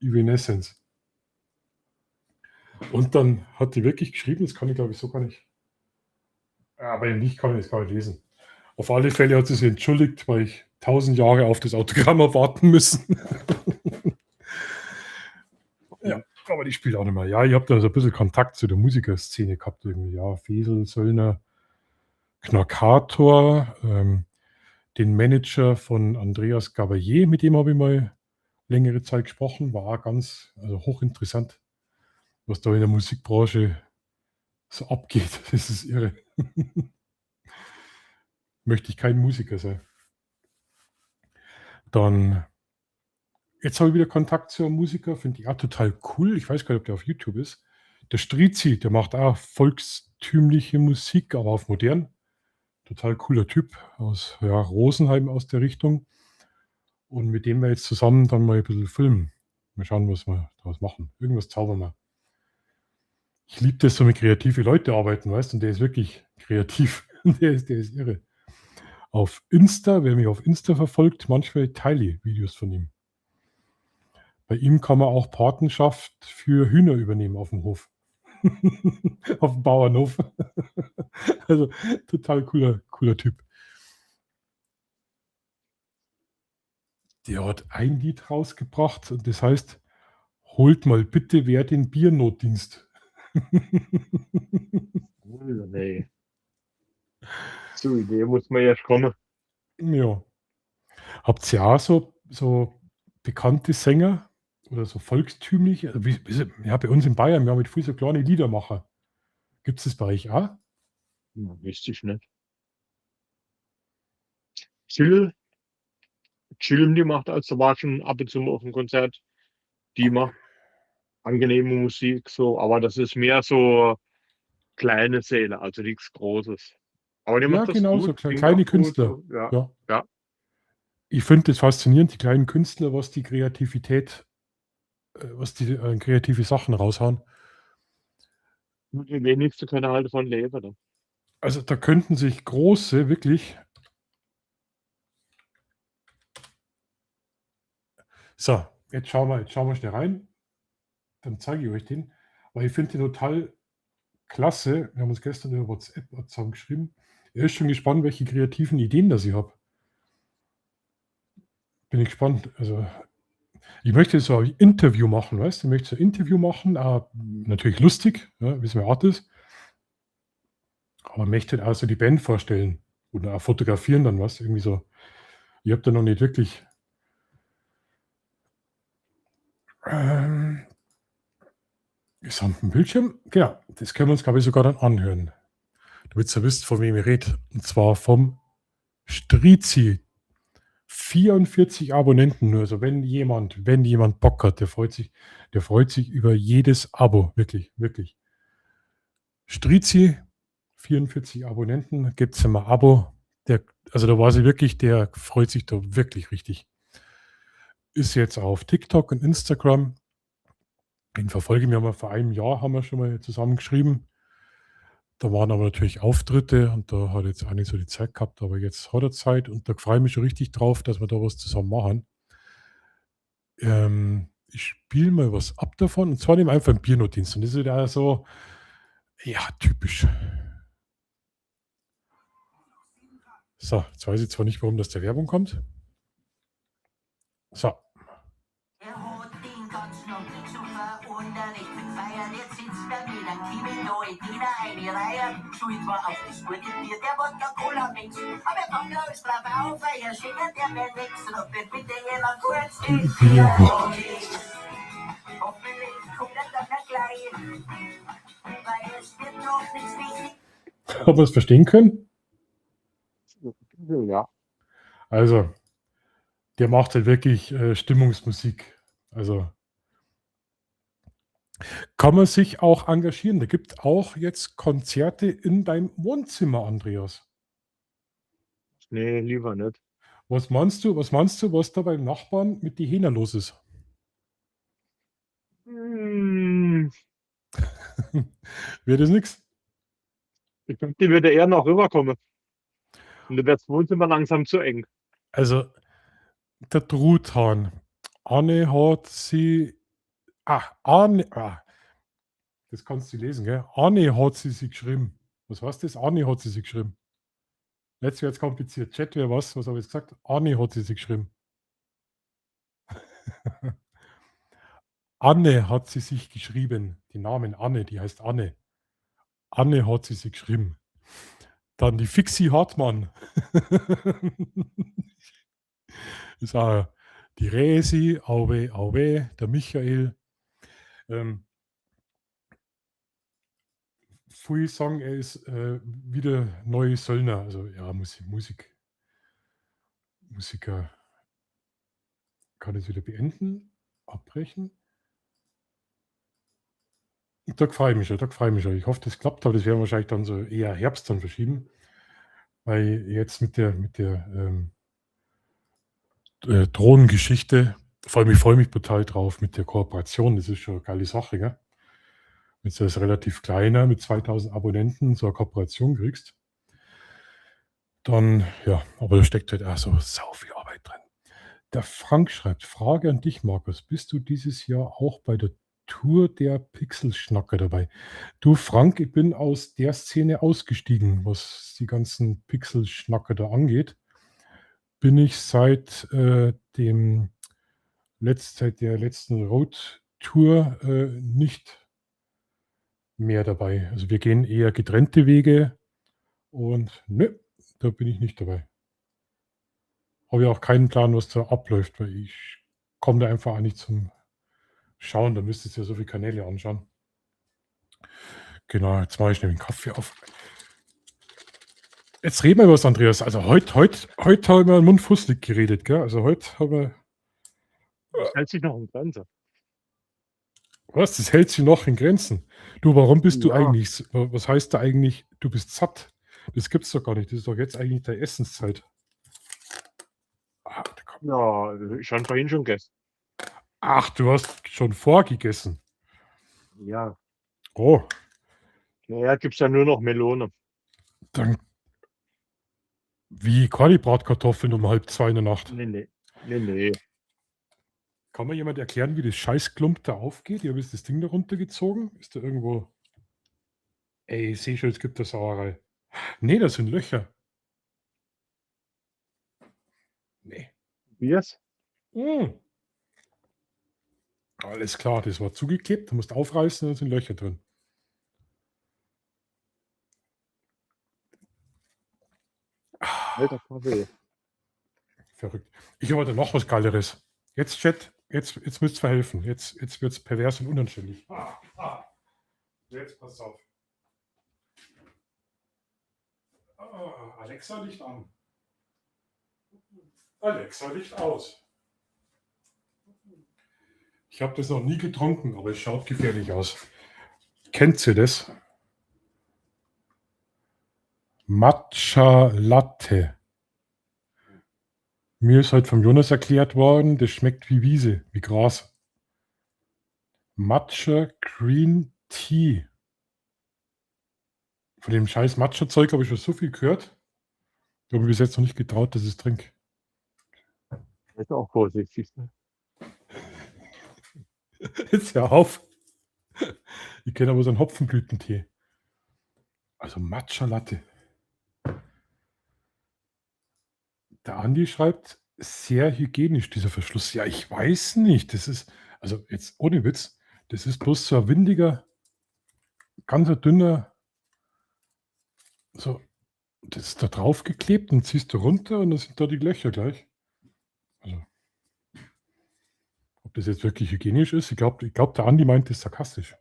Evanescence. Und dann hat die wirklich geschrieben, das kann ich glaube ich so gar nicht. Aber wenn nicht, kann ich das gar nicht lesen. Auf alle Fälle hat sie sich entschuldigt, weil ich 1000 Jahre auf das Autogramm habe warten müssen. Ja, aber die spielt auch nicht mehr. Ja, ich habe da so ein bisschen Kontakt zu der Musikerszene gehabt irgendwie. Ja, Fesel, Söllner, Knockator, den Manager von Andreas Gabalier, mit dem habe ich mal längere Zeit gesprochen, war auch ganz, also hochinteressant, was da in der Musikbranche so abgeht. Das ist irre. Möchte ich kein Musiker sein. Dann, jetzt habe ich wieder Kontakt zu einem Musiker, finde ich auch total cool. Ich weiß gar nicht, ob der auf YouTube ist. Der Strizi, der macht auch volkstümliche Musik, aber auf modern. Total cooler Typ aus Rosenheim aus der Richtung. Und mit dem wir jetzt zusammen dann mal ein bisschen filmen. Mal schauen, was wir daraus machen. Irgendwas zaubern wir. Ich liebe das, so mit kreative Leute arbeiten, weißt du? Und der ist wirklich kreativ. Der ist irre. Auf Insta, wer mich auf Insta verfolgt, manchmal teile ich Videos von ihm. Bei ihm kann man auch Patenschaft für Hühner übernehmen auf dem Hof. Auf dem Bauernhof. Also total cooler Typ. Der hat ein Lied rausgebracht und das heißt, holt mal bitte wer den Biernotdienst. Nee. Zur Idee muss man erst kommen. Ja. Habt ihr auch so bekannte Sänger oder so volkstümliche? Ja, bei uns in Bayern, wir haben mit viel so kleine Liedermacher. Gibt es das bei euch auch? Ja, wüsste ich nicht. Chill, die macht, also war schon ab und zu mal auf dem Konzert. Die macht angenehme Musik, so, aber das ist mehr so kleine Säle, also nichts Großes. Aber die Ja, macht das genau, gut, so singt kleine auch gut, Künstler. so, ja, Ja. ja. Ich finde das faszinierend, die kleinen Künstler, was die Kreativität, was die kreative Sachen raushauen. Nur die wenigsten können halt davon leben. Ne? Also da könnten sich große wirklich. So, jetzt schauen wir schnell rein. Dann zeige ich euch den. Weil ich finde den total klasse. Wir haben uns gestern über WhatsApp zusammen geschrieben. Er ist schon gespannt, welche kreativen Ideen das ich habe. Bin ich gespannt. Also, ich möchte so ein Interview machen, weißt du? Ich möchte so ein Interview machen, natürlich lustig, ja, wie es mir Art ist. Aber möchte halt auch so die Band vorstellen oder auch fotografieren dann was. Irgendwie so. Ich habe da noch nicht wirklich. Gesamten Bildschirm. Genau, das können wir uns, glaube ich, sogar dann anhören. Damit ihr wisst, von wem ich rede. Und zwar vom Strizi. 44 Abonnenten nur. Also wenn jemand Bock hat, der freut sich über jedes Abo. Wirklich, wirklich. Strizi, 44 Abonnenten, gibt es immer Abo. Also da war sie wirklich, der freut sich da wirklich richtig. Ist jetzt auf TikTok und Instagram. Den verfolge ich mir mal vor einem Jahr, haben wir schon mal zusammen geschrieben. Da waren aber natürlich Auftritte und da hat jetzt auch nicht so die Zeit gehabt, aber jetzt hat er Zeit und da freue ich mich schon richtig drauf, dass wir da was zusammen machen. Ich spiele mal was ab davon und zwar nehme einfach einen Biernotdienst und das ist ja so, ja, typisch. So, jetzt weiß ich zwar nicht, warum das der Werbung kommt. So. Er hat den ganzen Abend so verwunderlich gefeiert. Jetzt sitzt er mit einem Kimmel da in jeder eine Reihe. Schuld war auf das gute Bier, der Wodka-Cola-Mix. Aber er kommt los drauf auf, weil er schickert der mir nix. Und wird bitte jemand kurz den Bier holen. Hoffentlich kommt er dann noch gleich. Weil es wird noch nichts wichtig. Ob wir es verstehen können? Ja. Also, der macht halt wirklich Stimmungsmusik. Also kann man sich auch engagieren. Da gibt auch jetzt Konzerte in deinem Wohnzimmer, Andreas. Nee, lieber nicht. Was meinst du, was da beim Nachbarn mit die Hähner los ist? Wäre das nix? Ich glaube, die würde eher noch rüberkommen. Und dann wird das Wohnzimmer langsam zu eng. Also, der Truthahn. Anne hat sie. Das kannst du lesen, gell? Anne hat sie sich geschrieben. Was heißt das? Anne hat sie sich geschrieben. Jetzt wird es kompliziert. Chat wäre was habe ich gesagt? Anne hat sie sich geschrieben. Anne hat sie sich geschrieben. Die Namen Anne, die heißt Anne. Anne hat sie sich geschrieben. Dann die Fixi Hartmann. Ist auch die Resi, Auwe, der Michael. Viele sagen, er ist wieder neue Söllner. Also ja, Musiker. Kann es wieder beenden, abbrechen. Da freue ich mich schon, da freue ich mich schon. Ich hoffe, das klappt, aber das werden wir wahrscheinlich dann so eher Herbst dann verschieben, weil jetzt mit der Drohnengeschichte, vor allem ich freue mich total drauf mit der Kooperation, das ist schon eine geile Sache, gell? Wenn du als relativ kleiner mit 2000 Abonnenten so eine Kooperation kriegst, dann, ja, aber da steckt halt auch so sau viel Arbeit drin. Der Frank schreibt, Frage an dich, Markus, bist du dieses Jahr auch bei der Tour der Pixelschnacker dabei? Du, Frank, ich bin aus der Szene ausgestiegen, was die ganzen Pixelschnacker da angeht. Bin ich seit seit der letzten Roadtour nicht mehr dabei. Also wir gehen eher getrennte Wege und ne, da bin ich nicht dabei. Habe ja auch keinen Plan, was da abläuft, weil ich komme da einfach auch nicht zum Schauen. Da müsstest du ja so viele Kanäle anschauen. Genau, jetzt mache ich nämlich einen Kaffee auf. Jetzt reden wir über was, Andreas. Also heute haben wir Mund fusselig geredet, gell? Also heute haben wir. Das hält sich noch im Grenze. Was? Das hält sich noch in Grenzen. Du, warum bist du Ja. eigentlich? Was heißt da eigentlich, du bist satt? Das gibt's doch gar nicht. Das ist doch jetzt eigentlich der Essenszeit. Ja, ich habe vorhin schon gegessen. Ach, du hast schon vorgegessen. Ja. Oh, Naja, gibt es ja nur noch Melone. dann wie Bratkartoffeln um 1:30 in der Nacht. Nee. Kann mir jemand erklären, wie das Scheißklump da aufgeht? Ihr habt jetzt das Ding da runtergezogen? Ist da irgendwo. Ey, ich sehe schon, es gibt da Sauerei. Nee, das sind Löcher. Nee. Bier's? Alles klar, das war zugeklebt. Du musst aufreißen, da sind Löcher drin. Alter Kaffee. Verrückt. Ich habe da noch was Geileres. Jetzt, Chat, jetzt müsst ihr verhelfen. Jetzt wird es pervers und unanständig. Jetzt pass auf. Alexa, Licht an. Alexa, Licht aus. Ich habe das noch nie getrunken, aber es schaut gefährlich aus. Kennt ihr das? Matcha Latte. Mir ist heute vom Jonas erklärt worden, das schmeckt wie Wiese, wie Gras. Matcha Green Tea. Von dem scheiß Matcha-Zeug habe ich schon so viel gehört. Ich habe mir bis jetzt noch nicht getraut, dass ich es trinke. Ist auch vorsichtig. Ne? Jetzt hör auf. Ich kenne aber so einen Hopfenblütentee. Also Matcha Latte. Der Andi schreibt, sehr hygienisch dieser Verschluss. Ja, ich weiß nicht. Das ist, also jetzt ohne Witz, das ist bloß so ein windiger, ganz ein dünner, so, das ist da drauf geklebt und ziehst du runter und dann sind da die Löcher gleich. Also, ob das jetzt wirklich hygienisch ist, ich glaube, der Andi meint das sarkastisch.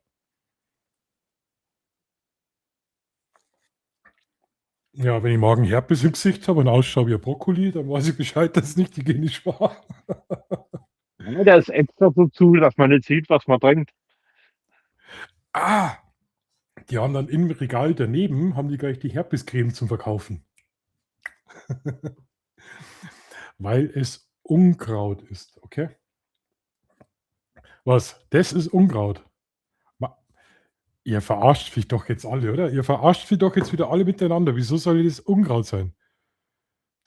Ja, wenn ich morgen Herpes im Gesicht habe und ausschaue wie ein Brokkoli, dann weiß ich Bescheid, dass es nicht hygienisch war. Ja, der ist extra so zu, dass man nicht sieht, was man trinkt. Ah, die haben dann im Regal daneben, haben die gleich die Herpescreme zum Verkaufen. Weil es Unkraut ist, okay? Was? Das ist Unkraut. Ihr verarscht mich doch jetzt alle, oder? Ihr verarscht mich doch jetzt wieder alle miteinander. Wieso soll das Unkraut sein?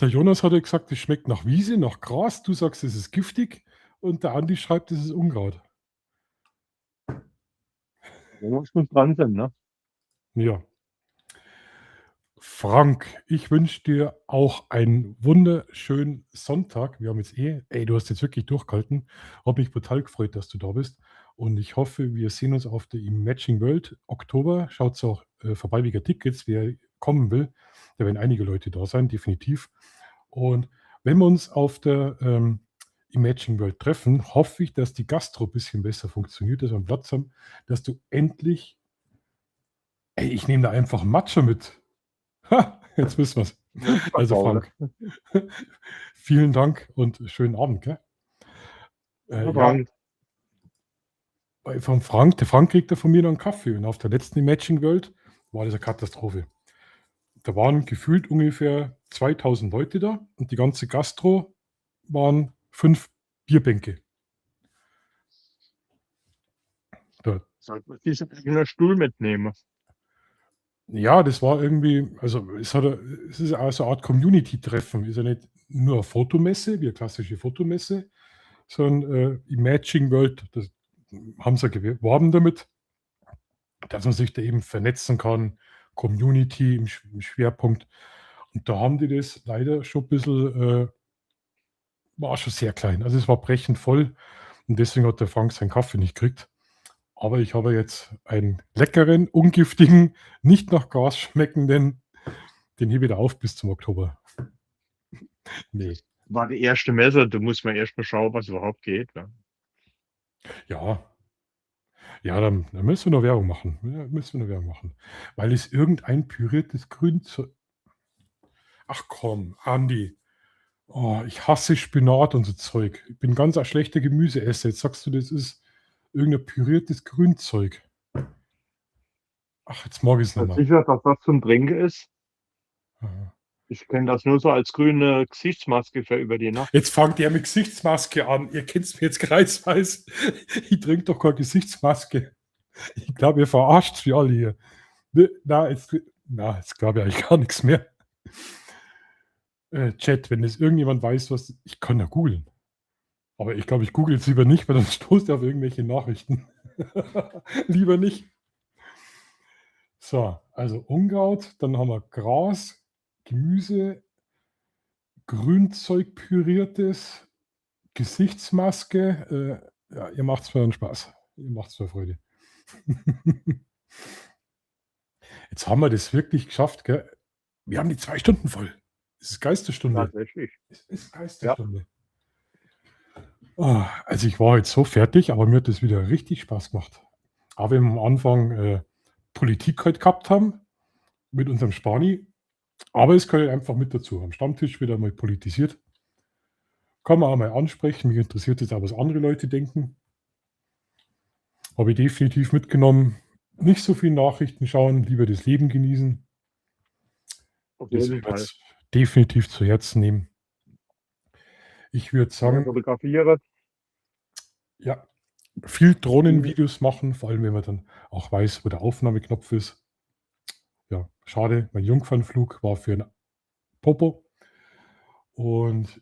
Der Jonas hat ja gesagt, es schmeckt nach Wiese, nach Gras. Du sagst, es ist giftig. Und der Andi schreibt, es ist Unkraut. Da muss man dran sein, ne? Ja. Frank, ich wünsche dir auch einen wunderschönen Sonntag. Wir haben jetzt du hast jetzt wirklich durchgehalten. Habe mich total gefreut, dass du da bist. Und ich hoffe, wir sehen uns auf der Matching World Oktober. Schaut auch vorbei wegen Tickets, wer kommen will. Da werden einige Leute da sein, definitiv. Und wenn wir uns auf der Matching World treffen, hoffe ich, dass die Gastro ein bisschen besser funktioniert, dass wir einen Platz haben, dass du endlich. Ich nehme da einfach einen Matcha mit. Ha, jetzt wissen wir es. Also Frank, vielen Dank und schönen Abend. Gell? Ja, Vom Frank, der Frank kriegt da von mir noch einen Kaffee. Und auf der letzten Imaging World war das eine Katastrophe. Da waren gefühlt ungefähr 2000 Leute da und die ganze Gastro waren 5 Bierbänke. Da, Sollte man diesen eigenen Stuhl mitnehmen. ja, das war irgendwie, also es ist auch so eine Art Community-Treffen. Ist ja nicht nur eine Fotomesse, wie eine klassische Fotomesse, sondern Imaging World, das haben sie geworben damit, dass man sich da eben vernetzen kann, Community im Schwerpunkt. Und da haben die das leider schon ein bisschen, war schon sehr klein. Also es war brechend voll und deswegen hat der Frank seinen Kaffee nicht gekriegt. Aber ich habe jetzt einen leckeren, ungiftigen, nicht nach Gas schmeckenden, den hebe ich da auf bis zum Oktober. Nee. War die erste Messe, da muss man erst mal schauen, was überhaupt geht. Ne? Ja. Ja, dann müssen wir noch Werbung machen. Ja, müssen wir noch Werbung machen. Weil es irgendein püriertes Grünzeug. Ach komm, Andi. Oh, ich hasse Spinat und so Zeug. Ich bin ganz ein schlechter Gemüseesser. Jetzt sagst du, das ist irgendein püriertes Grünzeug. Ach, jetzt mag ich es nicht mehr. Sicher, dass das zum Trinken ist. Aha. Ich kenne das nur so als grüne Gesichtsmaske für über die Nacht. Jetzt fangt ihr mit Gesichtsmaske an. Ihr kennt es mir jetzt kreisweise. Ich trinke doch keine Gesichtsmaske. Ich glaube, ihr verarscht wie alle hier. Jetzt glaube ich eigentlich gar nichts mehr. Chat, wenn es irgendjemand weiß, was. Ich kann ja googeln. Aber ich glaube, ich google jetzt lieber nicht, weil dann stoßt ihr auf irgendwelche Nachrichten. Lieber nicht. So, also Unkraut, dann haben wir Gras, Gemüse, Grünzeug püriertes, Gesichtsmaske. Ja, ihr macht es mir dann Spaß. Ihr macht es mir Freude. Jetzt haben wir das wirklich geschafft, gell? Wir haben die 2 Stunden voll. Es ist Geisterstunde. Tatsächlich. Es ist Geisterstunde. Oh, also ich war jetzt so fertig, aber mir hat das wieder richtig Spaß gemacht. Auch wenn wir am Anfang Politik heute gehabt haben, mit unserem Spani. Aber es gehört einfach mit dazu. Am Stammtisch wieder mal politisiert. Kann man auch mal ansprechen. Mich interessiert jetzt auch, was andere Leute denken. Habe ich definitiv mitgenommen. Nicht so viel Nachrichten schauen, lieber das Leben genießen. Auf Das jeden will ich Fall. jetzt definitiv zu Herzen nehmen. Ich würde sagen, Fotografiere. ja, viel Drohnenvideos machen, vor allem wenn man dann auch weiß, wo der Aufnahmeknopf ist. Ja, schade, mein Jungfernflug war für ein Popo. Und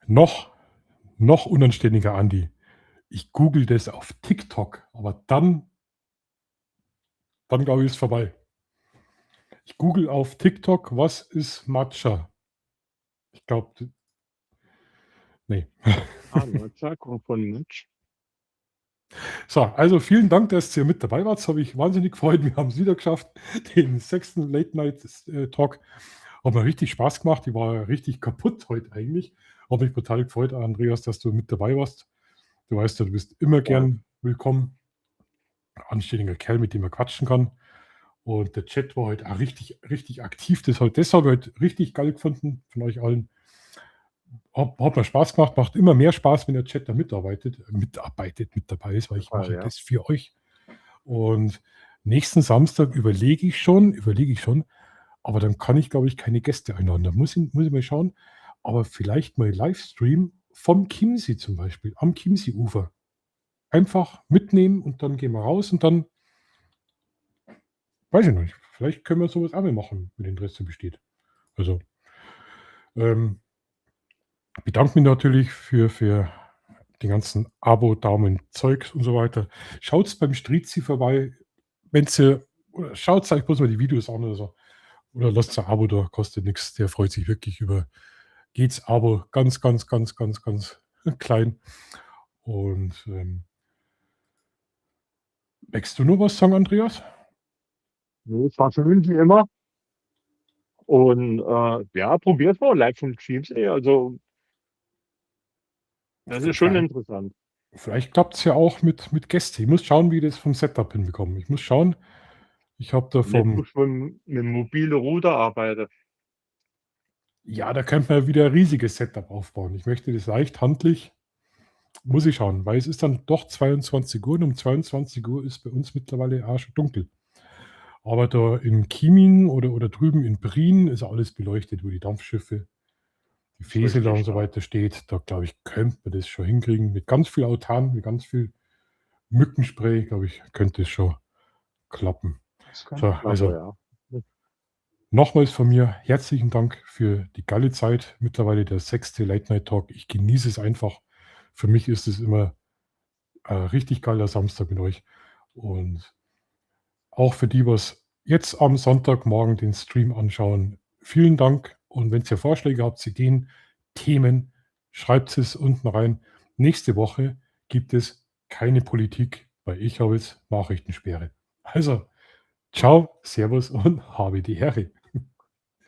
noch unanständiger Andi. Ich google das auf TikTok, aber dann glaube ich, ist vorbei. Ich google auf TikTok, was ist Matcha? Ich glaube, nee. Matcha kommt von Match. So, also vielen Dank, dass ihr mit dabei wart. Das habe ich wahnsinnig gefreut. Wir haben es wieder geschafft. Den 6. Late Night Talk hat mir richtig Spaß gemacht. Ich war richtig kaputt heute eigentlich. Habe mich total gefreut, Andreas, dass du mit dabei warst. Du weißt ja, du bist immer gern willkommen. Anständiger Kerl, mit dem man quatschen kann. Und der Chat war heute auch richtig, richtig aktiv. Das habe ich heute richtig geil gefunden von euch allen. Hat mir Spaß gemacht, macht immer mehr Spaß, wenn der Chat da mit dabei ist, weil ich mache das für euch. Und nächsten Samstag überlege ich schon, aber dann kann ich, glaube ich, keine Gäste einladen. Da muss ich mal schauen, aber vielleicht mal Livestream vom Chiemsee zum Beispiel, am Chiemsee-Ufer. Einfach mitnehmen und dann gehen wir raus und dann, weiß ich noch nicht, vielleicht können wir sowas auch mal machen, wenn Interesse besteht. Also, bedanke mich natürlich für die ganzen Abo-Daumen, Zeugs und so weiter. Schaut beim Strizi vorbei, oder schaut euch bloß mal die Videos an oder so. Oder lasst ein Abo da, kostet nichts. Der freut sich wirklich über geht's Abo, ganz klein. Und möchtest du noch was sagen, Andreas? Das war schön wie immer. Und ja, probiert mal live vom Chiemsee. Also das ist schon interessant. Vielleicht klappt es ja auch mit Gästen. Ich muss schauen, wie ich das vom Setup hinbekomme. Ich muss schauen. Ich habe da Mit dem mobilen Router arbeiten. Ja, da könnte man wieder ein riesiges Setup aufbauen. Ich möchte das leicht handlich, muss ich schauen, weil es ist dann doch 22 Uhr und um 22 Uhr ist bei uns mittlerweile auch schon dunkel. Aber da in Chieming oder drüben in Prien ist alles beleuchtet, wo die Dampfschiffe, die Ist Fesela und richtig, so ja. weiter steht. Da glaube ich, könnte man das schon hinkriegen. Mit ganz viel Autan, mit ganz viel Mückenspray, glaube ich, könnte es schon klappen. Das kann So, klappen, also ja. nochmals von mir herzlichen Dank für die geile Zeit. Mittlerweile der 6. Late Night Talk. Ich genieße es einfach. Für mich ist es immer ein richtig geiler Samstag mit euch. Und auch für die, was jetzt am Sonntagmorgen den Stream anschauen, vielen Dank. Und wenn ihr Vorschläge habt, Ideen, Themen, schreibt es unten rein. Nächste Woche gibt es keine Politik, weil ich habe jetzt Nachrichtensperre. Also, ciao, servus und habe die Ehre.